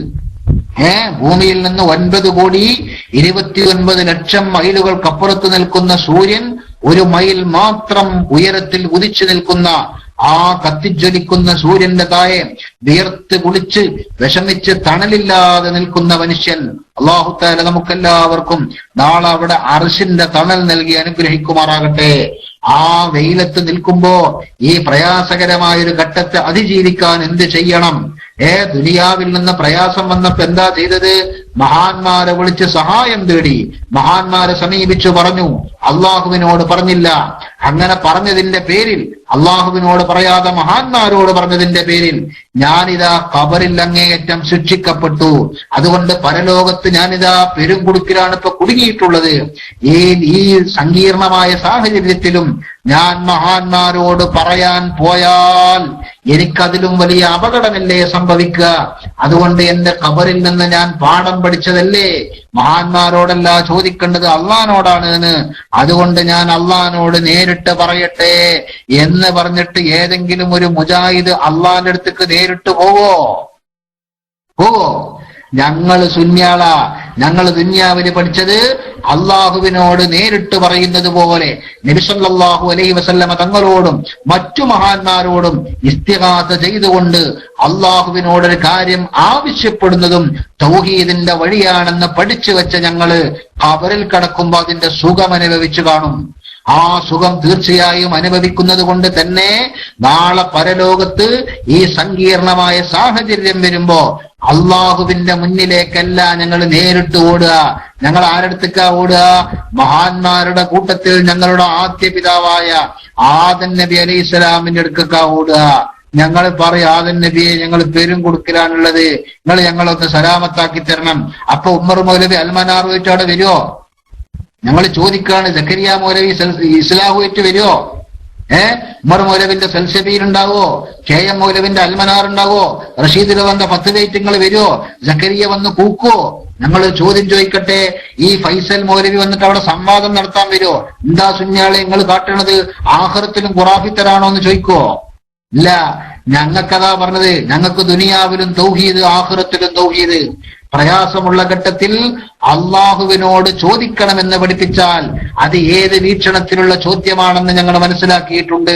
ഭൂമിയിൽ നിന്ന് 9,29,00,000 മൈലുകൾക്കപ്പുറത്ത് നിൽക്കുന്ന സൂര്യൻ 1 മൈൽ മാത്രം ഉയരത്തിൽ ഉദിച്ചു നിൽക്കുന്ന ആ കത്തിജ്വലിക്കുന്ന സൂര്യന്റെ താഴെ വിയർത്ത് കുളിച്ച് വിഷമിച്ച് തണലില്ലാതെ നിൽക്കുന്ന മനുഷ്യൻ. അല്ലാഹു തആല നമുക്കെല്ലാവർക്കും നാളെ അവിടെ അർശിന്റെ തണൽ നൽകി അനുഗ്രഹിക്കുമാറാകട്ടെ. ആ വെയിലത്ത് നിൽക്കുമ്പോ ഈ പ്രയാസകരമായൊരു ഘട്ടത്തെ അതിജീവിക്കാൻ എന്ത് ചെയ്യണം? ദുനിയാവിൽ നിന്ന് പ്രയാസം വന്നപ്പോ എന്താ ചെയ്തത്? മഹാന്മാരെ വിളിച്ച് സഹായം തേടി, മഹാന്മാരെ സമീപിച്ചു പറഞ്ഞു. അള്ളാഹുവിനോട് പറഞ്ഞില്ല. അങ്ങനെ പറഞ്ഞതിന്റെ പേരിൽ, അള്ളാഹുവിനോട് പറയാതെ മഹാന്മാരോട് പറഞ്ഞതിന്റെ പേരിൽ ഞാനിതാ ഖബറിൽ അങ്ങേയറ്റം ശിക്ഷിക്കപ്പെട്ടു. അതുകൊണ്ട് പരലോകത്ത് ഞാനിതാ പെരുംകുടുക്കിലാണ് ഇപ്പൊ കുടുങ്ങിയിട്ടുള്ളത്. ഈ സങ്കീർണമായ സാഹചര്യത്തിലും ഞാൻ മഹാന്മാരോട് പറയാൻ പോയാൽ എനിക്കതിലും വലിയ അപകടമല്ലേ സംഭവിക്കുക? അതുകൊണ്ട് എന്റെ ഖബറിൽ നിന്ന് ഞാൻ പാഠം പഠിച്ചതല്ലേ, മഹാന്മാരോടല്ല ചോദിക്കേണ്ടത് അള്ളാനോടാണ് എന്ന്. അതുകൊണ്ട് ഞാൻ അള്ളാനോട് നേരിട്ട് പറയട്ടെ എന്ന് പറഞ്ഞിട്ട് ഏതെങ്കിലും ഒരു മുജാഹിദ് അള്ളാന്റെ അടുത്തേക്ക് നേരിട്ട് പോവോ? ഞങ്ങൾ സുന്യാള, ഞങ്ങൾ ദുന്യാവിന് പഠിച്ചത് അള്ളാഹുവിനോട് നേരിട്ട് പറയുന്നത് പോലെ നബി സല്ലല്ലാഹു അലൈഹി വസല്ലമ തങ്ങളോടും മറ്റു മഹാന്മാരോടും ഇസ്തിഗാസ ചെയ്തുകൊണ്ട് അള്ളാഹുവിനോടൊരു കാര്യം ആവശ്യപ്പെടുന്നതും തൗഹീദിന്റെ വഴിയാണെന്ന് പഠിച്ചു വെച്ച ഞങ്ങള് ഖബറിൽ കടക്കുമ്പോ അതിന്റെ സുഖം അനുഭവിച്ചു കാണും. ആ സുഖം തീർച്ചയായും അനുഭവിക്കുന്നത് കൊണ്ട് തന്നെ നാളെ പരലോകത്ത് ഈ സങ്കീർണമായ സാഹചര്യം വരുമ്പോ അള്ളാഹുവിന്റെ മുന്നിലേക്കല്ല ഞങ്ങൾ നേരിട്ട് ഓടുക. ഞങ്ങൾ ആരടുത്തേക്കാ ഓടുക? മഹാന്മാരുടെ കൂട്ടത്തിൽ ഞങ്ങളുടെ ആദ്യ പിതാവായ ആദം നബി അലൈഹി സ്വലാമിന്റെ അടുത്തേക്കാ ഓടുക. ഞങ്ങൾ പറയും, ആദം നബിയെ ഞങ്ങൾ പേരും കൊടുക്കലാണുള്ളത്, നിങ്ങൾ ഞങ്ങളൊന്ന് സലാമത്താക്കി തരണം. അപ്പൊ ഉമ്മർ മൗലവി അൽമനാറുമായിട്ട് അവിടെ വരുമോ? ഞങ്ങൾ ചോദിക്കാണ്, സക്കരിയ മൗലവി ഇസ്ലാഹുമായിട്ട് വരുമോ? ഉമർ മൗലവിന്റെ സൽസബീൽ ഉണ്ടാവോ? കെ എം മൗലവിന്റെ അൽമനാർ ഉണ്ടാവോ? റഷീദിൽ വന്ന 10 വെയിറ്റുകൾ വരുമോ? സക്കരിയ വന്ന് കൂക്കോ? ഞങ്ങൾ ചോദ്യം ചോദിക്കട്ടെ. ഈ ഫൈസൽ മൗലവി വന്നിട്ട് അവിടെ സംവാദം നടത്താൻ വരുമോ? എന്താ സുന്യാളെ നിങ്ങൾ കാട്ടണത്? ആഖിറത്തിലും ഖുറാഫിത്തരാണോ എന്ന് ചോദിക്കോ? ഇല്ല. ഞങ്ങൾക്കതാ പറഞ്ഞത്, ഞങ്ങൾക്ക് ദുനിയാവിലും തൗഹീദ്, ആഖിറത്തിലും തൗഹീദ്. പ്രയാസമുള്ള ഘട്ടത്തിൽ അള്ളാഹുവിനോട് ചോദിക്കണമെന്ന് പഠിപ്പിച്ചാൽ അത് ഏത് വീക്ഷണത്തിലുള്ള ചോദ്യമാണെന്ന് ഞങ്ങൾ മനസ്സിലാക്കിയിട്ടുണ്ട്.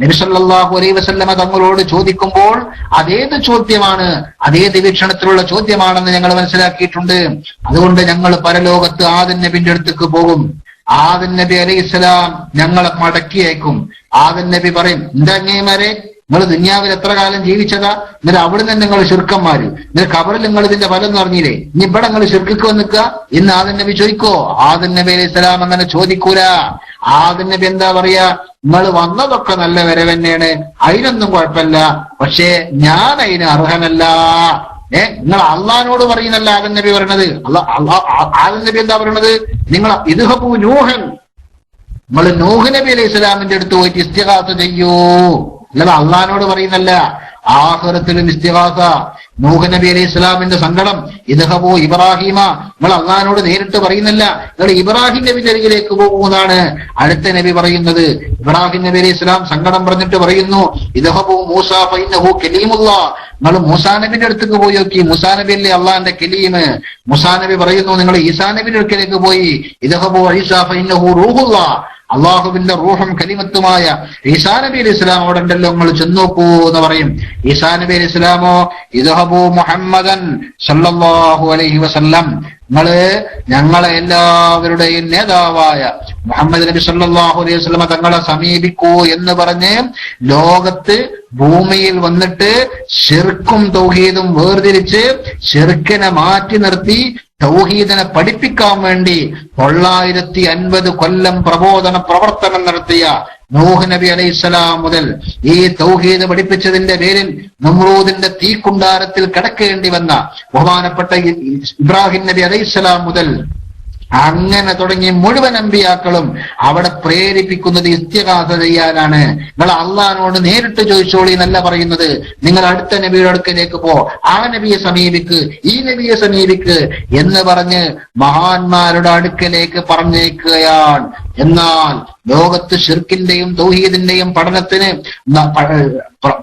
നബി സല്ലല്ലാഹു അലൈഹി വസല്ലമ തങ്ങളോട് ചോദിക്കുമ്പോൾ അതേത് ചോദ്യമാണ്, അതേത് വീക്ഷണത്തിലുള്ള ചോദ്യമാണെന്ന് ഞങ്ങൾ മനസ്സിലാക്കിയിട്ടുണ്ട്. അതുകൊണ്ട് ഞങ്ങൾ പരലോകത്ത് ആദം നബിന്റെ അടുത്തേക്ക് പോകും. ആദം നബി അലൈഹിസ്സലാം ഞങ്ങളെ മടക്കി അയക്കും. ആദം നബി പറയും, എന്താ അങ്ങേമാരെ, നിങ്ങൾ ദുന്യാവിൽ എത്ര കാലം ജീവിച്ചതാ? എന്നിട്ട് അവിടെ നിന്ന് നിങ്ങൾ ശിർക്കന്മാര്, എന്നിട്ട് ഖബറിൽ നിങ്ങൾ ഇതിന്റെ ഫലം എന്ന് പറഞ്ഞില്ലേ, ഇനി ഇവിടെ നിങ്ങൾ ശിർക്കിക്ക് വന്നിക്കുക എന്ന് ആദം നബി ചോദിക്കോ? ആദം നബി അലൈഹി സ്വലാം അങ്ങനെ ചോദിക്കൂല. ആദം നബി എന്താ പറയാ? നിങ്ങൾ വന്നതൊക്കെ നല്ല വരവന്നെയാണ്, അതിനൊന്നും കുഴപ്പമില്ല, പക്ഷേ ഞാൻ അതിന് അർഹനല്ല. നിങ്ങൾ അള്ളഹാനോട് പറയുന്നല്ല ആദം നബി പറയണത്. ആദം നബി എന്താ പറയണത്? നിങ്ങൾ ഇദ്ഹബൂ നൂഹൻ, നിങ്ങൾ നൂഹ് നബി അലൈഹി സ്വലാമിന്റെ അടുത്ത് പോയിട്ട് ഇസ്തിഗാസ ചെയ്യൂ. അല്ലാതെ അള്ളഹാനോട് പറയുന്നല്ല. ആഖിറത്തിലും ഇസ്തിഗാസ. നൂഹ് നബി അലൈഹി ഇസ്ലാമിന്റെ സങ്കടം, ഇദ്ഹബൂ ഇബ്രാഹിമ, നിങ്ങൾ അള്ളഹാനോട് നേരിട്ട് പറയുന്നില്ല, നിങ്ങൾ ഇബ്രാഹിം നബിന്റെ അരികിലേക്ക് പോകുന്നതാണ് അടുത്ത നബി പറയുന്നത്. ഇബ്രാഹിം നബി അലൈഹി ഇസ്ലാം സങ്കടം പറഞ്ഞിട്ട് പറയുന്നു, ഇദ്ഹബൂ മൂസ ഫഇന്നഹു കലീമുല്ലാഹ്, നിങ്ങൾ മൂസാ നബിന്റെ അടുത്തേക്ക് പോയി നോക്കി, മൂസാ നബി അല്ലേ അള്ളാന്റെ കലീമ്. മൂസാ നബി പറയുന്നു, നിങ്ങൾ ഈസാ നബിന്റെ അടുക്കലേക്ക് പോയി, ഇദ്ഹബൂ ഈസാ ഫഇന്നഹു റൂഹുല്ലാഹ്, അള്ളാഹുവിന്റെ റൂഹും കലിമത്തുമായ ഈസാ നബി അലൈഹി ഇസ്ലാം അവിടെ ഉണ്ടല്ലോ, നിങ്ങൾ ചെന്നോക്കൂ എന്ന് പറയും. ഈസാ നബി അലൈഹി ഇസ്ലാമോ, ഇദ്ഹബൂ മുഹമ്മദൻ സല്ലല്ലാഹു അലൈഹി വസല്ലം, നിങ്ങള് ഞങ്ങളെ എല്ലാവരുടെയും നേതാവായ മുഹമ്മദ് നബി സല്ലല്ലാഹു അലൈഹി വസല്ലം തങ്ങളെ സമീപിക്കൂ എന്ന് പറഞ്ഞ് ലോകത്ത് ഭൂമിയിൽ വന്നിട്ട് ശിർക്കും തൗഹീദും വേർതിരിച്ച് ശിർക്കിനെ മാറ്റി നിർത്തി തൗഹീദിനെ പഠിപ്പിക്കാൻ വേണ്ടി 950 കൊല്ലം പ്രബോധന പ്രവർത്തനം നടത്തിയ നൂഹ് നബി അലൈഹിസ്സലാം മുതൽ ഈ തൗഹീദ് പഠിപ്പിച്ചതിന്റെ പേരിൽ നമ്രൂദിന്റെ തീക്കുണ്ടാരത്തിൽ കിടക്കേണ്ടി വന്ന ബഹുമാനപ്പെട്ട ഇബ്രാഹിം നബി അലൈഹിസ്സലാം മുതൽ അങ്ങനെ തുടങ്ങി മുഴുവൻ അമ്പിയാക്കളും അവിടെ പ്രേരിപ്പിക്കുന്നത് ഇസ്തിഗാസ ചെയ്യാനാണ്. നിങ്ങൾ അള്ളാഹിനോട് നേരിട്ട് ചോദിച്ചോളി എന്നല്ല പറയുന്നത്. നിങ്ങൾ അടുത്ത നബിയുടെ അടുക്കലേക്ക് പോ, ആ നബിയെ സമീപിക്ക്, ഈ നബിയെ സമീപിക്ക് എന്ന് പറഞ്ഞ് മഹാന്മാരുടെ അടുക്കലേക്ക് പറഞ്ഞേക്കുകയാണ്. എന്നാൽ ലോകത്ത് ശിർക്കിന്റെയും തൗഹീദിന്റെയും പഠനത്തിന്,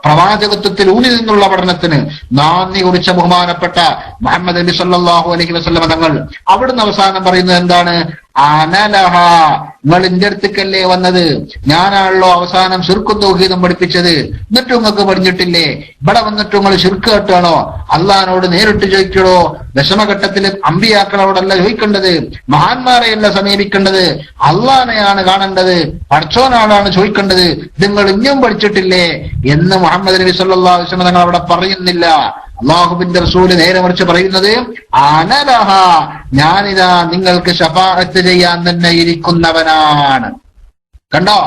പ്രവാചകത്വത്തിൽ ഊന്നി നിന്നുള്ള പഠനത്തിന് നാന്ദി കുറിച്ച ബഹുമാനപ്പെട്ട മുഹമ്മദ് നബി സല്ലല്ലാഹു അലൈഹി വസല്ലം തങ്ങൾ അവിടുന്ന് അവസാനം പറയുന്നത് എന്താണ്? അനലഹ, നിങ്ങൾ എന്റെ അടുത്തേക്കല്ലേ വന്നത്, ഞാനാണല്ലോ അവസാനം ശിർക്കും തൗഹീദും പഠിപ്പിച്ചത്, എന്നിട്ടും നിങ്ങൾക്ക് പഠിച്ചിട്ടില്ലേ? ഇവിടെ വന്നിട്ട് നിങ്ങൾ ശിർക്ക് കെട്ടാണോ? അള്ളാഹിനോട് നേരിട്ട് ചോദിക്കണോ? വിഷമഘട്ടത്തിൽ അമ്പിയാക്കളോടല്ല ചോദിക്കേണ്ടത്, മഹാന്മാരെയല്ല സമീപിക്കേണ്ടത്, അള്ളാഹിനെയാണ് കാണേണ്ടത്, പടച്ചോനാണ് ചോദിക്കേണ്ടത്. നിങ്ങൾ ഇനിയും പഠിച്ചിട്ടില്ലേ എന്ന് മുഹമ്മദ് നബി സല്ലല്ലാഹു അലൈഹി വസല്ലം തങ്ങൾ അവിടെ പറയുന്നില്ല. അള്ളാഹുവിന്റെ റസൂല് നേരെ മറിച്ച് പറയുന്നത് അനലഹ, ഞാനിതാ നിങ്ങൾക്ക് ശഫാഅത്ത് ചെയ്യാൻ തന്നെ ഇരിക്കുന്നവനാണ്. കണ്ടോ,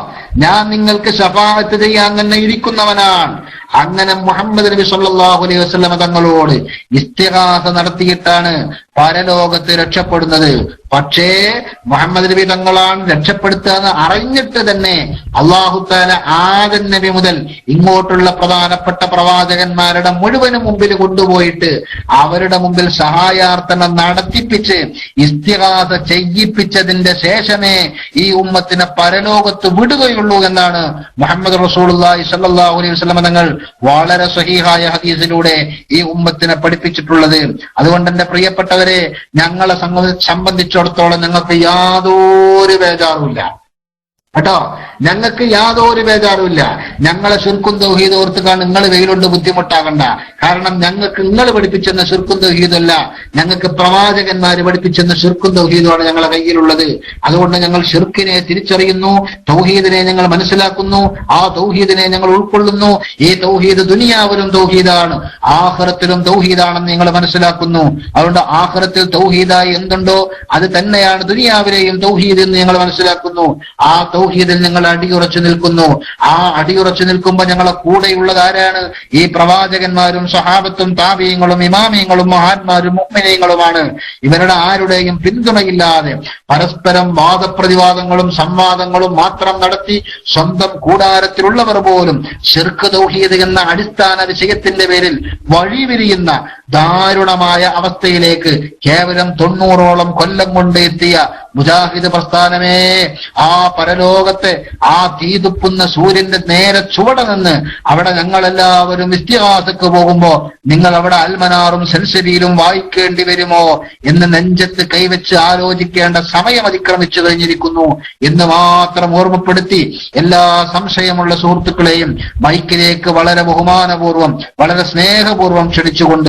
ഞാൻ നിങ്ങൾക്ക് ശഫാഅത്ത് ചെയ്യാൻ തന്നെ ഇരിക്കുന്നവനാണ്. അങ്ങനെ മുഹമ്മദ് നബി സല്ലല്ലാഹു അലൈഹി വസല്ലം തങ്ങളോട് ഇസ്തിഗാസ നടത്തിയിട്ടാണ് പരലോകത്ത് രക്ഷപ്പെടുന്നത്. പക്ഷേ മുഹമ്മദ് നബി തങ്ങളാണ് രക്ഷപ്പെടുത്തുക എന്ന് അറിഞ്ഞിട്ട് തന്നെ അല്ലാഹു തആല ആദം നബി മുതൽ ഇങ്ങോട്ടുള്ള പ്രധാനപ്പെട്ട പ്രവാചകന്മാരുടെ മുഴുവനും മുമ്പിൽ കൊണ്ടുപോയിട്ട് അവരുടെ മുമ്പിൽ സഹായാർത്ഥന നടത്തിപ്പിച്ച് ഇസ്തിഗാസ ചെയ്യിപ്പിച്ചതിന്റെ ശേഷമേ ഈ ഉമ്മത്തിനെ പരലോകത്ത് വിടുകയുള്ളൂ എന്നാണ് മുഹമ്മദ് റസൂലുള്ളാഹി സ്വല്ലല്ലാഹു അലൈഹി വസല്ലം തങ്ങൾ വളരെ സ്വഹീഹായ ഹദീസിലൂടെ ഈ ഉമ്മത്തിനെ പഠിപ്പിച്ചിട്ടുള്ളത്. അതുകൊണ്ട് എന്റെ പ്രിയപ്പെട്ടവരെ, ഞങ്ങളെ സംബന്ധിച്ചിടത്തോളം ഞങ്ങൾക്ക് യാതൊരു ബേജാറുമില്ല കേട്ടോ, ഞങ്ങൾക്ക് യാതൊരു ബേജാറുമില്ല. ഞങ്ങളെ ശിർക്കും തൗഹീദ് ഓർത്തുകാണ് നിങ്ങൾ വെയിലുണ്ട് ബുദ്ധിമുട്ടാകണ്ട. കാരണം ഞങ്ങൾക്ക് നിങ്ങൾ പഠിപ്പിച്ചെന്ന ശിർക്കും തൗഹീദല്ല, ഞങ്ങൾക്ക് പ്രവാചകന്മാര് പഠിപ്പിച്ചെന്ന ശിർക്കും തൗഹീദുമാണ് ഞങ്ങളെ കയ്യിലുള്ളത്. അതുകൊണ്ട് ഞങ്ങൾ ശിർക്കിനെ തിരിച്ചറിയുന്നു, തൗഹീദിനെ ഞങ്ങൾ മനസ്സിലാക്കുന്നു, ആ തൗഹീദിനെ ഞങ്ങൾ ഉൾക്കൊള്ളുന്നു. ഈ തൗഹീദ് ദുനിയാവിലും തൗഹീദാണ്, ആഖിറത്തിലും തൗഹീദാണെന്ന് നിങ്ങൾ മനസ്സിലാക്കുന്നു. അതുകൊണ്ട് ആഖിറത്തിൽ തൗഹീദായി എന്തുണ്ടോ അത് തന്നെയാണ് ദുനിയാവിലെയും തൗഹീദ് എന്ന് ഞങ്ങൾ മനസ്സിലാക്കുന്നു. ആ തൗഹീദിൽ ഞങ്ങൾ അടിയുറച്ചു നിൽക്കുന്നു. ആ അടിയുറച്ചു നിൽക്കുമ്പോൾ ഞങ്ങളെ കൂടെയുള്ളത് ആരാണ്? ഈ പ്രവാചകന്മാരും സഹാബത്തും താബീങ്ങളും ഇമാമിയങ്ങളും മഹാന്മാരും മുഅ്മിനീങ്ങളുമാണ്. ഇവരുടെ ആരുടെയും പിന്തുണയില്ലാതെ പരസ്പരം വാദപ്രതിവാദങ്ങളും സംവാദങ്ങളും മാത്രം നടത്തി സ്വന്തം കൂടാരത്തിലുള്ളവർ പോലും ശിർക്ക് തൗഹീദ് എന്ന അടിസ്ഥാന വിഷയത്തിന്റെ പേരിൽ വഴിവിരിയുന്ന ദാരുണമായ അവസ്ഥയിലേക്ക് കേവലം 90ഓളം കൊല്ലം കൊണ്ട് എത്തിയ മുജാഹിദ് പ്രസ്ഥാനമേ, ആ പരലോകത്തെ ആ തീതുപ്പുന്ന സൂര്യന്റെ നേരെ ചുവടെ നിന്ന് അവിടെ ഞങ്ങളെല്ലാവരും ഇസ്തിഗാസക്ക് പോകുമ്പോ നിങ്ങൾ അവിടെ അൽമനാറും സൽസബീലും വായിക്കേണ്ടി വരുമോ എന്ന് നെഞ്ചത്ത് കൈവച്ച് ആലോചിക്കേണ്ട സമയം അതിക്രമിച്ചു കഴിഞ്ഞിരിക്കുന്നു എന്ന് മാത്രം ഓർമ്മപ്പെടുത്തി എല്ലാ സംശയമുള്ള സുഹൃത്തുക്കളെയും മൈക്കിലേക്ക് വളരെ ബഹുമാനപൂർവ്വം വളരെ സ്നേഹപൂർവ്വം ക്ഷണിച്ചുകൊണ്ട്